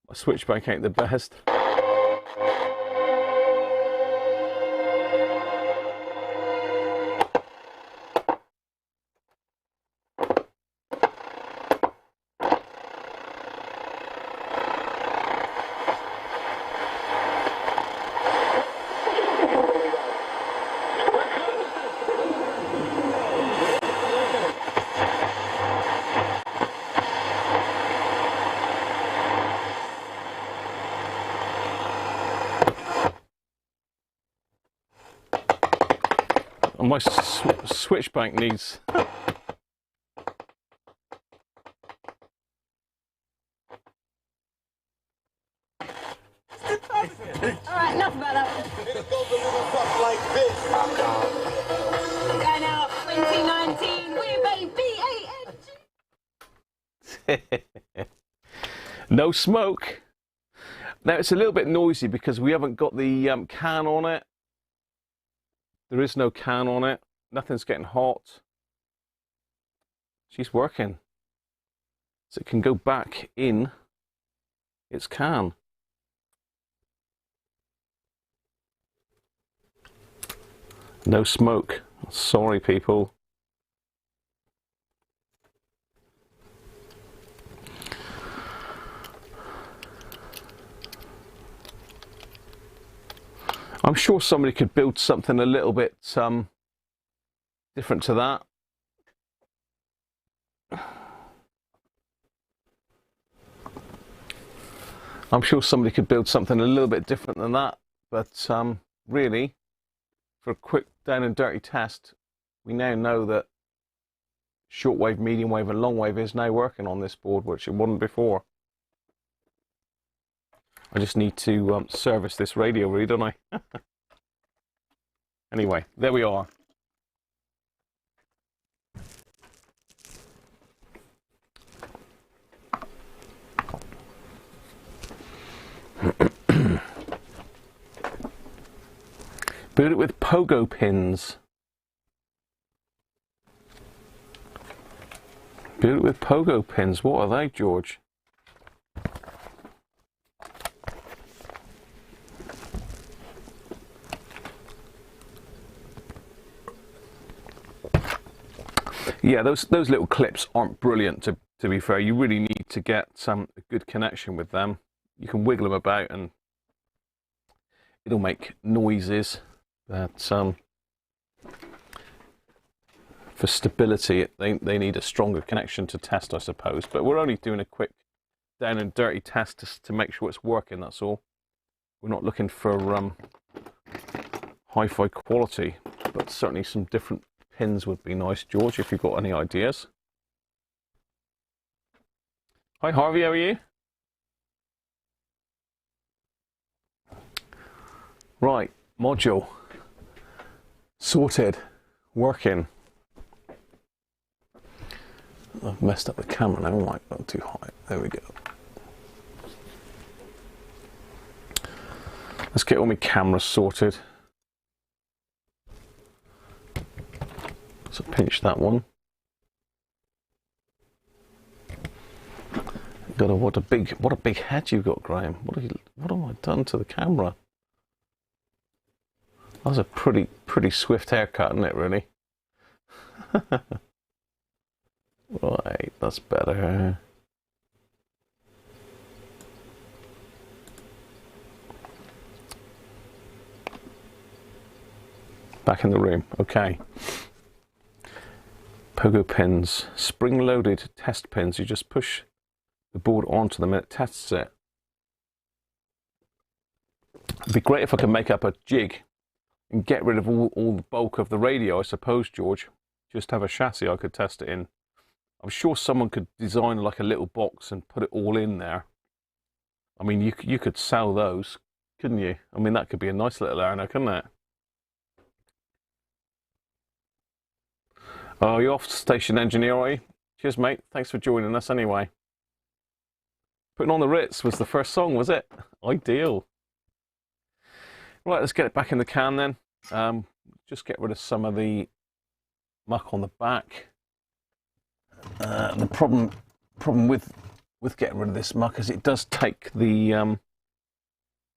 My switchback ain't the best. And my switchback needs. Alright, enough about that. It goes a little stuff like this. Going out 2019, we're B-A-N-G. No smoke. Now it's a little bit noisy because we haven't got the can on it. There is no can on it. Nothing's getting hot. She's working. So it can go back in its can. No smoke. Sorry, people. I'm sure somebody could build something a little bit different to that. I'm sure somebody could build something a little bit different than that, but really, for a quick down and dirty test, we now know that shortwave, medium wave and long wave is now working on this board, which it wasn't before. I just need to service this radio, really, don't I? Anyway, there we are. Build it with pogo pins. Build it with pogo pins. What are they, George? Yeah, those little clips aren't brilliant, to be fair. You really need to get a good connection with them. You can wiggle them about and it'll make noises, but for stability, they need a stronger connection to test, I suppose. But we're only doing a quick down and dirty test just to make sure it's working, that's all. We're not looking for hi-fi quality, but certainly some different pins would be nice, George, if you've got any ideas. Hi Harvey, how are you? Right, module sorted, working. I've messed up the camera now, I might go too high. There we go. Let's get all my cameras sorted. So pinch that one. God, what a big head you've got, Graham. What have I done to the camera? That was a pretty swift haircut, isn't it, really? Right, that's better. Back in the room, okay. Pogo pins, spring-loaded test pins. You just push the board onto them and it tests it. It'd be great if I could make up a jig and get rid of all the bulk of the radio, I suppose, George. Just have a chassis I could test it in. I'm sure someone could design like a little box and put it all in there. I mean, you could sell those, couldn't you? I mean, that could be a nice little earner, couldn't it? Oh, you're off station engineer, are you? Cheers, mate. Thanks for joining us anyway. Putting on the Ritz was the first song, was it? Ideal. Right, let's get it back in the can then. Just get rid of some of the muck on the back. The problem with getting rid of this muck is it does take the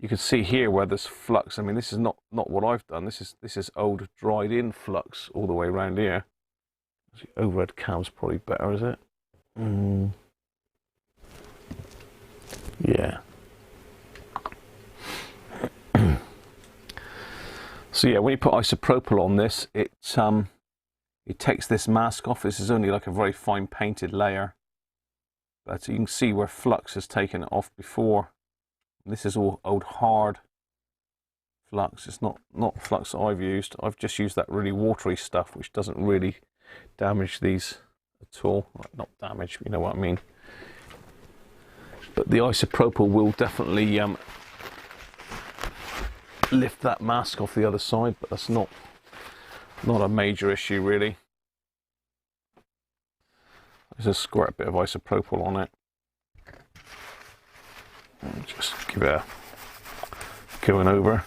you can see here where there's flux. I mean, this is not what I've done. This is old dried in flux all the way around here. The overhead cam's probably better, is it? Yeah. So yeah, when you put isopropyl on this, it takes this mask off. This is only like a very fine painted layer, but you can see where flux has taken it off before. This is all old hard flux. It's not flux that I've used. I've just used that really watery stuff, which doesn't really damage these at all. Not damage, you know what I mean. But the isopropyl will definitely lift that mask off the other side, but that's not a major issue really. Just squirt a bit of isopropyl on it. And just give it a going over,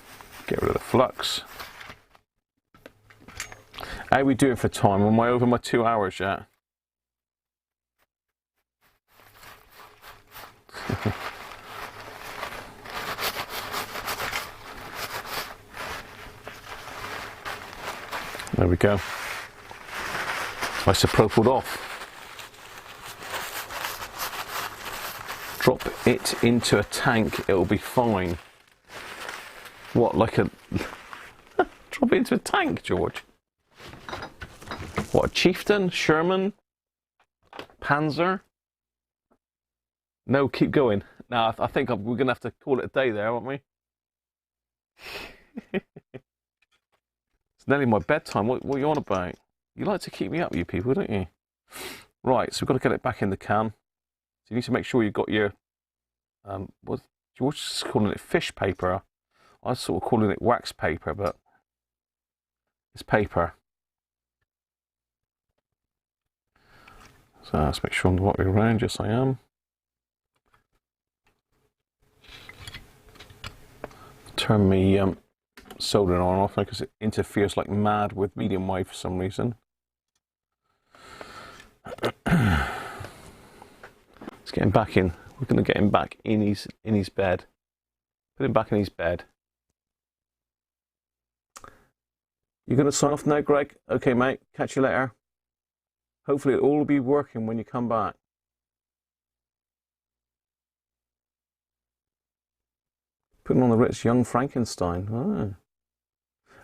get rid of the flux. How are we doing for time? Am I over my 2 hours yet? There we go. Isopropyled off. Drop it into a tank, it'll be fine. What, like a... Drop it into a tank, George? What, a Chieftain? Sherman? Panzer? No, keep going. No, I think we're going to have to call it a day there, aren't we? It's nearly my bedtime. What are you on about? You like to keep me up, you people, don't you? Right, so we've got to get it back in the can. So you need to make sure you've got your, what George's calling it, fish paper. I was sort of calling it wax paper, but it's paper. So let's make sure I'm the right way around. Yes, I am. Turn me soldering on and off because it interferes like mad with medium wave for some reason. Let's get him back in. We're going to get him back in his bed. Put him back in his bed. You going to sign off now, Greg? Okay, mate. Catch you later. Hopefully it'll all be working when you come back. Putting on the Ritz Young Frankenstein.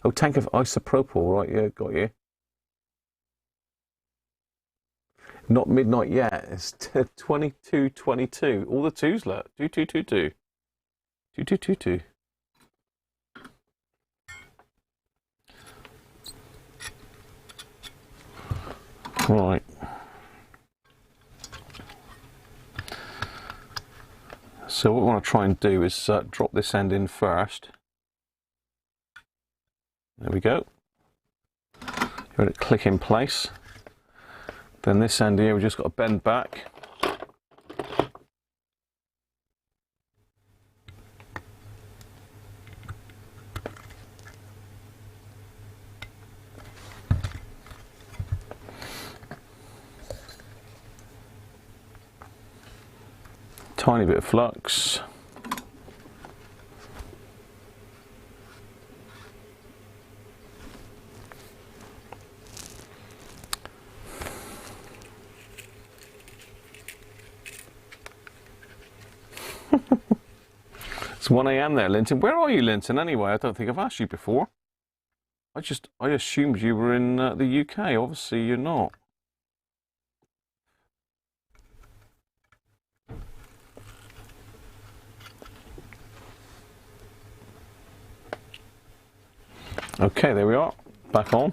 Oh, tank of isopropyl, right, yeah, got you. Not midnight yet, it's 22:22. All the twos, look. 2222. 2222. Right. So what we want to try and do is drop this end in first. There we go. Let it click in place. Then this end here, we've just got to bend back. Tiny bit of flux. It's 1 AM there, Linton. Where are you, Linton, anyway? I don't think I've asked you before. I assumed you were in the UK. Obviously, you're not. Okay, there we are. Back on.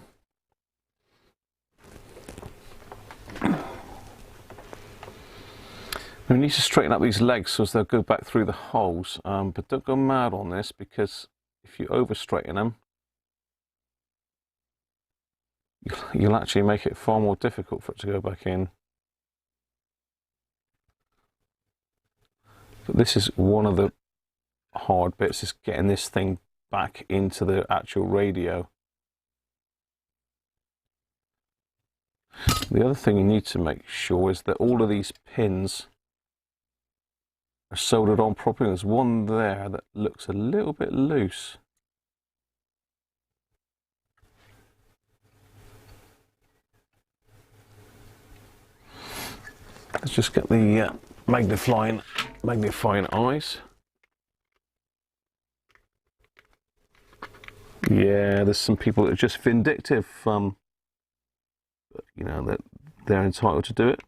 We need to straighten up these legs so as they'll go back through the holes, but don't go mad on this, because if you over straighten them, you'll actually make it far more difficult for it to go back in. But this is one of the hard bits, is getting this thing back into the actual radio. The other thing you need to make sure is that all of these pins are soldered on properly. There's one there that looks a little bit loose. Let's just get the magnifying eyes. Yeah, there's some people that are just vindictive. But, you know, that they're entitled to do it.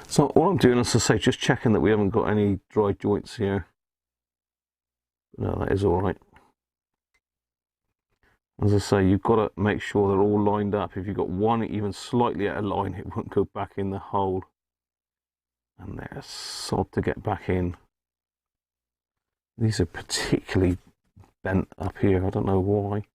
So all I'm doing, as I say, just checking that we haven't got any dry joints here. No, that is all right. As I say, you've got to make sure they're all lined up. If you've got one even slightly out of line, it won't go back in the hole. And they're sod to get back in. These are particularly bent up here. I don't know why.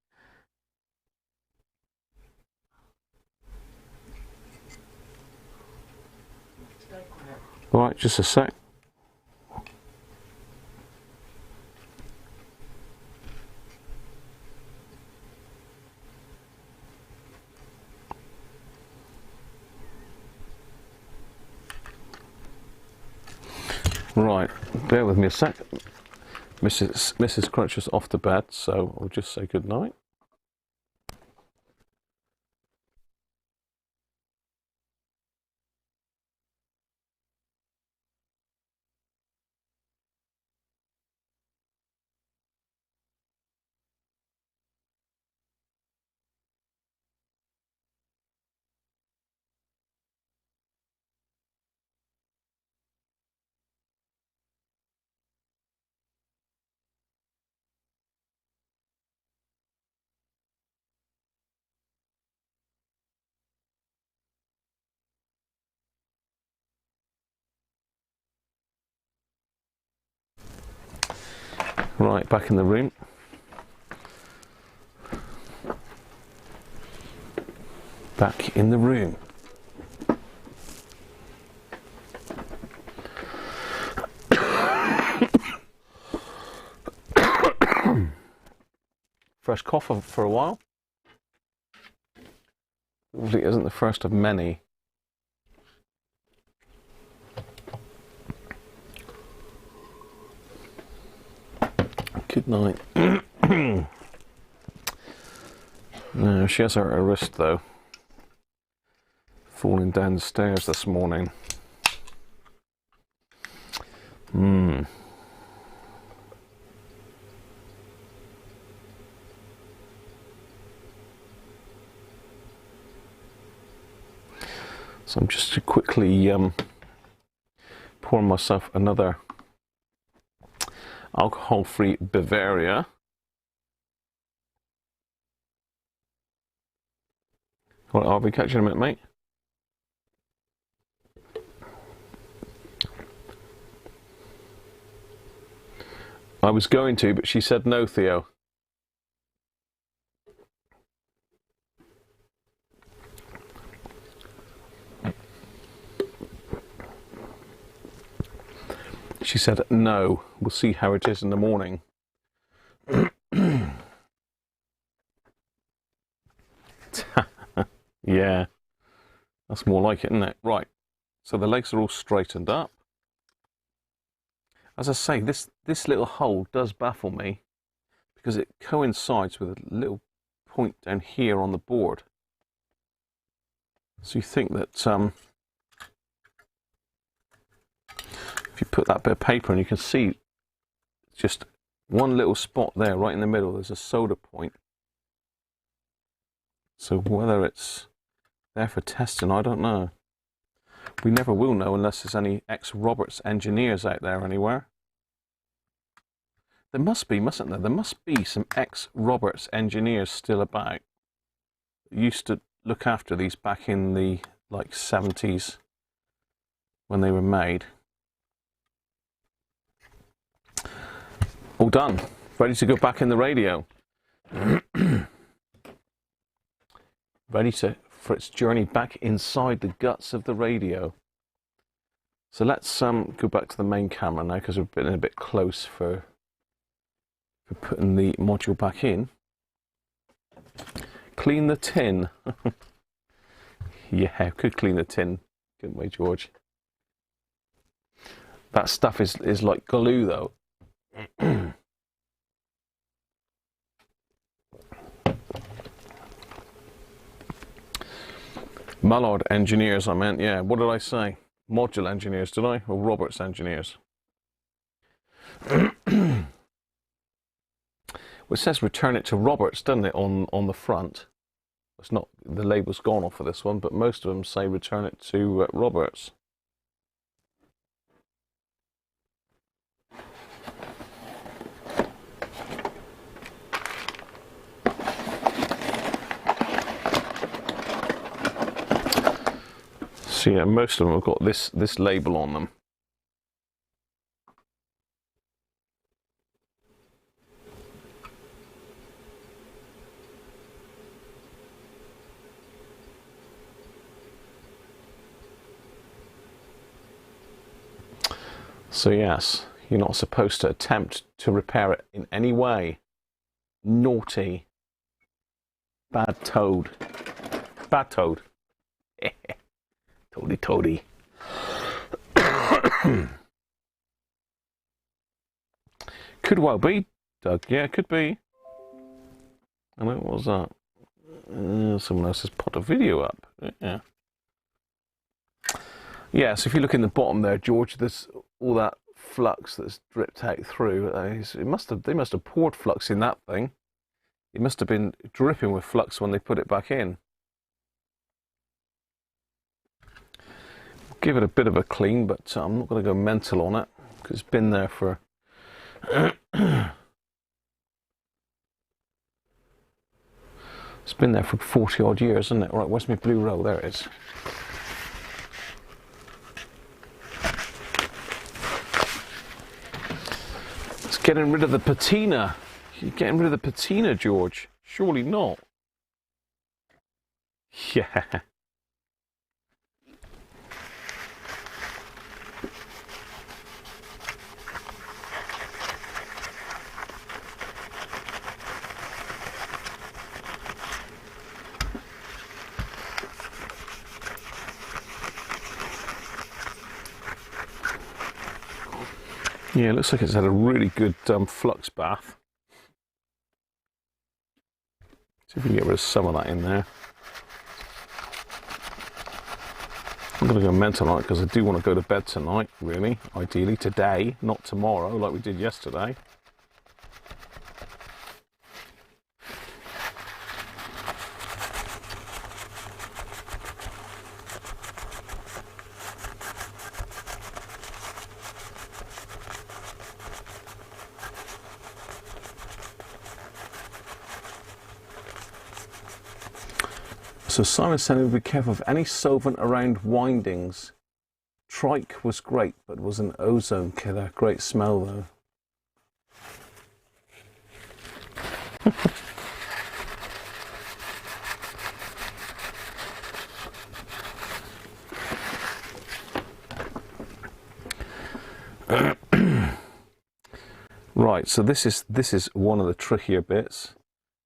All right, just a sec. Right, bear with me a sec. Mrs. Cruncher's off to bed, so I'll just say good night. Right, back in the room. Back in the room. First cough for a while. Hopefully it isn't the first of many. Night. No, she has hurt her wrist though. Falling down the stairs this morning. So I'm just quickly pouring myself another alcohol-free Bavaria. Well, I'll be catching a minute, mate. I was going to, but she said no, Theo. She said no. We'll see how it is in the morning. Yeah, that's more like it, isn't it? Right, so the legs are all straightened up. As I say, this little hole does baffle me because it coincides with a little point down here on the board. So you think that if you put that bit of paper and you can see just one little spot there right in the middle, there's a solder point. So whether it's there for testing, I don't know. We never will know unless there's any ex-Roberts engineers out there anywhere. There must be, mustn't there? There must be some ex-Roberts engineers still about. Used to look after these back in the like 70s when they were made. All done. Ready to go back in the radio. Ready for its journey back inside the guts of the radio. So let's go back to the main camera now because we've been a bit close for putting the module back in. Clean the tin. Yeah, could clean the tin, couldn't we, George? That stuff is like glue though. Mallard engineers, I meant, yeah. What did I say? Module engineers, did I? Or Roberts engineers? Well, it says return it to Roberts, doesn't it, on the front? It's not, the label's gone off for this one, but most of them say return it to Roberts. So yeah, most of them have got this label on them. So yes, you're not supposed to attempt to repair it in any way. Naughty. Bad toad. Bad toad. Toady toady. Could well be, Doug. Yeah, could be. I know, what was that? Someone else has put a video up. Yeah. Yeah, so if you look in the bottom there, George, there's all that flux that's dripped out through. They must have poured flux in that thing. It must have been dripping with flux when they put it back in. Give it a bit of a clean, but I'm not going to go mental on it because it's been there for it's been there for 40 odd years, isn't it? Right, where's my blue roll? There it is. It's getting rid of the patina. You're getting rid of the patina, George. Surely not. Yeah. Yeah, it looks like it's had a really good flux bath. See if we can get rid of some of that in there. I'm going to go mental on it because I do want to go to bed tonight, really. Ideally today, not tomorrow like we did yesterday. So Simon said, be careful of any solvent around windings. Trike was great, but was an ozone killer. Great smell though. Right, so this is one of the trickier bits.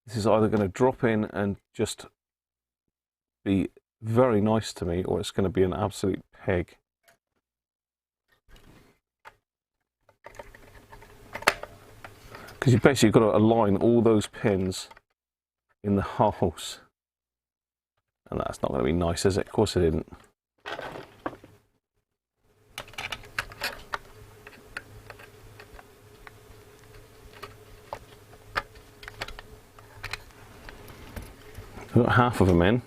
This is either going to drop in and just be very nice to me, or it's going to be an absolute pig. Because you basically got to align all those pins in the holes, and that's not going to be nice, is it? Of course it isn't. I've got half of them in.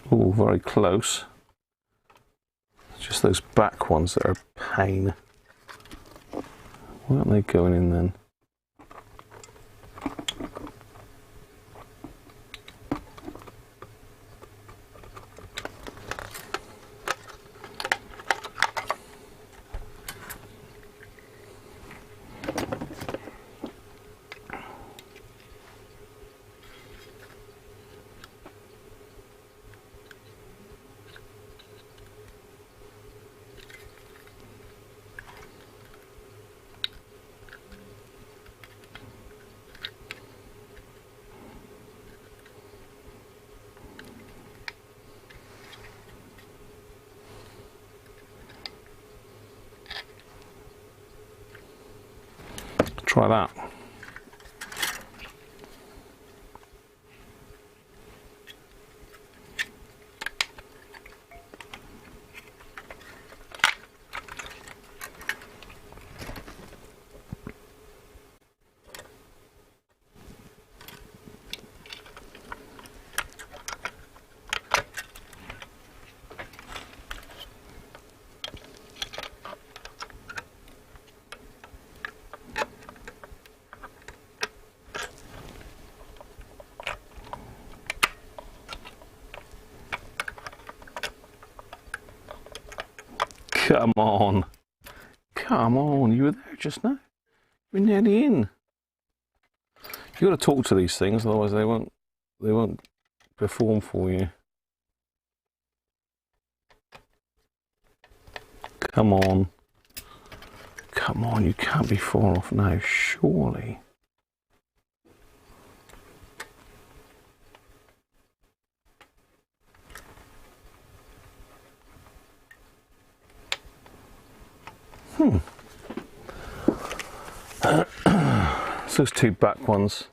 Oh, very close. It's just those back ones that are a pain. Why aren't they going in then? Try that. Come on. Come on, you were there just now. We're nearly in. You've got to talk to these things, otherwise they won't perform for you. Come on. Come on, you can't be far off now, surely. So those two back ones.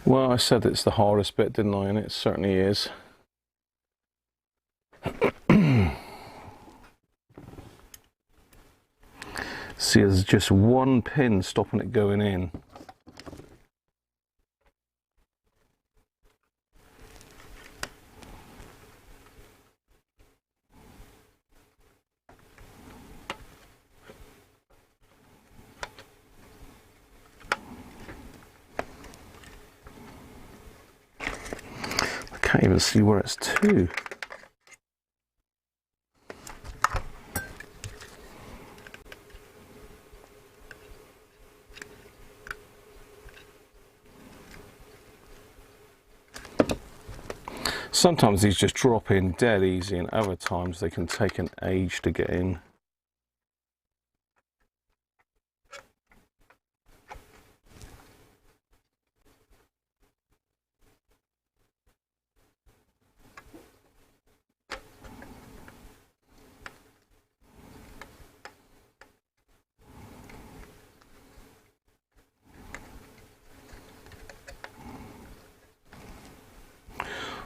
Well, I said it's the hardest bit, didn't I? And it certainly is. See, there's just one pin stopping it going in. Can't even see where it's to. Sometimes these just drop in dead easy, and other times they can take an age to get in.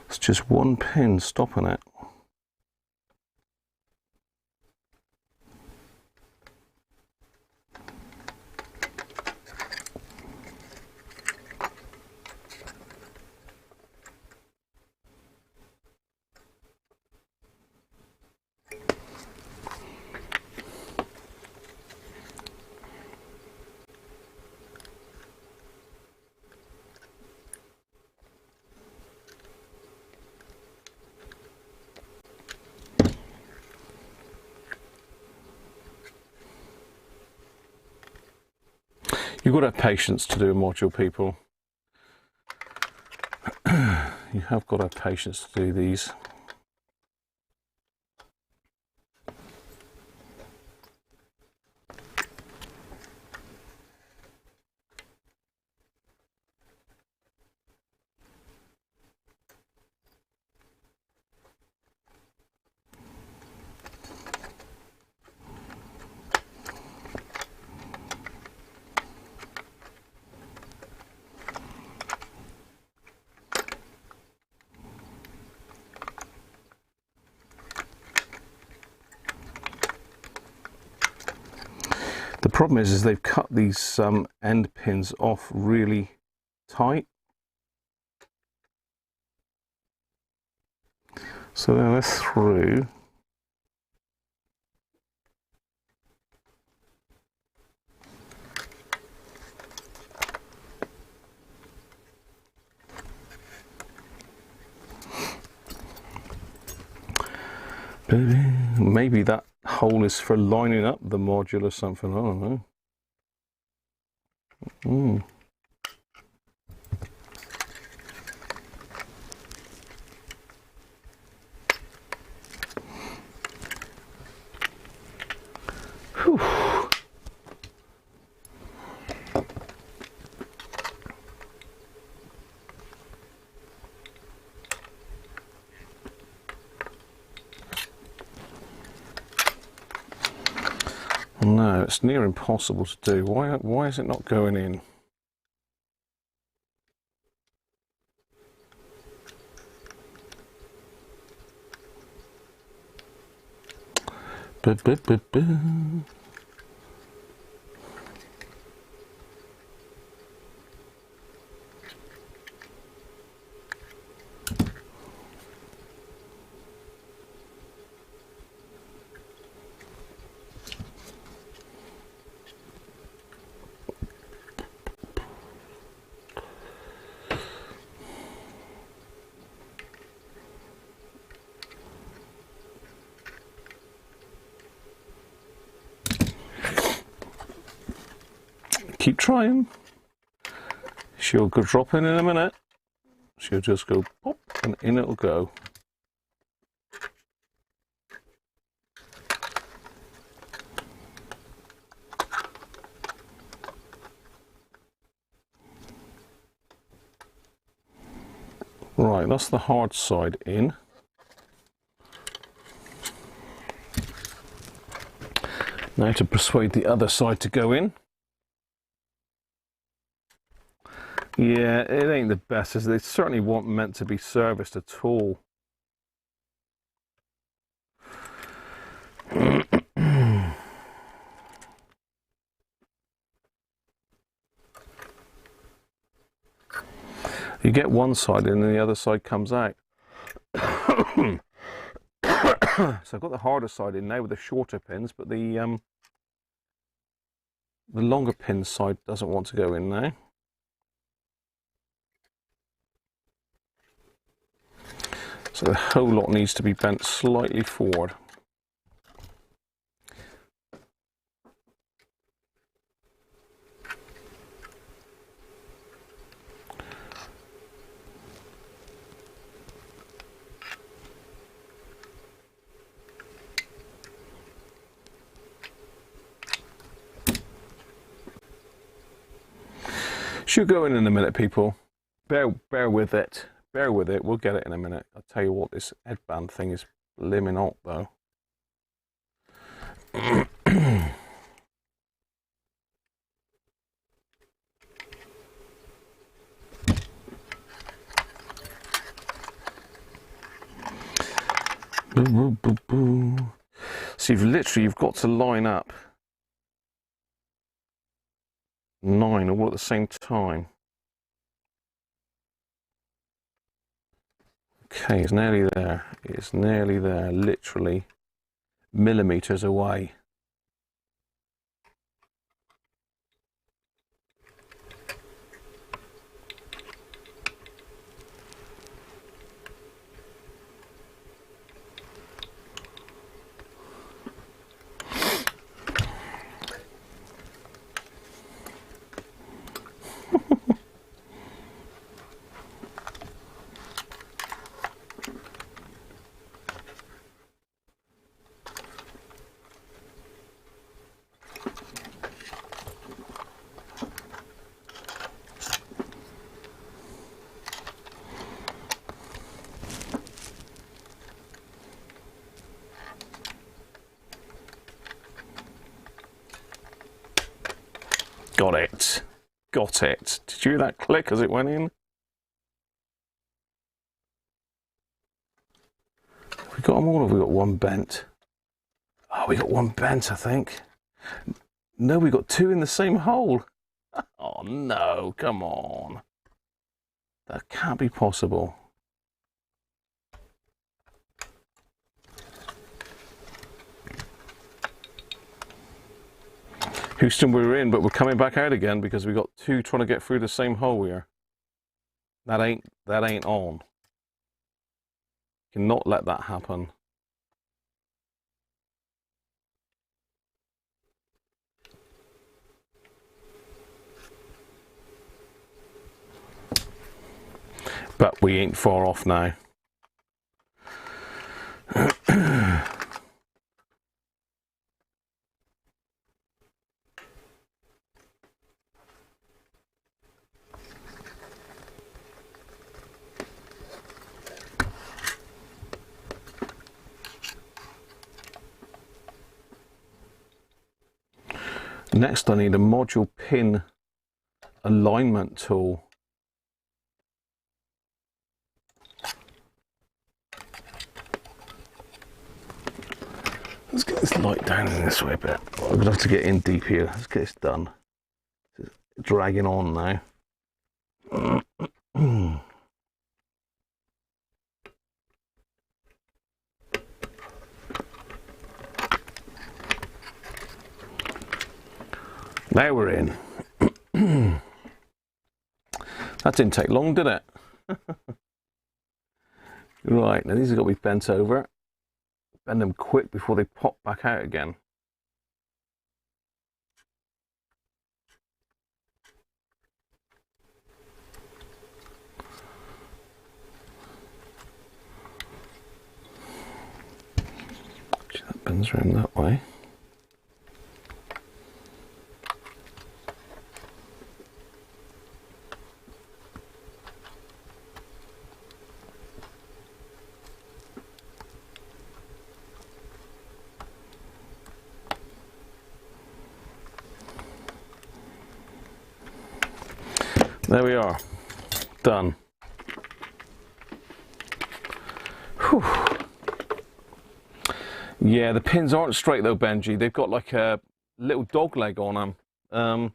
It's just one pin stopping it. You've got to have patience to do a module, people. You have got to have patience to do these. The problem is they've cut these end pins off really tight. So now they're through. Maybe that hole is for lining up the module or something, I don't know. Whew. No, it's near impossible to do. Why is it not going in? Keep trying. She'll go drop in a minute. She'll just go pop and in it'll go. Right, that's the hard side in. Now to persuade the other side to go in. Yeah, it ain't the best, is it? They certainly weren't meant to be serviced at all. You get one side in and the other side comes out. So I've got the harder side in now with the shorter pins, but the longer pin side doesn't want to go in now. So the whole lot needs to be bent slightly forward. Should go in a minute, people. Bear with it. Bear with it. We'll get it in a minute. I'll tell you what, this headband thing is blimmin' hot, though. So you've got to line up 9 all at the same time. Okay, it's nearly there. It's nearly there, literally millimeters away. Got it. Got it. Did you hear that click as it went in? We got them all, or have we got one bent? Oh, we got one bent, I think. No, we got 2 in the same hole. Oh no, come on. That can't be possible. Houston, we're in, but we're coming back out again because we got 2 trying to get through the same hole here. That ain't on. Cannot let that happen. But we ain't far off now. Next, I need a module pin alignment tool. Let's get this light down in this way a bit. I'm going to have to get in deep here. Let's get this done. It's dragging on now. Now we're in. That didn't take long, did it? Right, now these have got to be bent over. Bend them quick before they pop back out again. That bends around that way. There we are, done. Whew. Yeah, the pins aren't straight though, Benji. They've got like a little dog leg on them.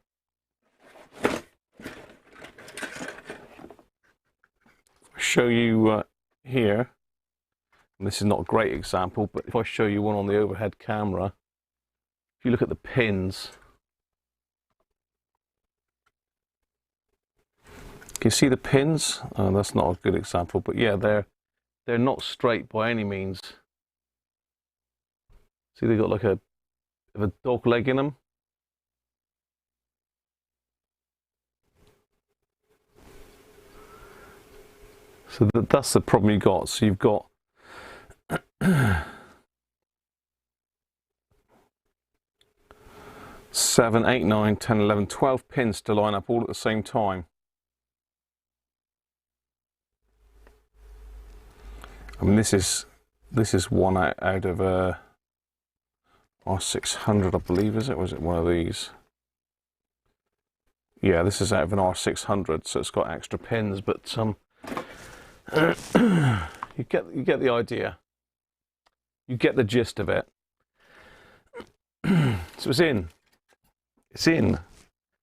Show you here, and this is not a great example, but if I show you one on the overhead camera, if you look at the pins, can you see the pins? That's not a good example, but yeah, they're they're not straight by any means. See, they got like a dog leg in them. So that's the problem you got. So you've got 7, 8, 9, 10, 11, 12 pins to line up all at the same time. I mean, this is one out of a R600, I believe, is it? Was it one of these? Yeah, this is out of an R600, so it's got extra pins, but you get the idea. You get the gist of it. So it's in. It's in.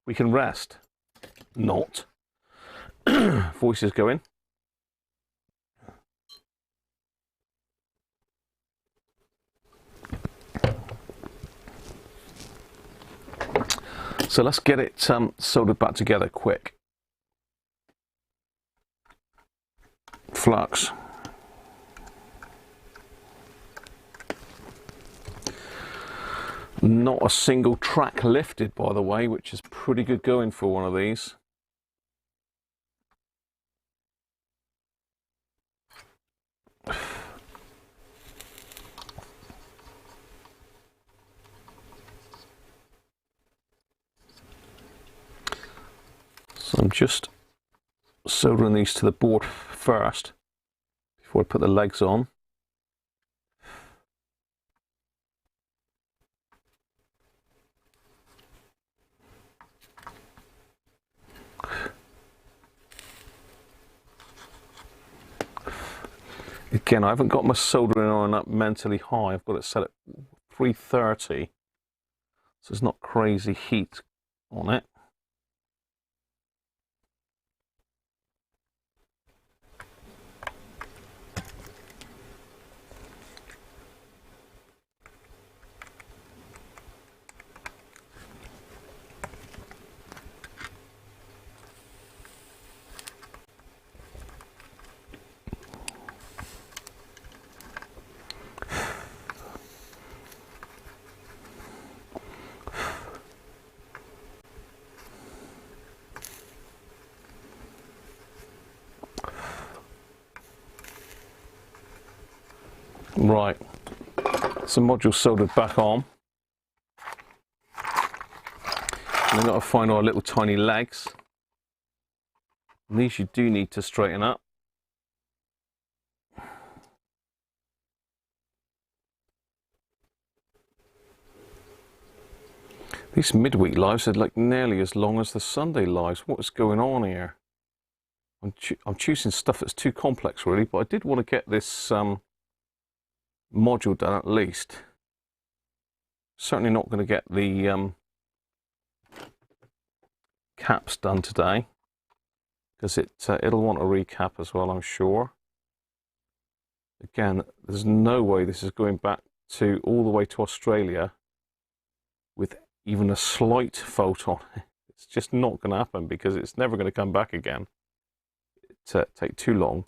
We can rest. Not. Voices go in. So let's get it soldered back together quick. Flux. Not a single track lifted, by the way, which is pretty good going for one of these. So I'm just soldering these to the board first before I put the legs on. Again, I haven't got my soldering iron up mentally high. I've got it set at 330, so it's not crazy heat on it. Right, some modules soldered back on. And we've got to find our little tiny legs. And these you do need to straighten up. These midweek lives are like nearly as long as the Sunday lives. What is going on here? I'm choosing stuff that's too complex really, but I did want to get this module done at least. Certainly not going to get the caps done today because it'll want a recap as well, I'm sure. Again, there's no way this is going back to all the way to Australia with even a slight fault on it. It's just not going to happen because it's never going to come back again. It'd take too long.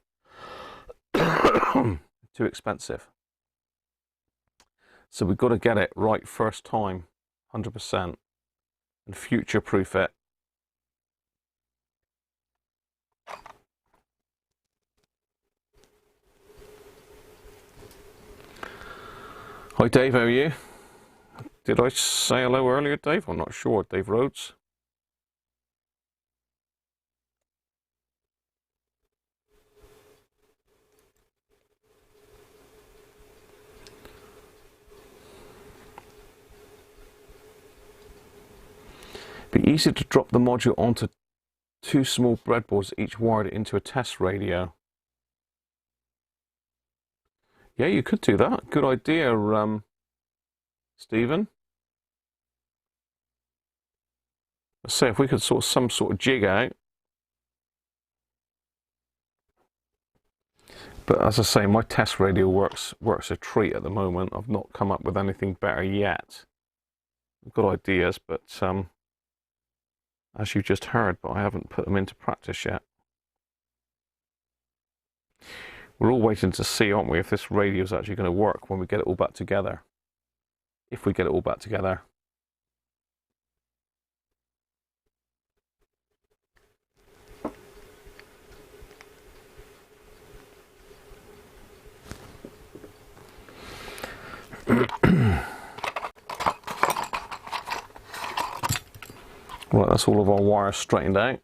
Too expensive. So we've got to get it right first time, 100%, and future-proof it. Hi Dave, how are you? Did I say hello earlier, Dave? I'm not sure. Dave Rhodes. Be easy to drop the module onto 2 small breadboards, each wired into a test radio. Yeah, you could do that. Good idea, Stephen. Let's say if we could sort some sort of jig out. But as I say, my test radio works a treat at the moment. I've not come up with anything better yet. I've got ideas, but as you just heard, but I haven't put them into practice yet. We're all waiting to see, aren't we, if this radio is actually going to work when we get it all back together. If we get it all back together. Right, that's all of our wires straightened out.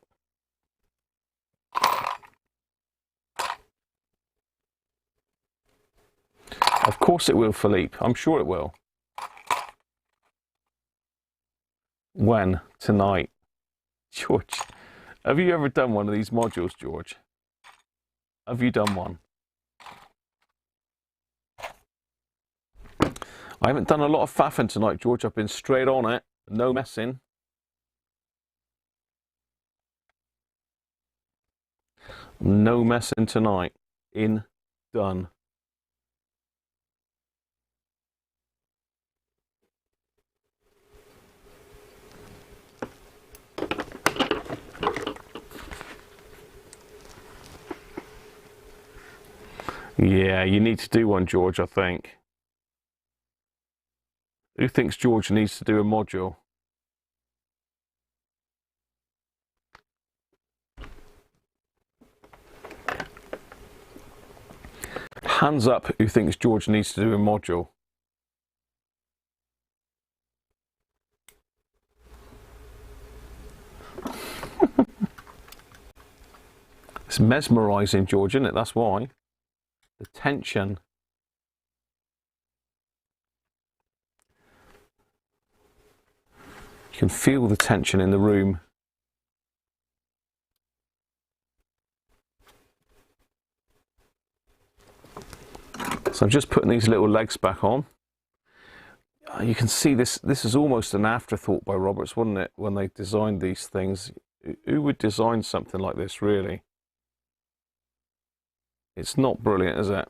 Of course it will, Philippe. I'm sure it will. When? Tonight. George, have you ever done one of these modules, George? Have you done one? I haven't done a lot of faffing tonight, George. I've been straight on it. No messing. No messing tonight. In, done. Yeah, you need to do one, George, I think. Who thinks George needs to do a module? Hands up who thinks George needs to do a module. It's mesmerising, George, isn't it? That's why. The tension. You can feel the tension in the room. So I'm just putting these little legs back on. You can see this is almost an afterthought by Roberts, wasn't it, when they designed these things? Who would design something like this, really? It's not brilliant, is it?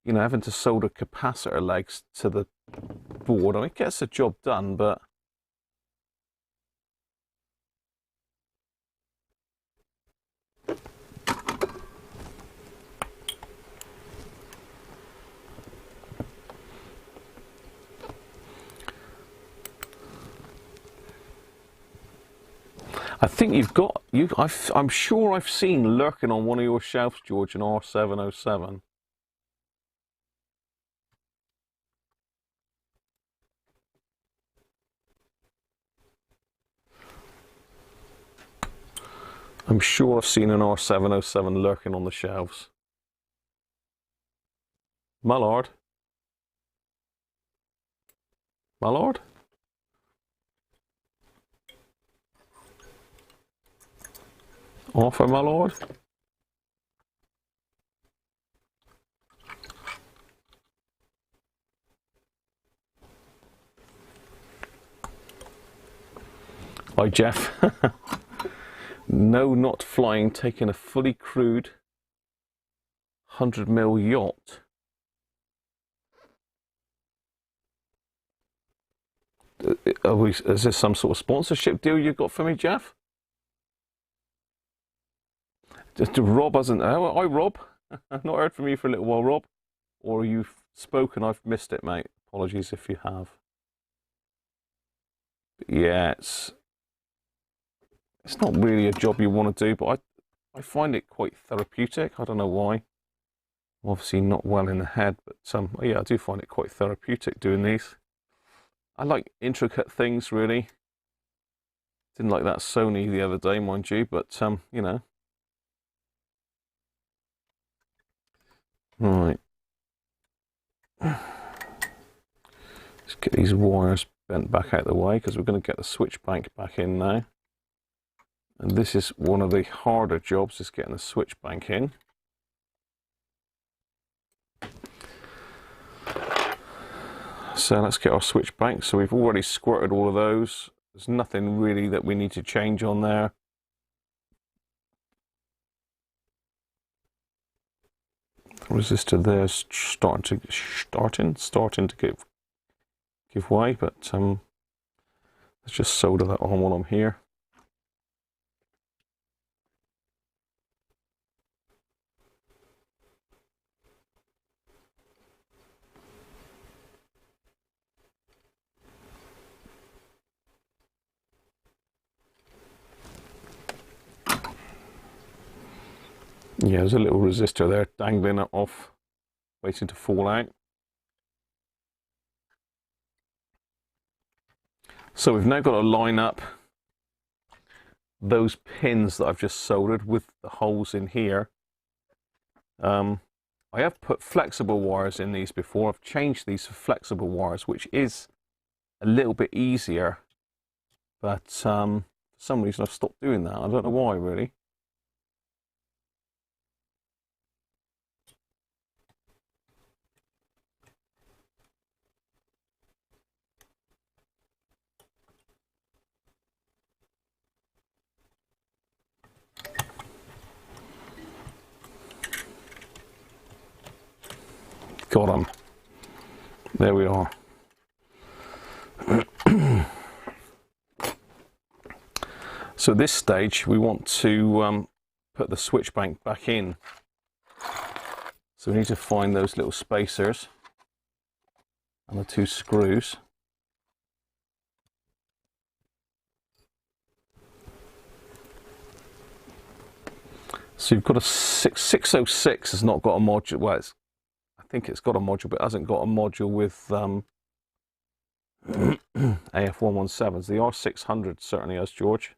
You know, having to solder capacitor legs to the board. I mean, it gets the job done, but I think you've got I'm sure I've seen lurking on one of your shelves, George, an R707. I'm sure I've seen an R707 lurking on the shelves. My lord. My lord? Offer, my lord? Hi, Jeff. No, not flying, taking a fully crewed 100 mil yacht. Is this some sort of sponsorship deal you've got for me, Jeff? Rob hasn't. Oh, hi, Rob. I've not heard from you for a little while, Rob. Or you've spoken, I've missed it, mate. Apologies if you have. But yeah, it's not really a job you want to do, but I find it quite therapeutic. I don't know why. I'm obviously not well in the head, but yeah, I do find it quite therapeutic doing these. I like intricate things, really. Didn't like that Sony the other day, mind you, but you know. Right. Let's get these wires bent back out of the way because we're going to get the switch bank back in now. And this is one of the harder jobs, is getting the switch bank in. So let's get our switch bank. So we've already squirted all of those. There's nothing really that we need to change on there. The resistor there's starting to give way, but let's just solder that on while I'm here. Yeah, there's a little resistor there dangling off, waiting to fall out. So we've now got to line up those pins that I've just soldered with the holes in here. I have put flexible wires in these before. I've changed these for flexible wires, which is a little bit easier, but for some reason I've stopped doing that. I don't know why, really. Got them. There we are. So at this stage we want to put the switch bank back in. So we need to find those little spacers and the two screws. So you've got a 606 has not got a module. Well, I think it's got a module, but it hasn't got a module with AF117s. The R600 certainly has, George.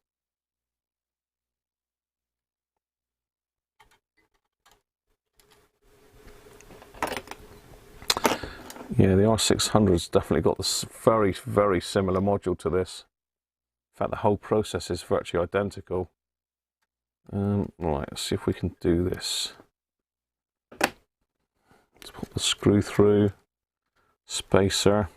Yeah, the R600's definitely got this very, very similar module to this. In fact, the whole process is virtually identical. Right, let's see if we can do this. Let's put the screw through, spacer.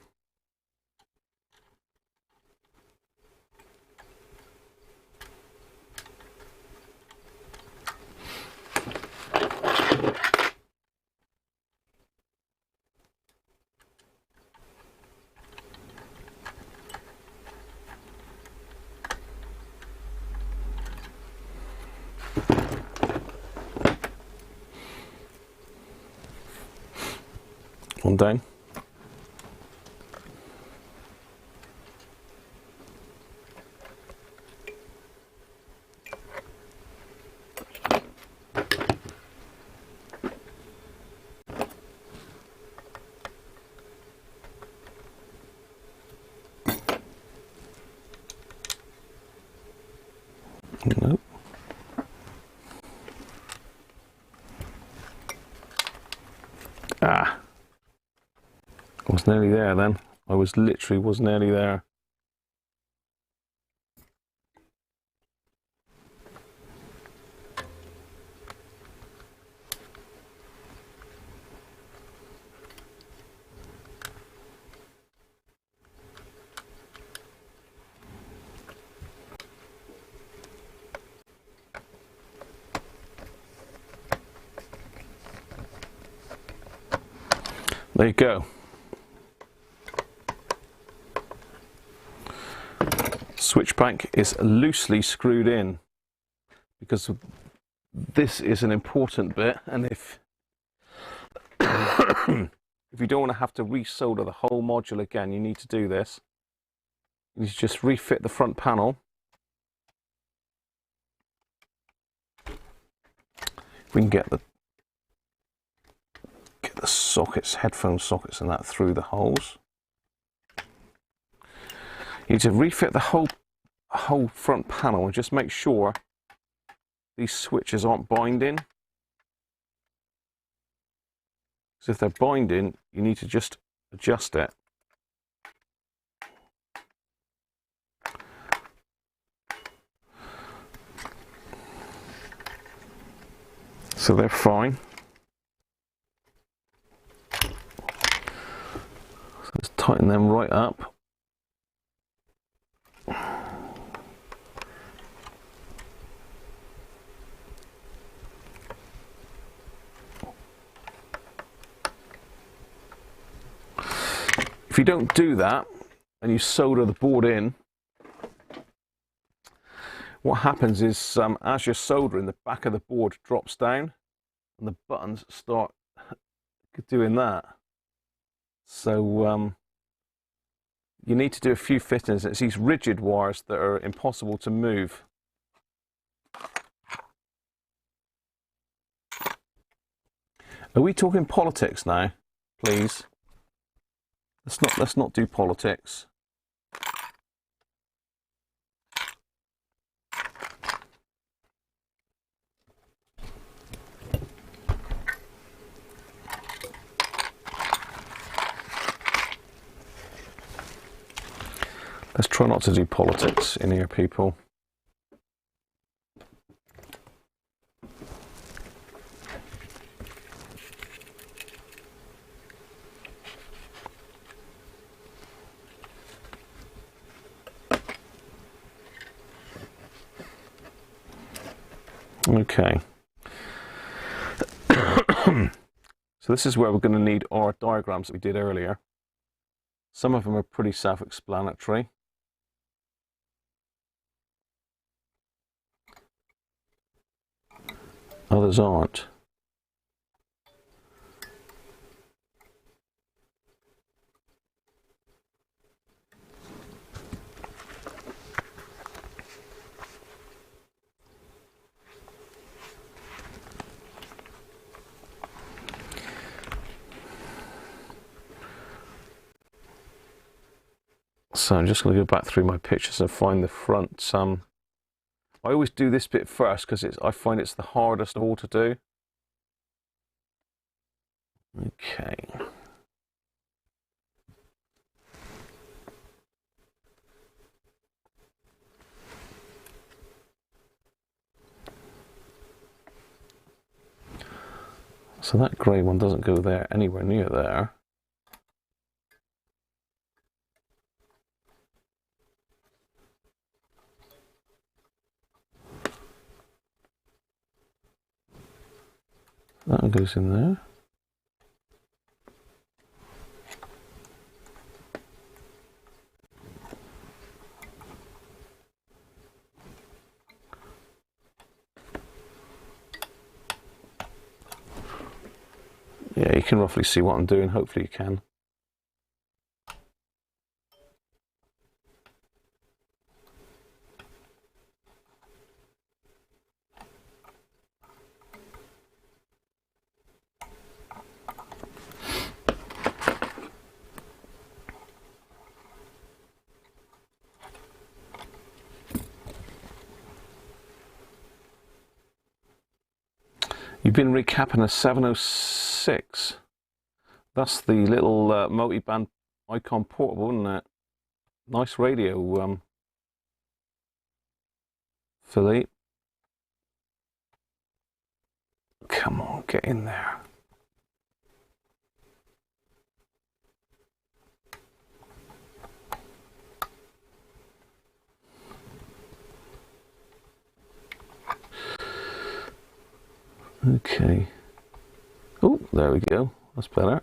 One down. Nope. Ah. I was nearly there then. I was nearly there. There you go. Switch bank is loosely screwed in because this is an important bit, and if if you don't want to have to resolder the whole module again, you need to do this. You need to just refit the front panel. If we can get the sockets, headphone sockets and that through the holes. You need to refit the whole front panel and just make sure these switches aren't binding. So if they're binding, you need to just adjust it. So they're fine. So let's tighten them right up. If you don't do that and you solder the board in, what happens is as you're soldering, the back of the board drops down and the buttons start doing that. So you need to do a few fittings. It's these rigid wires that are impossible to move. Are we talking politics now? Please. Let's not do politics. Let's try not to do politics in here, people. Okay. So this is where we're going to need our diagrams that we did earlier. Some of them are pretty self-explanatory. Others aren't. So I'm just going to go back through my pictures and find the front. I always do this bit first because I find it's the hardest of all to do. Okay. So that grey one doesn't go there, anywhere near there. That goes in there. Yeah, you can roughly see what I'm doing. Hopefully you can. You've been recapping a 706. That's the little multi-band icon portable, isn't it? Nice radio, Philippe. Come on, get in there. Okay. Oh, there we go. That's better.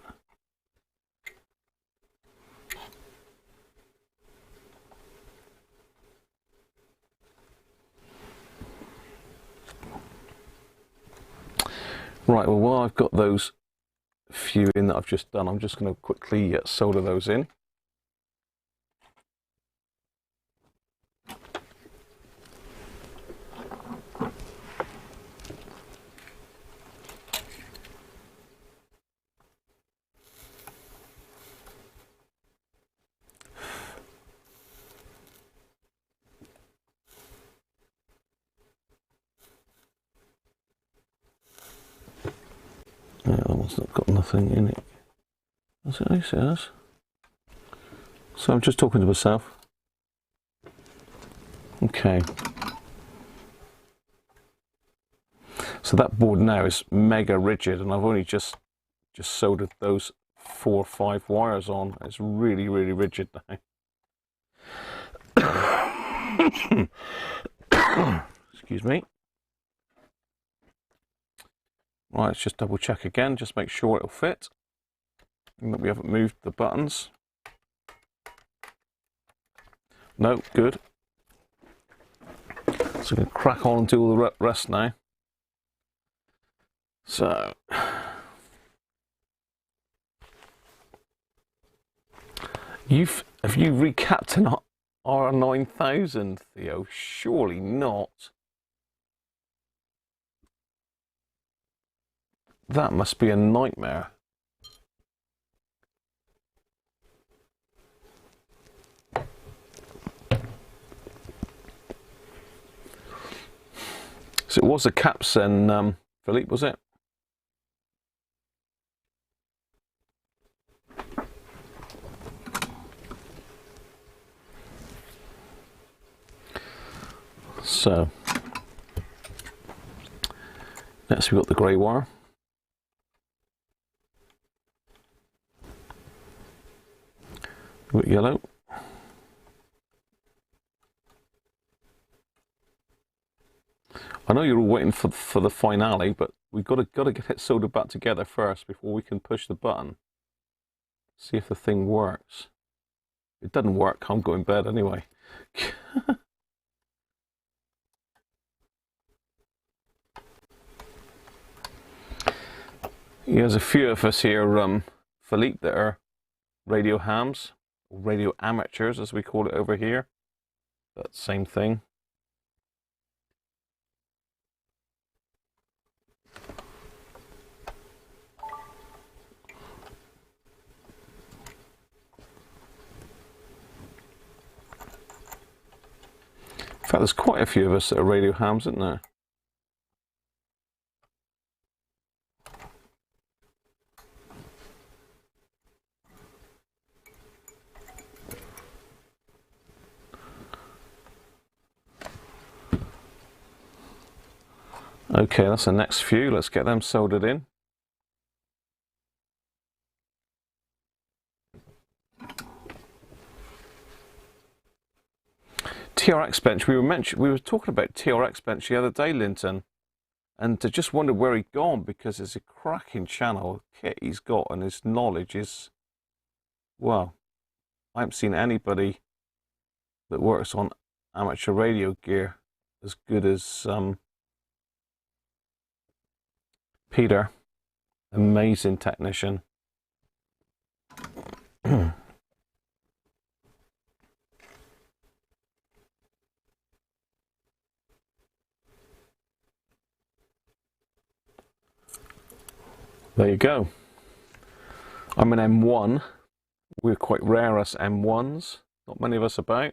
Right, well, while I've got those few in that I've just done, I'm just going to quickly solder those in. Yeah, that one's not got nothing in it. That's what it says. So I'm just talking to myself. Okay. So that board now is mega rigid, and I've only just soldered those 4 or 5 wires on. It's really, really rigid now. Excuse me. Right, let's just double check again, just make sure it'll fit and that we haven't moved the buttons. No, good. So we can crack on and do all the rest now. So, have you recapped an R9000, Theo? Surely not. That must be a nightmare. So it was the caps then, Philippe, was it? So, next we've got the grey wire. We've got yellow. I know you're all waiting for the finale, but we've got to get it soldered back together first before we can push the button. See if the thing works. If it doesn't work, I'm going to bed anyway. There's a few of us here, Philippe, that are radio hams, or radio amateurs as we call it over here. That same thing. In fact, there's quite a few of us that are radio hams, isn't there? Okay, that's the next few. Let's get them soldered in. TRX bench. We were talking about TRX bench the other day, Linton, and I just wondered where he'd gone, because it's a cracking channel kit he's got, and his knowledge is, well, I haven't seen anybody that works on amateur radio gear as good as Peter. Amazing technician. There you go. I'm an M1. We're quite rare as M1s. Not many of us about.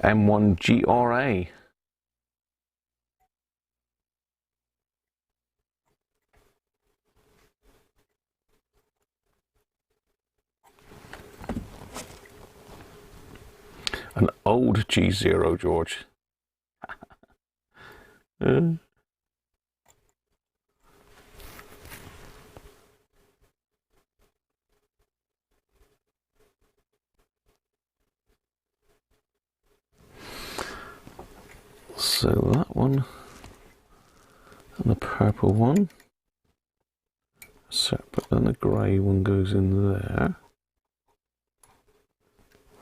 M1 GRA. An old G0, George. So that one and the purple one separate, then the grey one goes in there.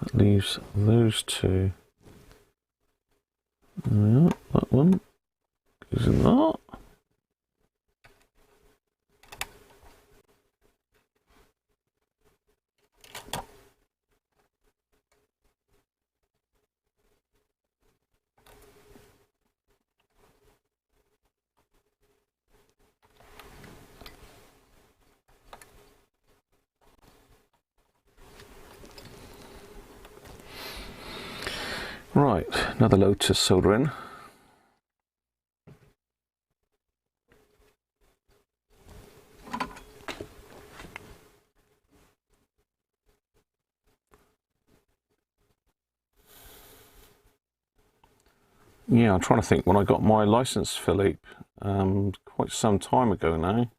That leaves those two. Yeah, that one goes in that. Right, another load to solder in. Yeah, I'm trying to think when I got my license, Philippe, quite some time ago now.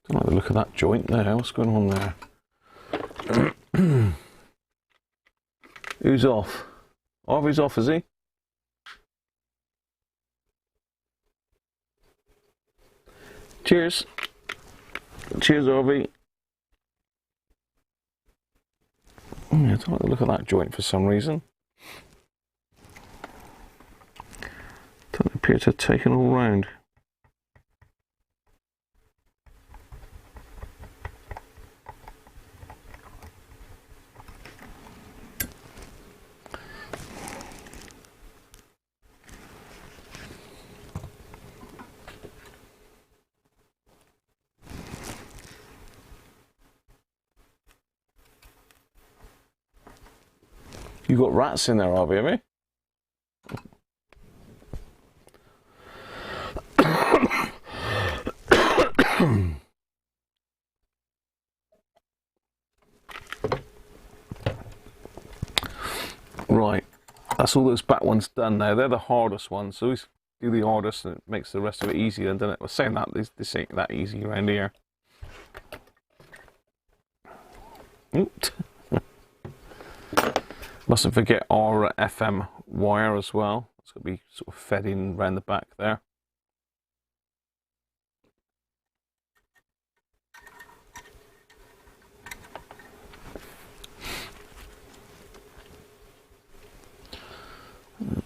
Don't like the look of that joint there. What's going on there? Who's off? Harvey's off, is he? Cheers. Cheers, Harvey. Yeah, I don't like the look of that joint for some reason. Don't know appear to have taken all round. You got rats in there, have you? Right, that's all those back ones done now. They're the hardest ones, so we do the hardest and it makes the rest of it easier, doesn't it? I was saying that this ain't that easy around here. Mustn't forget our FM wire as well. It's going to be sort of fed in around the back there.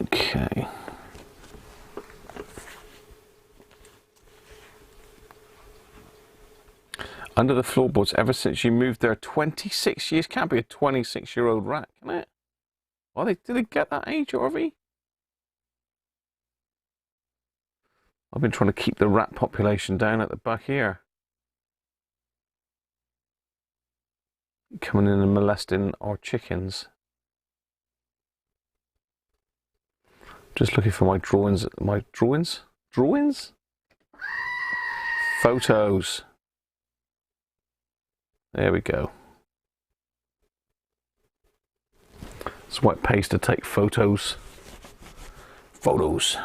Okay. Under the floorboards ever since you moved there 26 years. Can't be a 26-year-old rat, can it? Well, did they get that age, Harvey? I've been trying to keep the rat population down at the back here. Coming in and molesting our chickens. Just looking for my drawings. My drawings? Drawings? Photos. There we go. That's what it pays to take photos. Photos.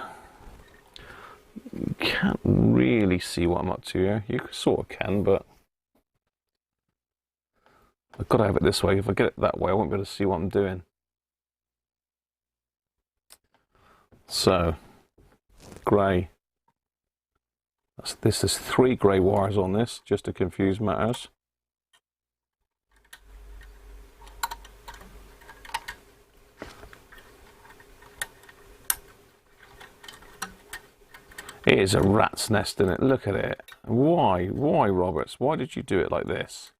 You can't really see what I'm up to here. You sort of can, but I've got to have it this way. If I get it that way, I won't be able to see what I'm doing. So, grey. This is 3 grey wires on this, just to confuse matters. It is a rat's nest, isn't it? Look at it. Why? Why, Roberts? Why did you do it like this?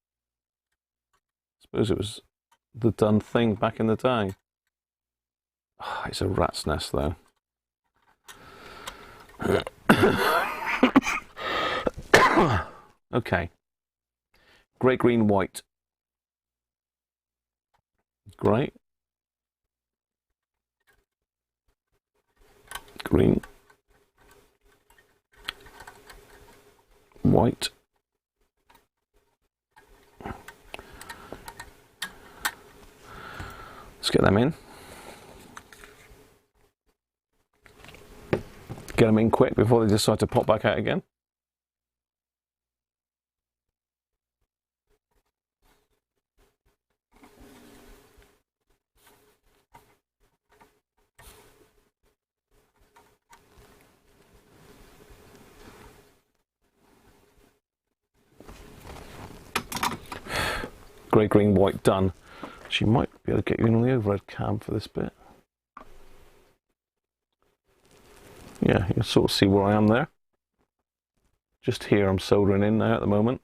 I suppose it was the done thing back in the day. Oh, it's a rat's nest, though. Okay. Grey, green, white. Grey. Green. White. Let's get them in. Get them in quick before they decide to pop back out again. Grey, green, white, done. She might be able to get you in on the overhead cam for this bit. Yeah, you can sort of see where I am there. Just here I'm soldering in now at the moment.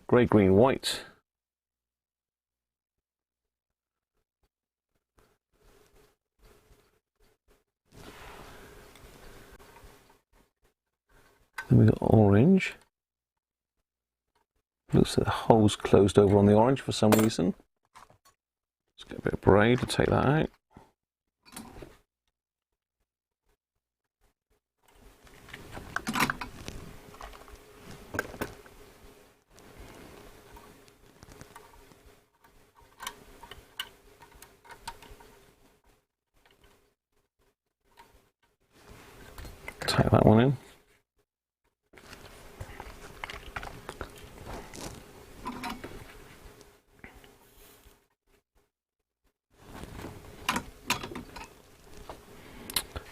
Grey, green, white. Then we've got orange. Looks like the hole's closed over on the orange for some reason. Let's get a bit of braid to take that out. Take that one in.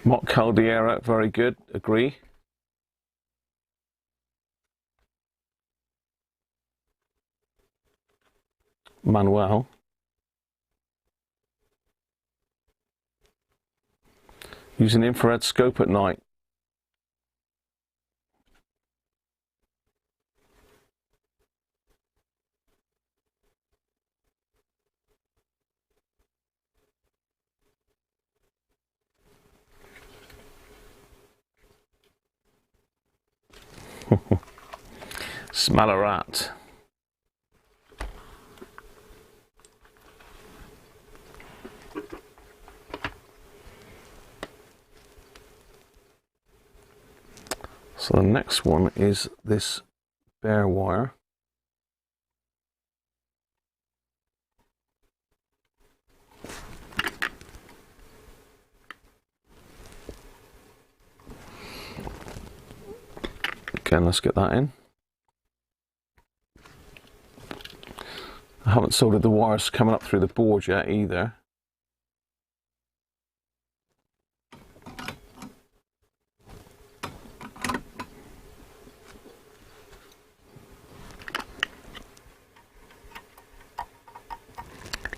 Mock Caldera, very good, agree. Manuel. Use an infrared scope at night. Smell a rat. So the next one is this bare wire. Again, let's get that in. I haven't soldered the wires coming up through the board yet either.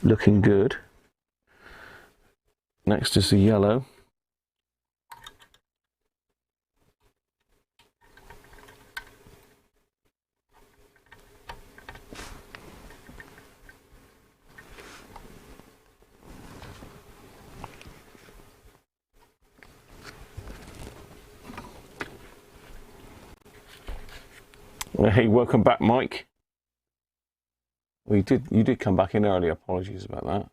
Looking good. Next is the yellow. Hey, welcome back, Mike. Well, you did come back in early. Apologies about that.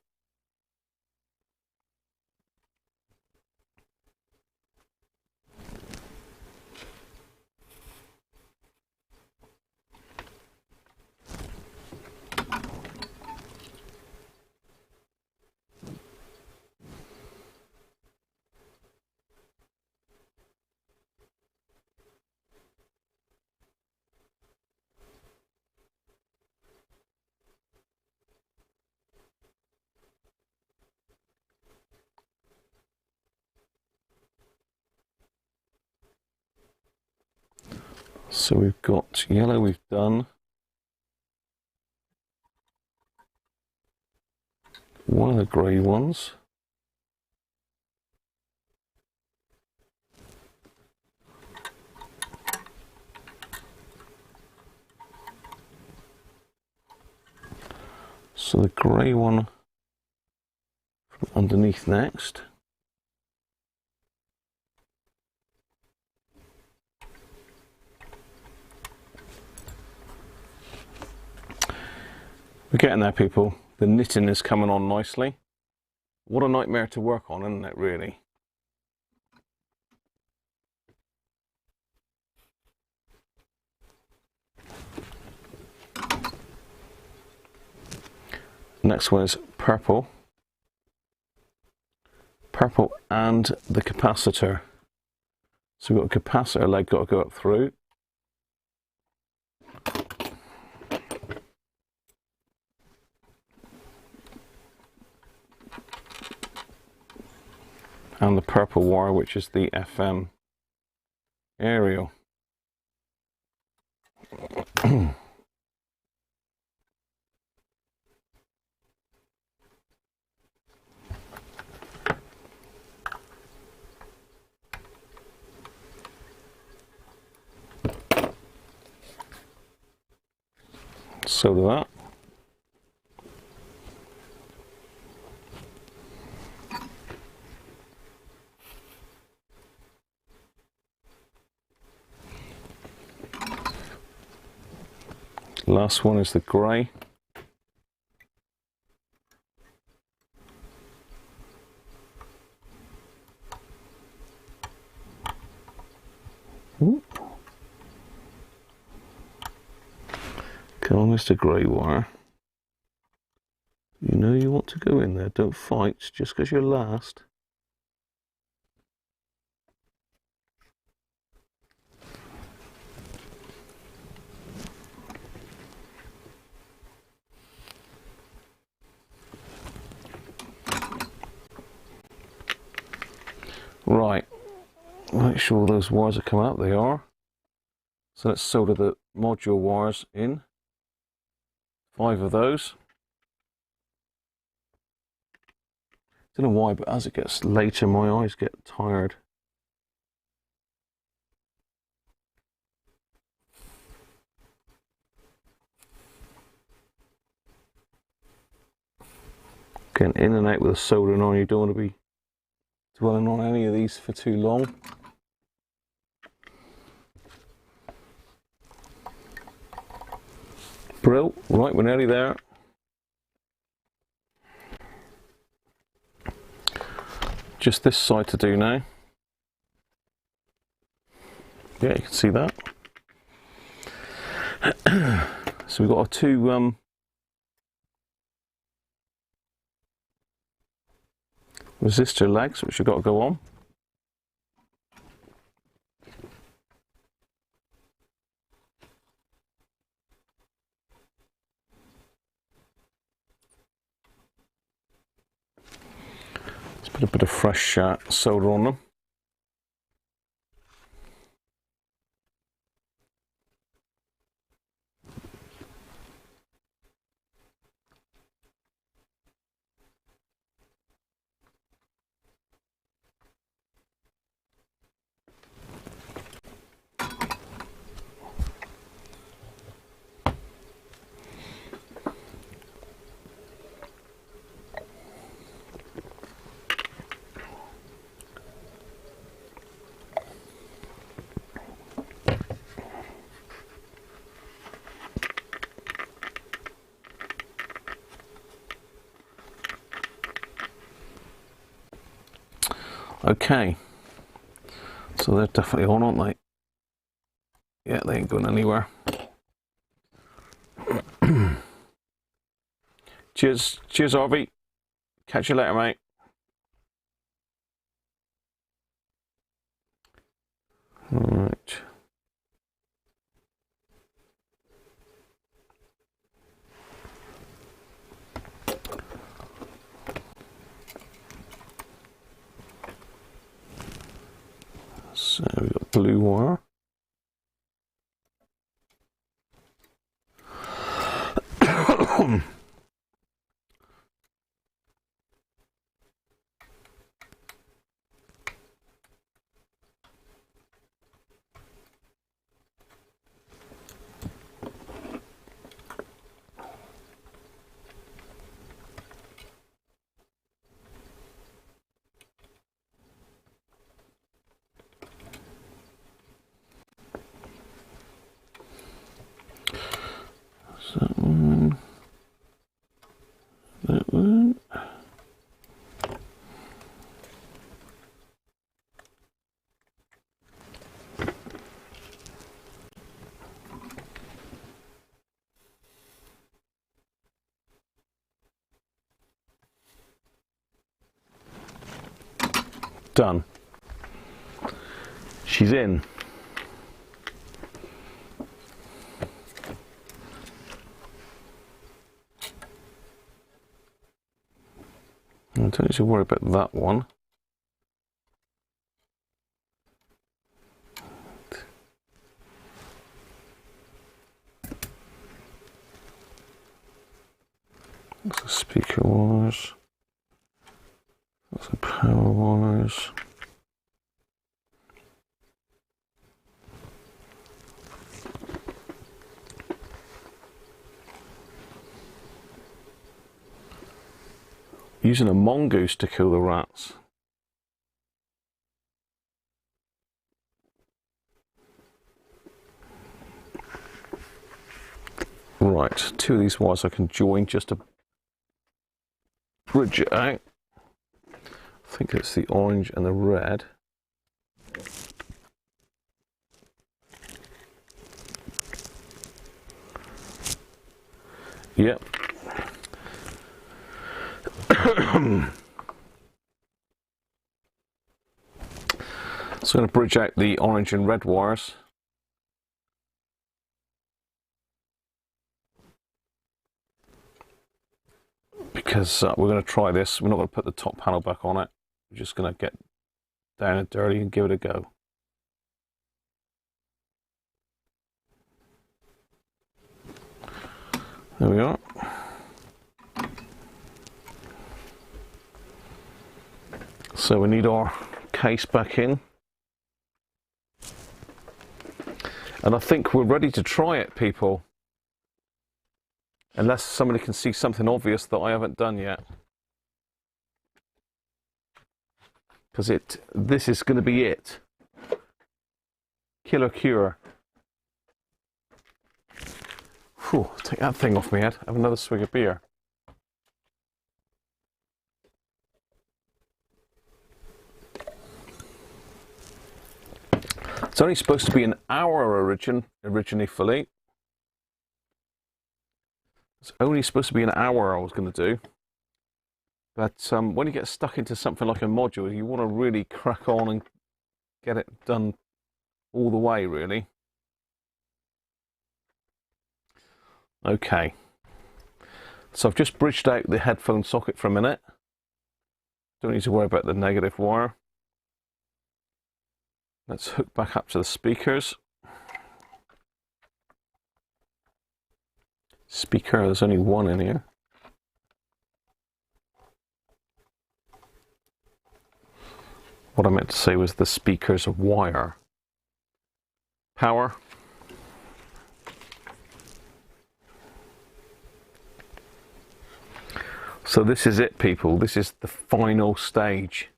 So we've got yellow, we've done. One of the grey ones. So the grey one from underneath next. We're getting there, people. The knitting is coming on nicely. What a nightmare to work on, isn't it, really? Next one is purple. Purple and the capacitor. So we've got a capacitor leg got to go up through. And the purple wire, which is the FM aerial. So do that. Last one is the grey. Ooh. Come on, Mr. Grey Wire. You know you want to go in there. Don't fight just because you're last. Right, make sure those wires are coming out. They are. So let's solder the module wires in. 5 of those. Don't know why, but as it gets later, my eyes get tired. Getting in and out with the soldering on, you don't want to be dwelling on any of these for too long. Brill, right, we're nearly there. Just this side to do now. Yeah, you can see that. So we've got our two resistor legs, which have got to go on. Let's put a bit of fresh solder on them. Okay, so they're definitely on, aren't they? Yeah, they ain't going anywhere. Cheers, Harvey. Catch you later, mate. All right. So we've got blue wire. That one. That one. Done. She's in. I don't need to worry about that one. That's the speaker wires. That's the power wires. Using a mongoose to kill the rats. Right, two of these wires I can join just to bridge it out. I think it's the orange and the red. Yep. So I'm going to bridge out the orange and red wires. Because we're going to try this. We're not going to put the top panel back on it. We're just going to get down and dirty and give it a go. There we are. So we need our case back in. And I think we're ready to try it, people. Unless somebody can see something obvious that I haven't done yet. Because this is going to be it. Killer cure. Whew, take that thing off my head. Have another swig of beer. It's only supposed to be an hour originally, Philippe. It's only supposed to be an hour I was going to do. But when you get stuck into something like a module, you want to really crack on and get it done all the way, really. Okay. So I've just bridged out the headphone socket for a minute. Don't need to worry about the negative wire. Let's hook back up to the speakers. Speaker, there's only one in here. What I meant to say was the speaker's wire. Power. So this is it, people. This is the final stage.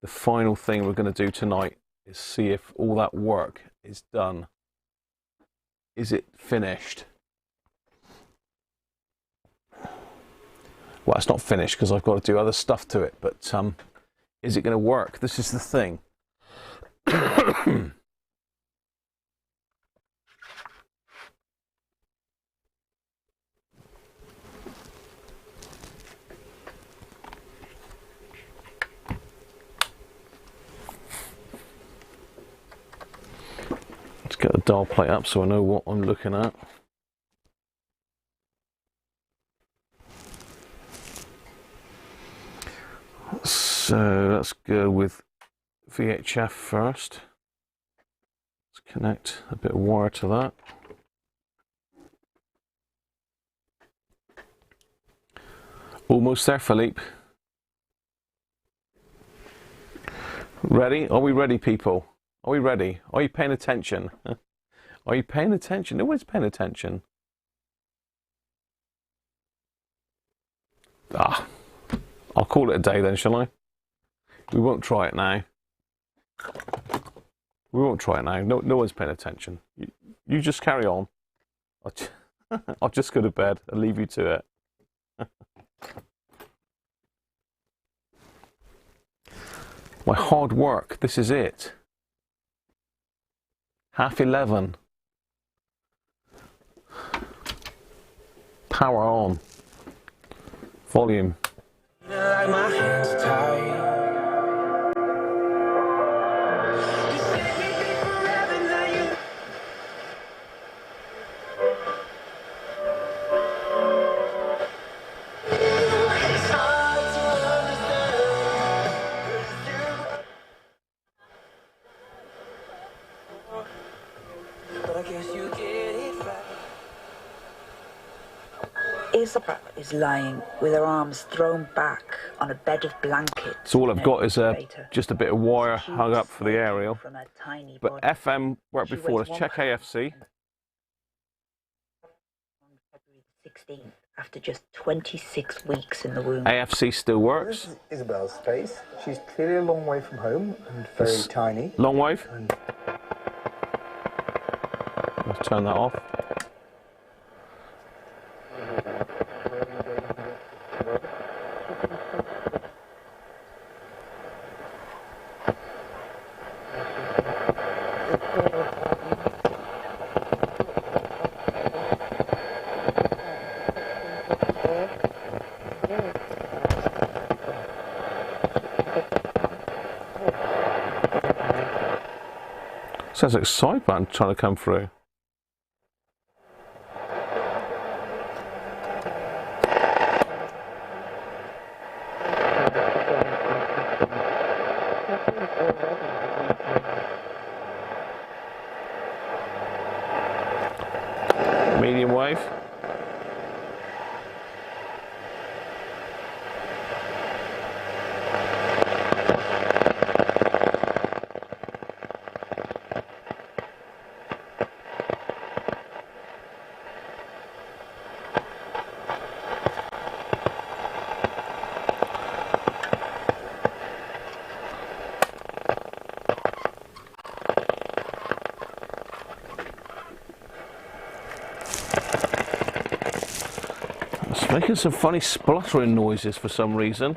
The final thing we're going to do tonight is see if all that work is done. Is it finished? Well, it's not finished because I've got to do other stuff to it, but is it going to work? This is the thing. Let's get the dial plate up so I know what I'm looking at. So let's go with VHF first. Let's connect a bit of wire to that. Almost there, Philippe. Ready? Are we ready, people? Are we ready? Are you paying attention? Are you paying attention? Nobody's paying attention. Ah, I'll call it a day then, shall I? We won't try it now. We won't try it now. No one's paying attention. You just carry on. I'll just go to bed and leave you to it. My hard work. This is it. 11:30. Power on. Volume. Like my hands tied. Isabel is lying with her arms thrown back on a bed of blankets. So all I've got is just a bit of wire hung up for the aerial. But FM worked before. Let's check AFC. On February 16th, after just 26 weeks in the womb. AFC still works. This is Isabel's space. She's clearly a long way from home and very tiny. Long wave. Let's turn that off. Sounds like sideband trying to come through. Medium wave. Making some funny spluttering noises for some reason.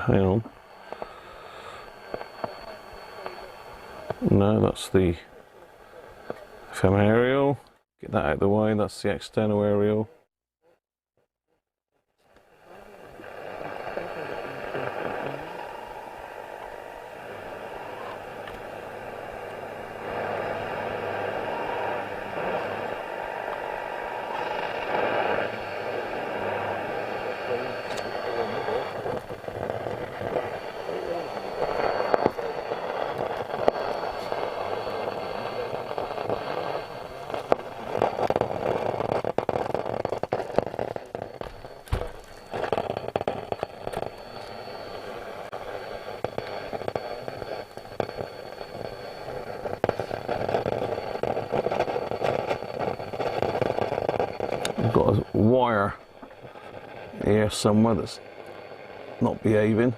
Hang on. No, that's the FM aerial. Get that out of the way. That's the external aerial. I've got a wire here somewhere that's not behaving.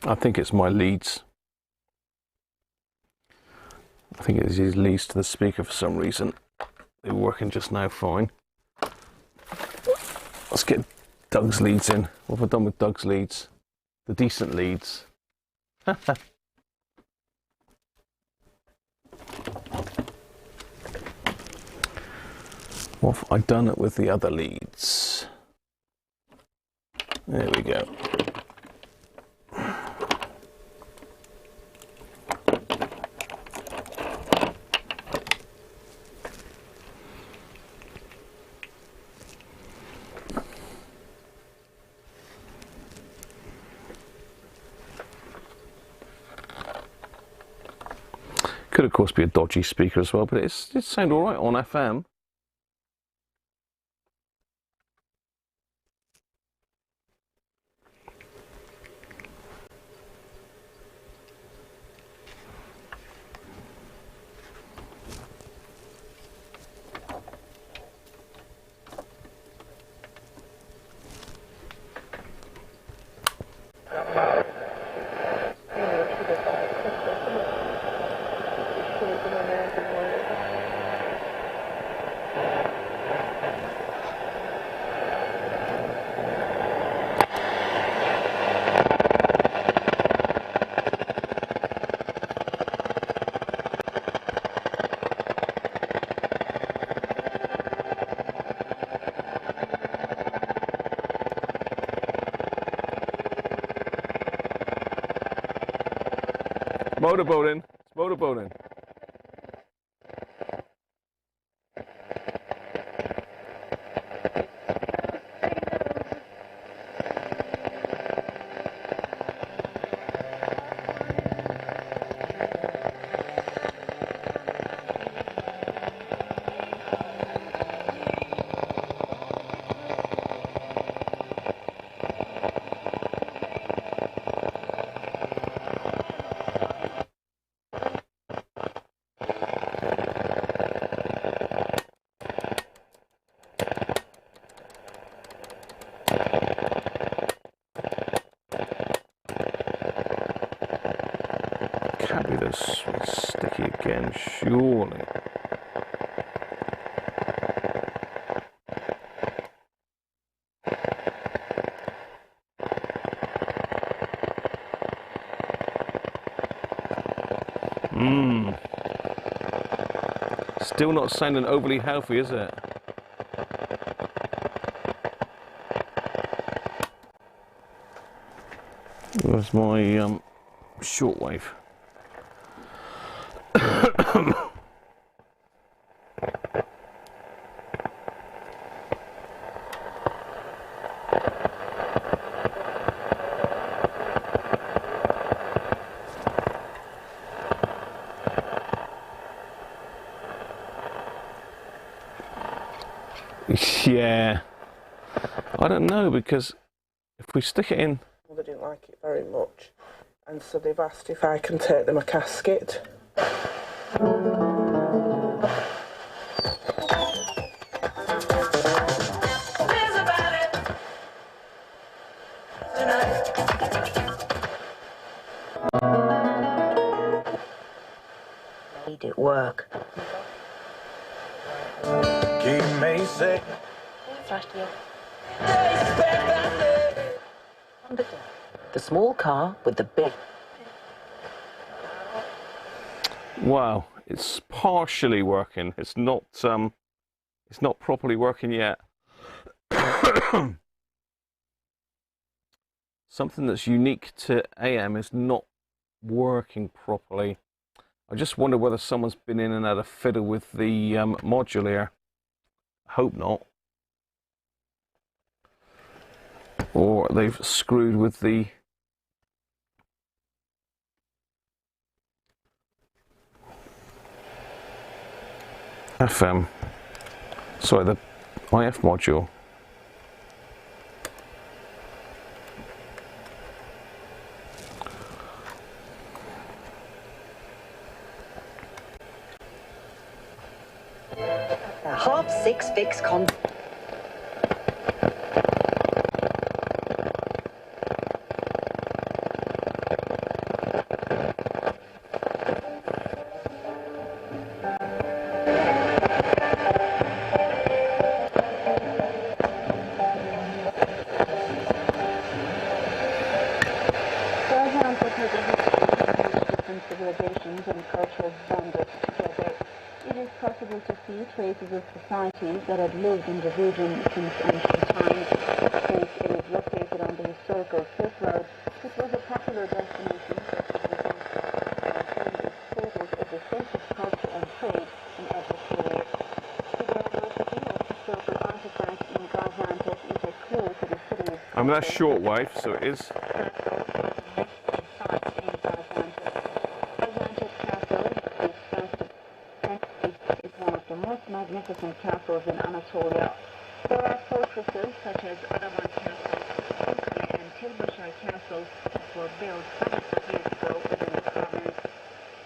I think it's my leads. I think it's his leads to the speaker for some reason. They're working just now fine. Let's get Doug's leads in. What have I done with Doug's leads? The decent leads. What have I done it with the other leads? There we go. Could of course be a dodgy speaker as well, but it sounds all right on FM. Motorboating. It's motorboating. be this sticky again, surely. Still not sounding overly healthy, is it? Where's my shortwave? Yeah, I don't know, because if we stick it in... Well, they didn't like it very much, and so they've asked if I can take them a casket. Made it work. The small car with the big... Wow, it's partially working. It's not properly working yet. Something that's unique to AM is not working properly. I just wonder whether someone's been in and had a fiddle with the module here. Hope not. Or they've screwed with the FM, sorry, the IF module. .6 fix con. Civilizations and cultures bonded together. It is possible to see traces of societies that had lived in the region since ancient times. Since it is located on the historical Silk Road, it was a popular destination that was status as a center of culture and trade in every period. The diversity of historical artifacts in Gaziantep is a clue to the city's... I mean, that's shortwave, so it is. Magnificent castles in Anatolia. There are fortresses such as Aravan Castle, and Tilbushire castles that were built hundreds of years ago within the province.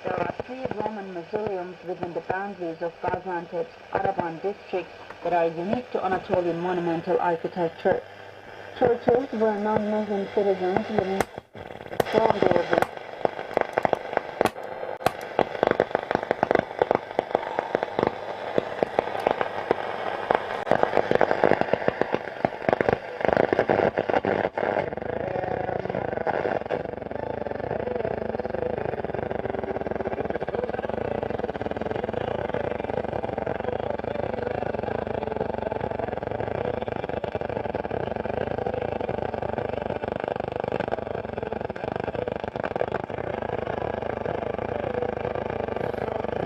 There are 3 Roman mausoleums within the boundaries of Gaziantep's Aravan district that are unique to Anatolian monumental architecture. Churches were non-Muslim citizens living from their...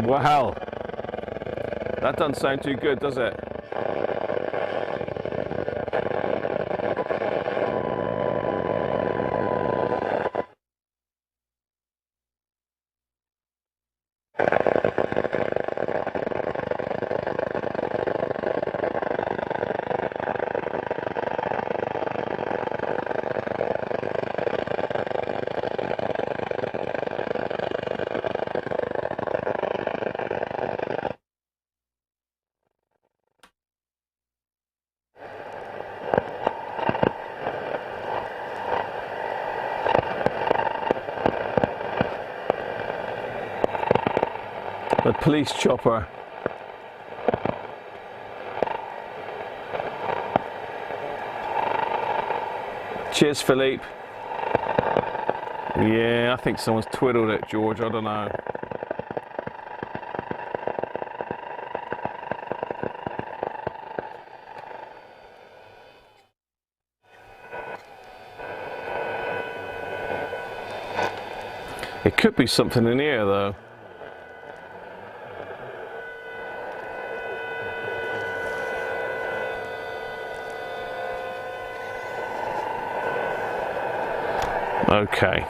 Wow, that doesn't sound too good, does it? The police chopper. Cheers, Philippe. Yeah, I think someone's twiddled it, George. I don't know. It could be something in here, though. Okay.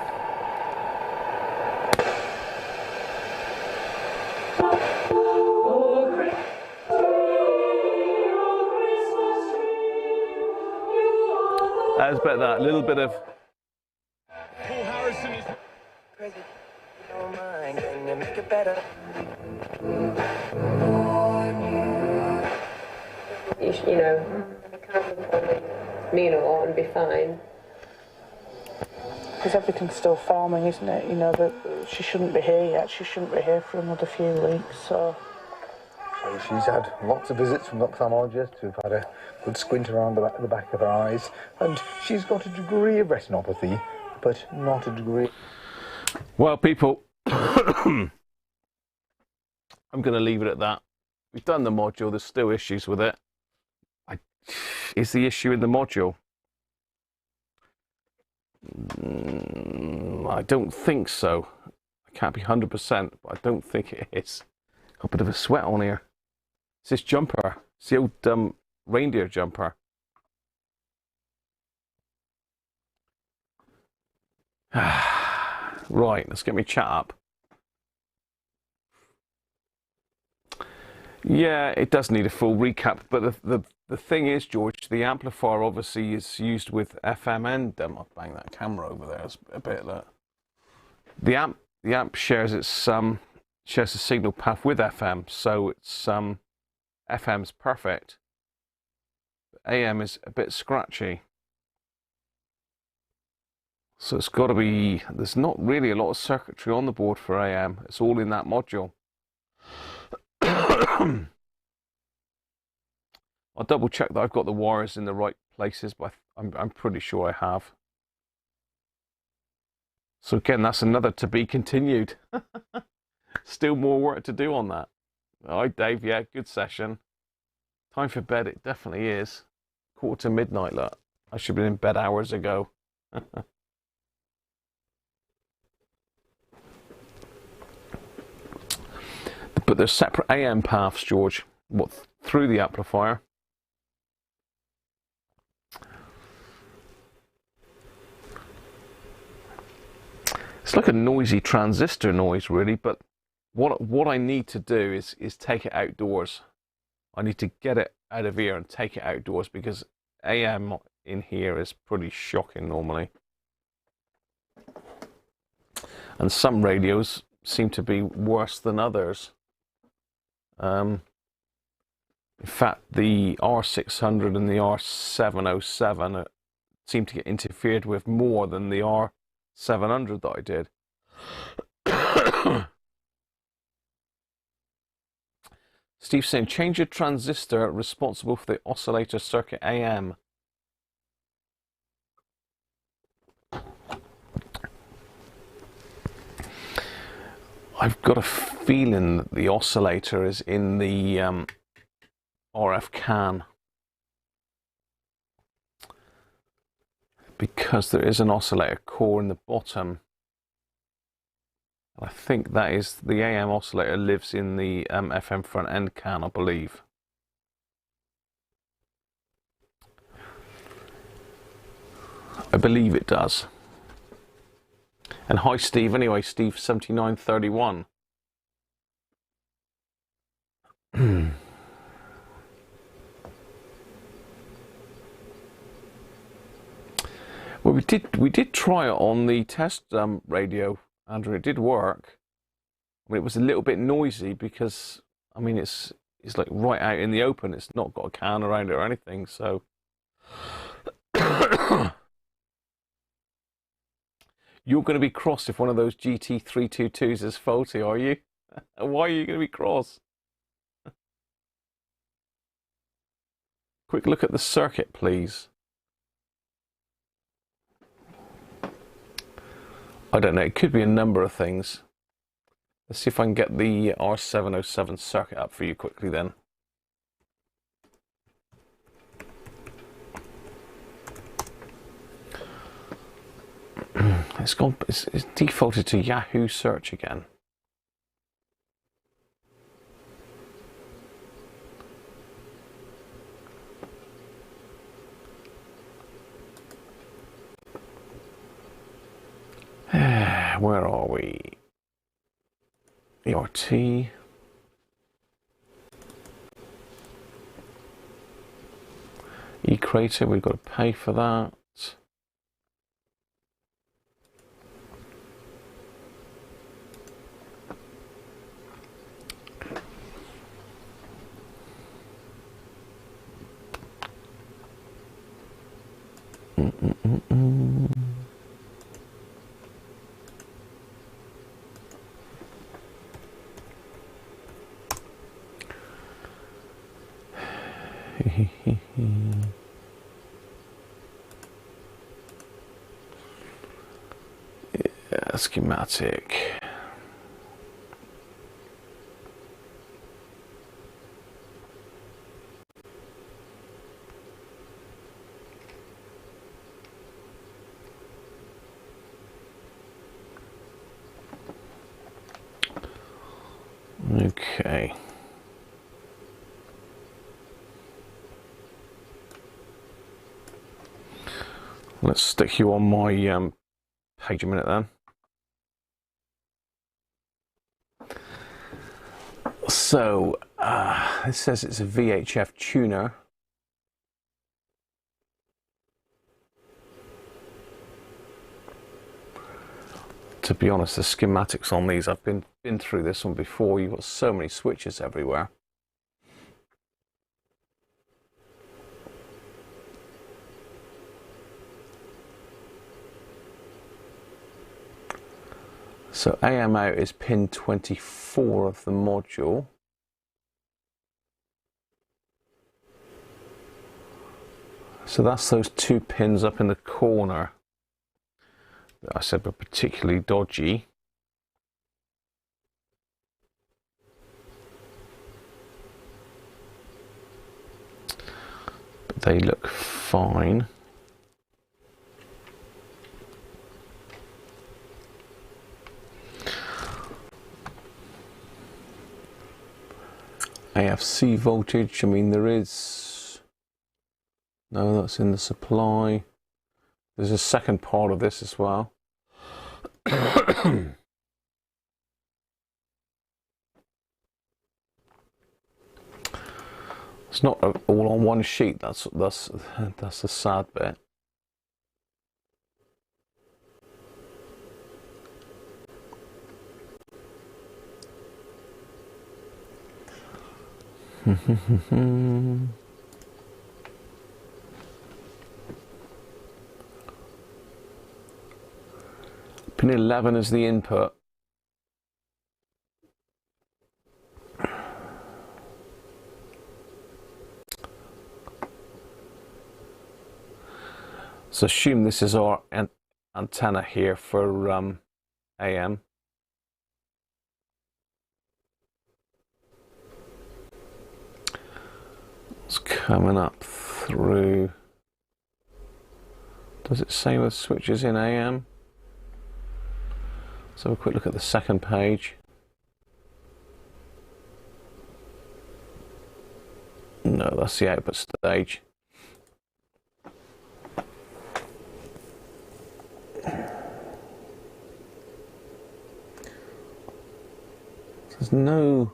I bet that little bit of Paul Harrison is crazy. Don't mind, can you make it better? You know, can't mean a lot and be fine. Because everything's still forming, isn't it? You know, that she shouldn't be here yet. She shouldn't be here for another few weeks, so... So she's had lots of visits from ophthalmologists who've had a good squint around the back of her eyes, and she's got a degree of retinopathy, but not a degree... Well, people, I'm going to leave it at that. We've done the module. There's still issues with it. Is the issue in the module? I don't think so. I can't be 100%, but I don't think it is. Got a bit of a sweat on here. It's this jumper. It's the old reindeer jumper. Right, let's get me chat up. Yeah, it does need a full recap, but the thing is, George, the amplifier obviously is used with FM and I'll bang that camera over there a bit. That the amp shares its shares the signal path with FM, so it's FM's perfect. AM is a bit scratchy. So it's got to be, there's not really a lot of circuitry on the board for AM. It's all in that module. I'll double check that I've got the wires in the right places, but I'm pretty sure I have. So again, that's another to be continued. Still more work to do on that. All right, Dave, yeah, good session. Time for bed, it definitely is. 1:45, look. I should have been in bed hours ago. But there's separate AM paths, George, through the amplifier. It's like a noisy transistor noise, really, but what I need to do is take it outdoors. I need to get it out of here and take it outdoors, because AM in here is pretty shocking normally. And some radios seem to be worse than others. In fact, the R600 and the R707 seem to get interfered with more than the R700 that I did. Steve saying, change your transistor responsible for the oscillator circuit AM. I've got a feeling that the oscillator is in the RF can, because there is an oscillator core in the bottom. I think that is the AM oscillator lives in the FM front end can, I believe. I believe it does. And hi Steve, anyway, Steve 7931. Well, we did try it on the test radio, Andrew. It did work. I mean, it was a little bit noisy because, I mean, it's like right out in the open. It's not got a can around it or anything, so. You're going to be cross if one of those GT322s is faulty, are you? Why are you going to be cross? Quick look at the circuit, please. I don't know, it could be a number of things. Let's see if I can get the R707 circuit up for you quickly then. It's defaulted to Yahoo search again. Where are we? ERT. E-Crater, we've got to pay for that. Yeah, schematic. Okay. Let's stick you on my page a minute then. So, it says it's a VHF tuner. To be honest, the schematics on these, I've been through this one before. You've got so many switches everywhere. So AM out is pin 24 of the module. So that's those two pins up in the corner that I said were particularly dodgy. But they look fine. AFC voltage, I mean there is, no, that's in the supply. There's a second part of this as well. It's not all on one sheet, that's the sad bit. Pin 11 is the input. So assume this is our antenna here for AM. It's coming up through. Does it say with switches in AM? Let's have a quick look at the second page. No, that's the output stage. There's no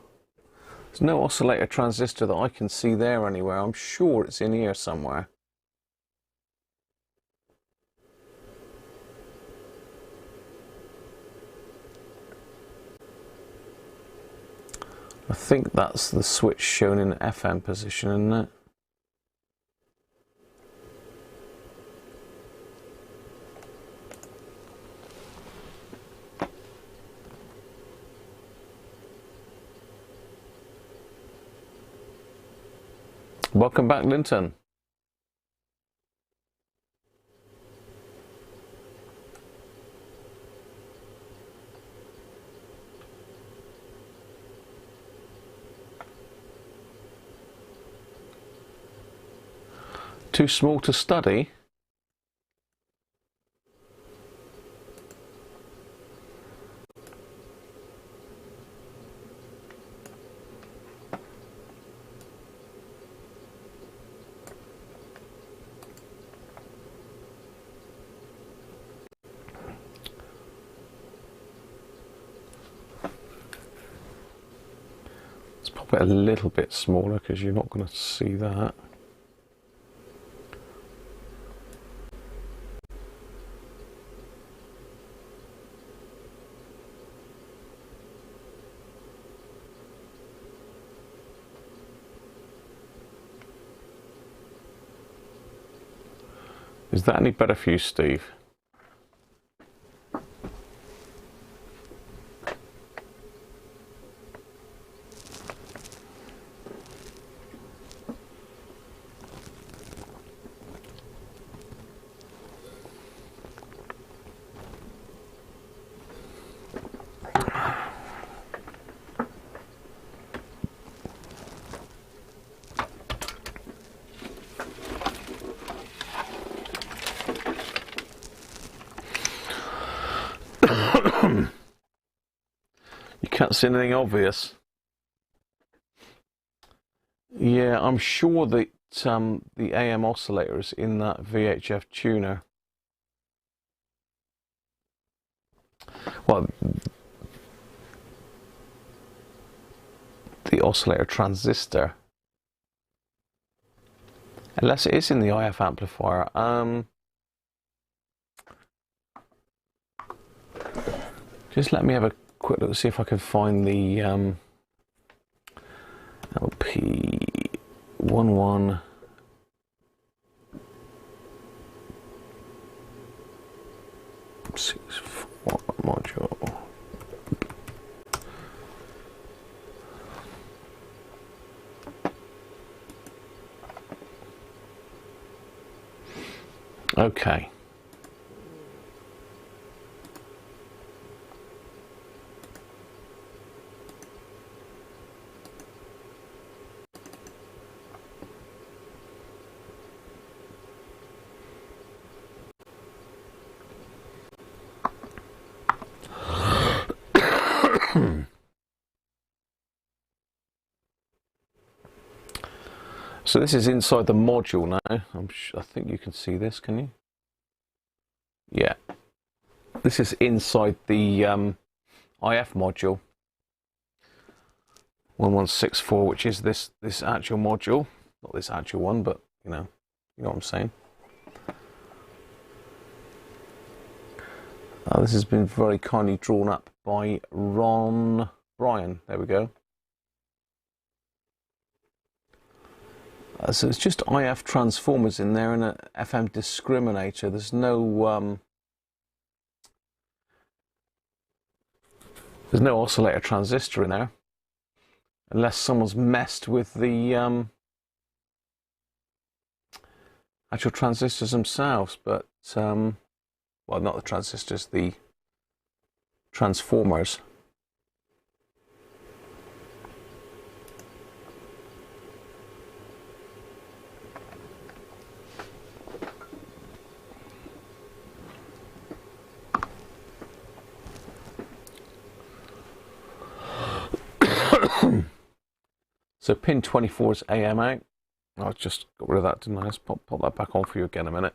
oscillator transistor that I can see there anywhere. I'm sure it's in here somewhere. I think that's the switch shown in FM position, isn't it? Welcome back, Linton. Too small to study? Let's pop it a little bit smaller because you're not going to see that. Is that any better for you, Steve? You can't see anything obvious. Yeah, I'm sure that the AM oscillator is in that VHF tuner. Well, the oscillator transistor. Unless it is in the IF amplifier. Just let me have a quick look to see if I can find the LP11 64 module. Okay. So this is inside the module now. I think you can see this, can you? Yeah. This is inside the IF module 1164, which is this actual module. Not this actual one, but you know what I'm saying. This has been very kindly drawn up by Ron Bryan. There we go. So it's just IF transformers in there and a FM discriminator. There's no oscillator transistor in there, unless someone's messed with the actual transistors themselves. But well, not the transistors, the transformers. So pin 24 is AM out. I just got rid of that, didn't I? Let's pop that back on for you again in a minute.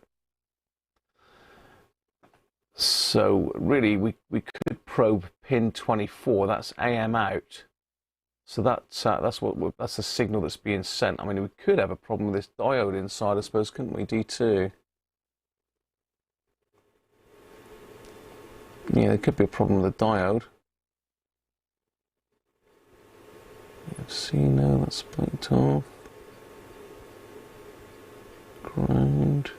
So really, we could probe pin 24. That's AM out. So that's the signal that's being sent. I mean, we could have a problem with this diode inside, I suppose, couldn't we? D2. Yeah, there could be a problem with the diode. Let's see now, that's split off. Ground.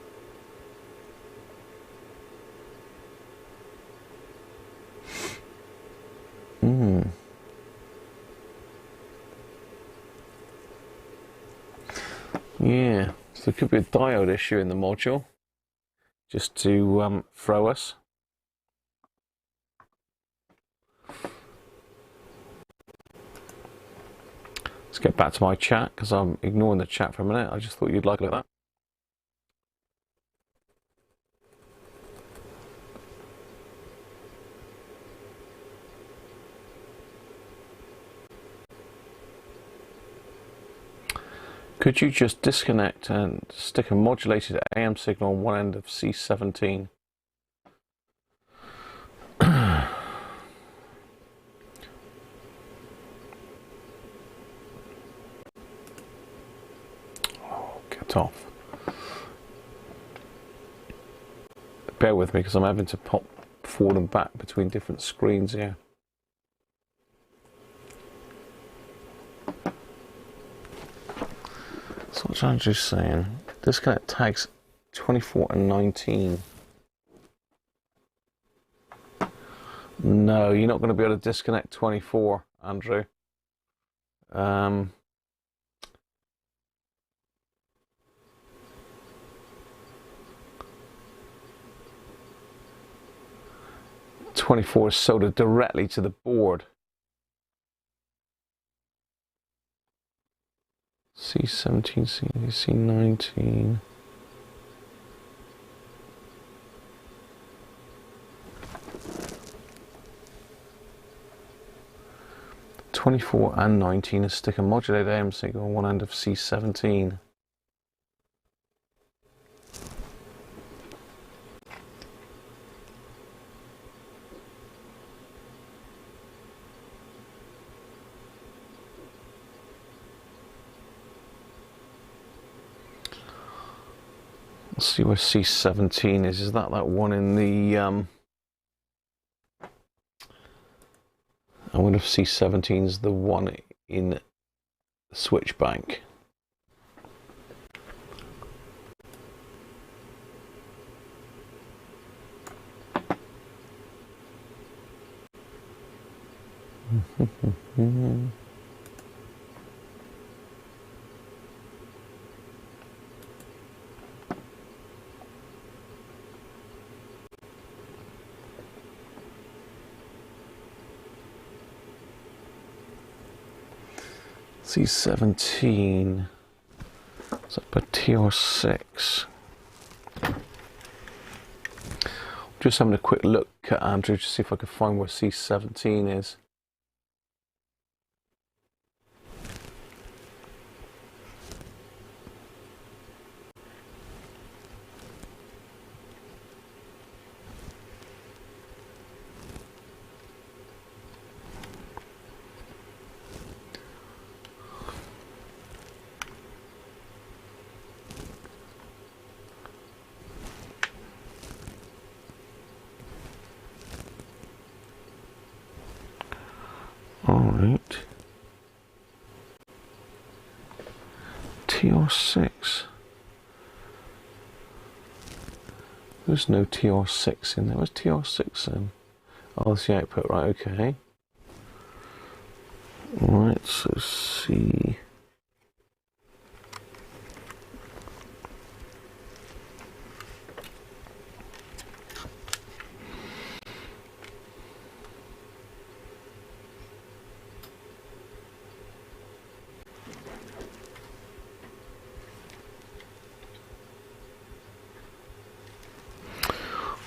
Yeah, so there could be a diode issue in the module, just to throw us. Let's get back to my chat, because I'm ignoring the chat for a minute. I just thought you'd like that. Could you just disconnect and stick a modulated AM signal on one end of C17? Oh, get off. Bear with me because I'm having to pop forward and back between different screens here. So what's Andrew saying? Disconnect tags 24 and 19. No, you're not going to be able to disconnect 24, Andrew. 24 is soldered directly to the board. C17, C19. (24) and 19 is stick a modulated AM signal on one end of C17. Let's see where C17 is. Is that one in the I wonder if C17 is the one in the switch bank. C17, it's up at TR6. Just having a quick look at Andrew to see if I can find where C17 is. Alright. TR6. There's no TR6 in there. Where's TR6 then? Oh, that's the output, right, okay. Alright, so C.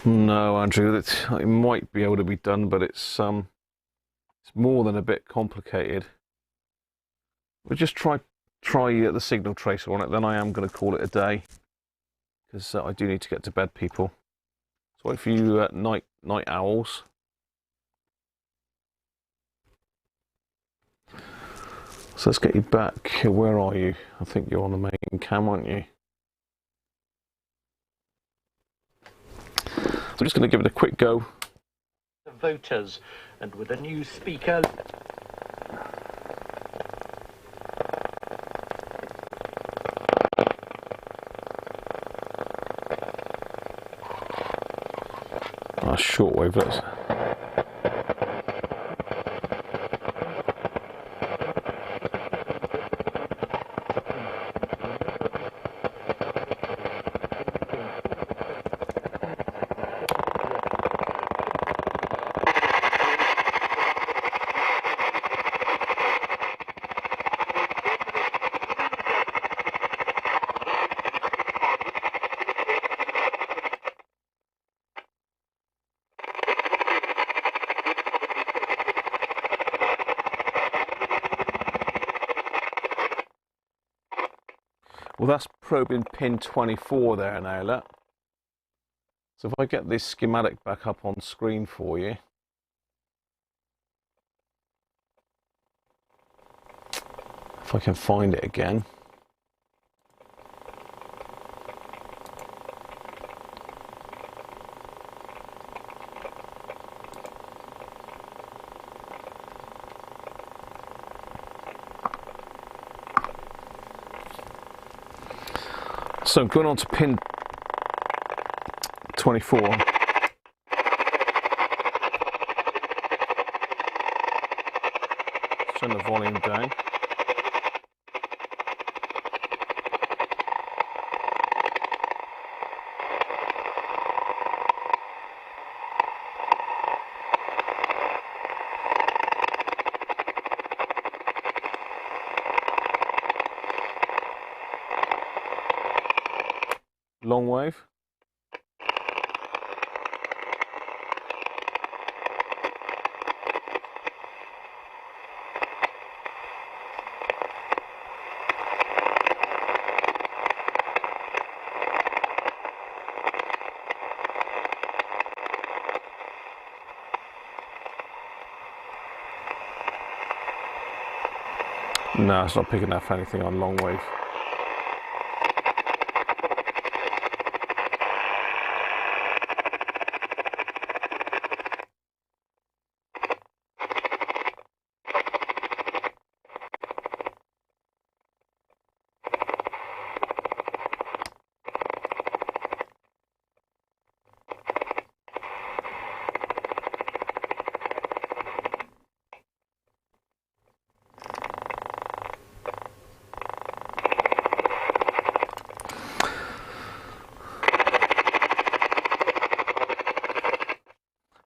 No, Andrew, it might be able to be done, but it's more than a bit complicated. We'll just try the signal tracer on it, then I am going to call it a day, because I do need to get to bed, people. Sorry for you night owls. So let's get you back. Where are you? I think you're on the main cam, aren't you? So I'm just going to give it a quick go. The voters, and with a new speaker. Shortwave, let's. Well, that's probing pin 24 there now, look. So if I get this schematic back up on screen for you. If I can find it again. So I'm going on to pin 24. Turn the volume down. Long wave. No, it's not picking up anything on long wave.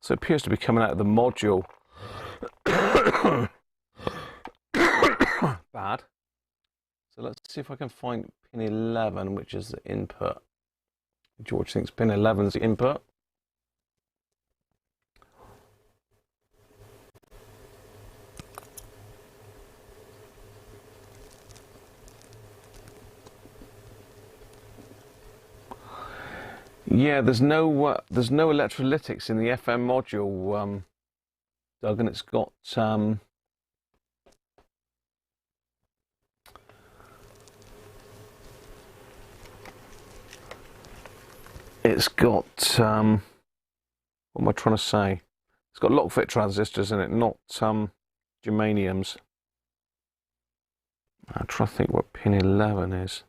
So it appears to be coming out of the module. Bad. So let's see if I can find pin 11, which is the input. George thinks pin 11 is the input. Yeah, there's no electrolytics in the FM module, Doug, and it's got what am I trying to say? It's got lock fit transistors in it, not germaniums. I'm trying to think what pin 11 is.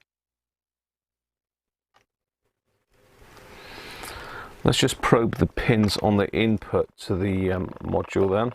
Let's just probe the pins on the input to the module then.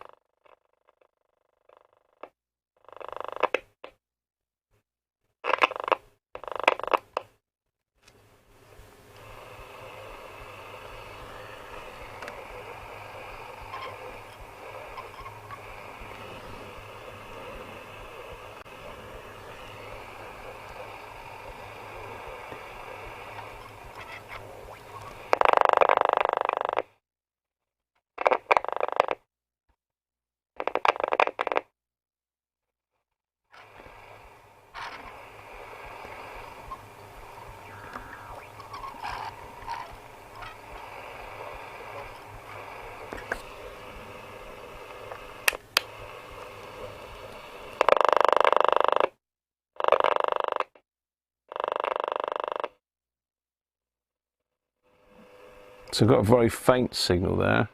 So I've got a very faint signal there.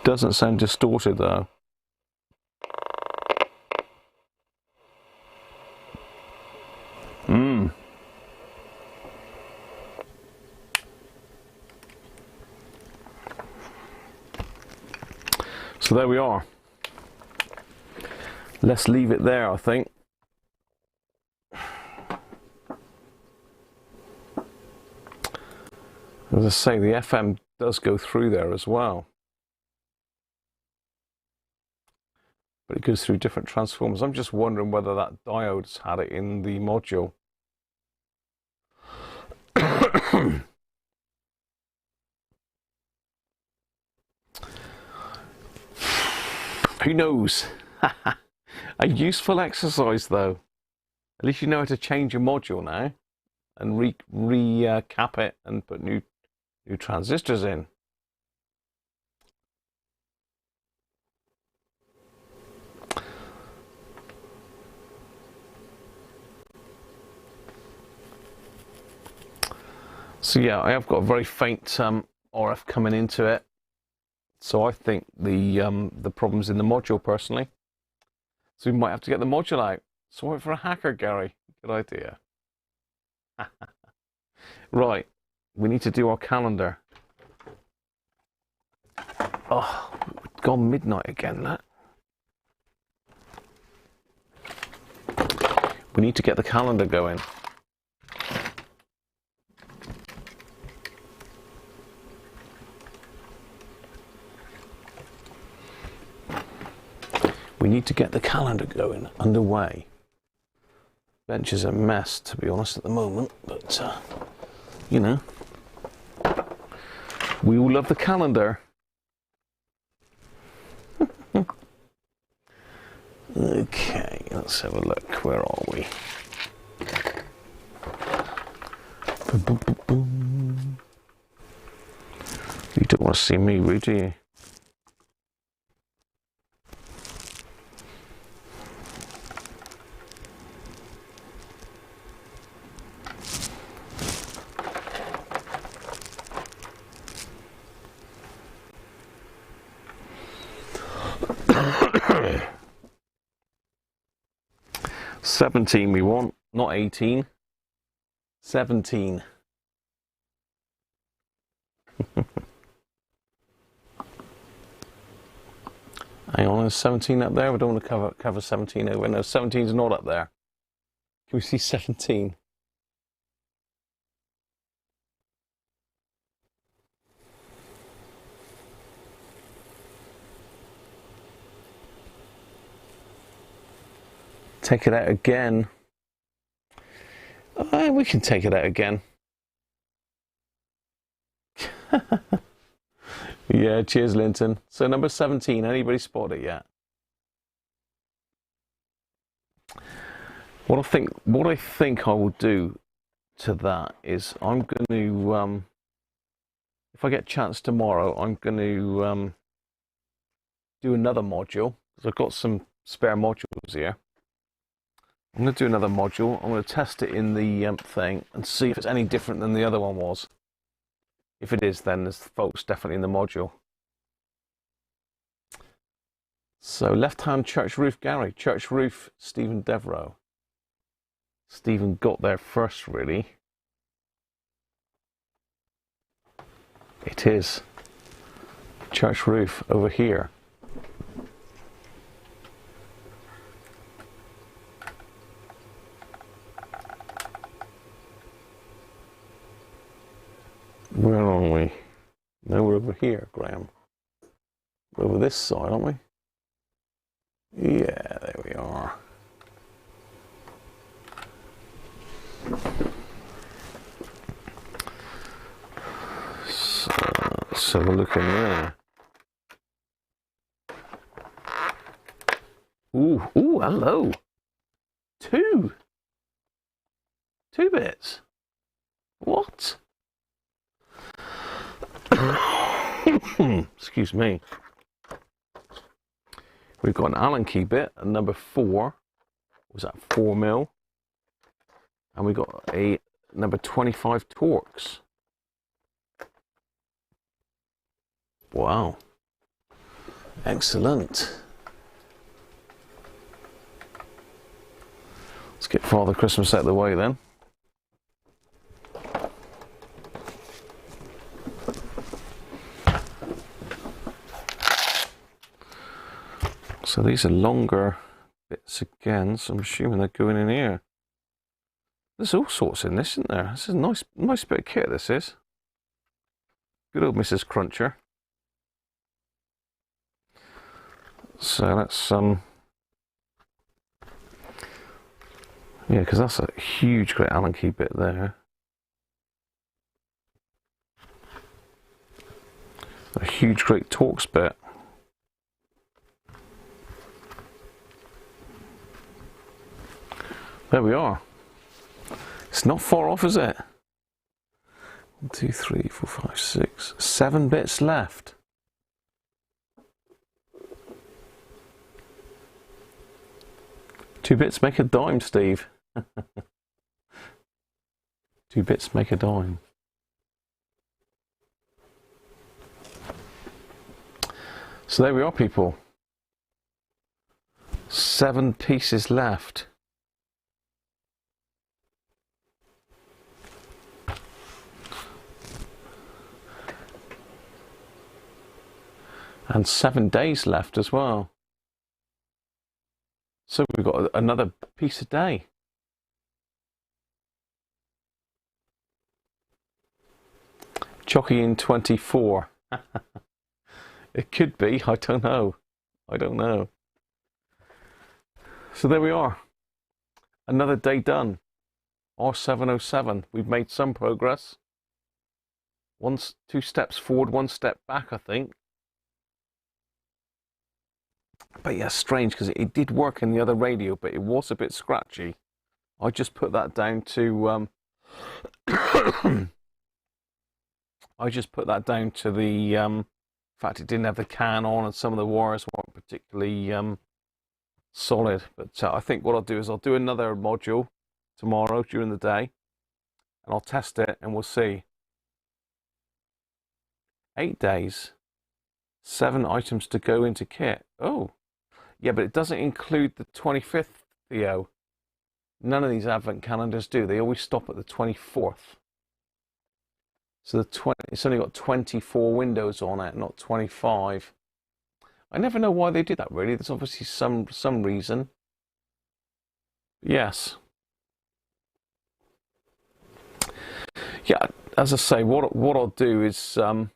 Doesn't sound distorted though. So there we are. Let's leave it there, I think. As I say, the FM does go through there as well. But it goes through different transformers. I'm just wondering whether that diode's had it in the module. Who knows? A useful exercise, though. At least you know how to change your module now, and recap it and put new transistors in. So yeah, I have got a very faint RF coming into it. So I think the problem's in the module personally. So we might have to get the module out. So wait for a hacker, Gary. Good idea. Right, we need to do our calendar. Oh, it's gone midnight again, that. We need to get the calendar going. We need to get the calendar going, underway. Bench is a mess, to be honest, at the moment, but, you know, we all love the calendar. Okay, let's have a look. Where are we? Boom, boom, boom, boom. You don't want to see me, Roo, do you? $17 we want, not 18. 17. Hang on, there's 17 up there. We don't want to cover 17 over. No, 17's not up there. Can we see 17? Take it out again. We can take it out again. Yeah, cheers, Linton. So number 17, anybody spot it yet? What I think I will do to that is I'm going to, if I get a chance tomorrow, I'm going to do another module, because I've got some spare modules here. I'm going to do another module. I'm going to test it in the thing and see if it's any different than the other one was. If it is, then there's fault's definitely in the module. So left-hand church roof, Gary. Church roof, Stephen Devereaux. Stephen got there first, really. It is. Church roof over here. Where are we? No, we're over here, Graham. We're over this side, aren't we? Yeah, there we are. So let's have a look in there. Ooh, hello. Two bits. What? Excuse me. We've got an Allen key bit at number 4. Was that 4 mil? And we got a number 25 Torx. Wow. Excellent. Let's get Father Christmas out of the way then. So these are longer bits again, so I'm assuming they're going in here. There's all sorts in this, isn't there? This is a nice bit of kit, this is. Good old Mrs. Cruncher. So that's, yeah, because that's a huge great Allen key bit there. A huge great Torx bit. There we are. It's not far off, is it? 1, 2, 3, 4, 5, 6, 7 bits left. Two bits make a dime, Steve. 2 bits make a dime. So there we are, people. 7 pieces left. And 7 days left as well. So we've got another piece a day. Chocky in 24. It could be, I don't know. I don't know. So there we are. Another day done. R707. We've made some progress. 2 steps forward, 1 step back, I think. But yeah, strange, because it did work in the other radio, but it was a bit scratchy. I just put that down to the fact it didn't have the can on, and some of the wires weren't particularly solid. But I think what I'll do is I'll do another module tomorrow during the day, and I'll test it, and we'll see. 8 days, 7 items to go into kit. Oh, yeah, but it doesn't include the 25th, Theo. None of these advent calendars do. They always stop at the 24th. So it's only got 24 windows on it, not 25. I never know why they do that, really. There's obviously some reason. Yes. Yeah, as I say, what I'll do is I've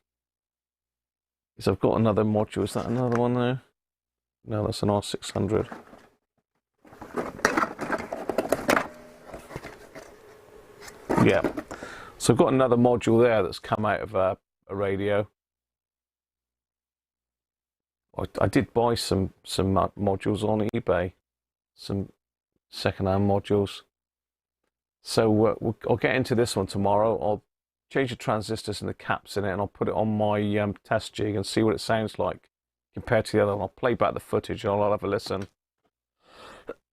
got another module. Is that another one there? No, that's an R600. Yeah. So I've got another module there that's come out of a radio. I did buy some modules on eBay, some second-hand modules. So I'll get into this one tomorrow. I'll change the transistors and the caps in it, and I'll put it on my test jig and see what it sounds like compared to the other one. I'll play back the footage and I'll have a listen.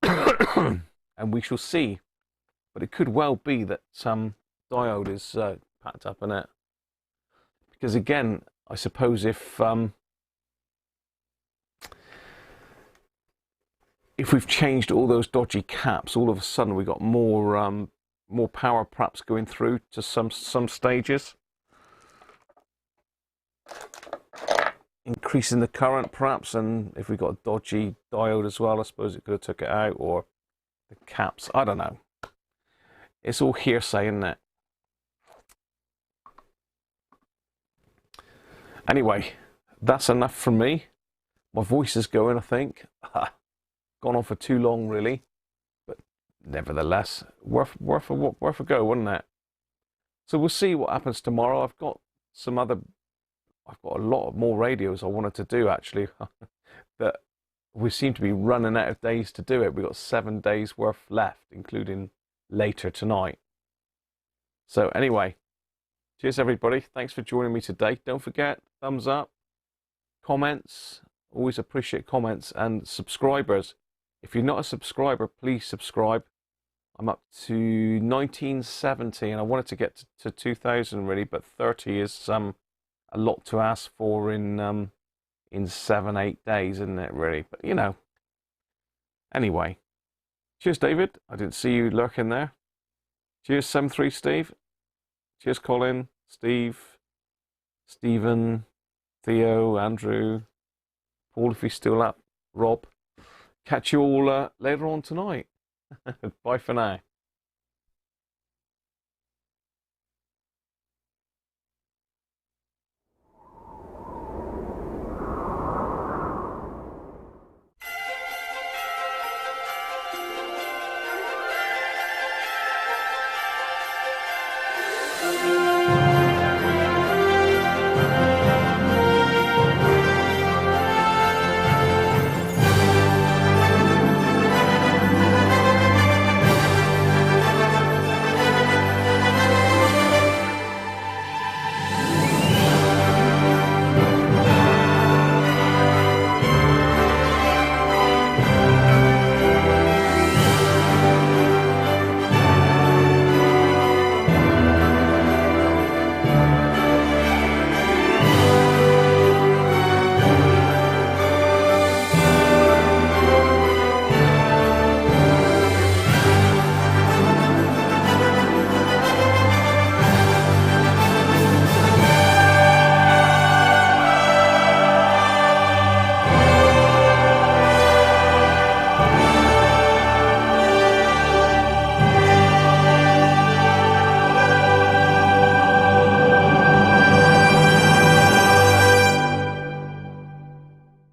And we shall see. But it could well be that some diode is packed up in it. Because again, I suppose if we've changed all those dodgy caps, all of a sudden we got more power perhaps going through to some stages. Increasing the current perhaps, and if we got a dodgy diode as well, I suppose it could have took it out, or the caps, I don't know. It's all hearsay, isn't it? Anyway, that's enough from me. My voice is going, I think. Gone on for too long, really. But nevertheless, worth a go, wouldn't it? So we'll see what happens tomorrow. I've got a lot more radios I wanted to do, actually. But we seem to be running out of days to do it. We've got 7 days worth left, including later tonight. So anyway, cheers everybody. Thanks for joining me today. Don't forget, thumbs up, comments. Always appreciate comments, and subscribers. If you're not a subscriber, please subscribe. I'm up to 1970, and I wanted to get to 2000 really, but 30 is a lot to ask for in 7-8 days, isn't it, really? But you know. Anyway, cheers, David. I didn't see you lurking there. Cheers, 73 Steve. Cheers, Colin, Steve, Stephen, Theo, Andrew, Paul, if he's still up, Rob. Catch you all later on tonight. Bye for now.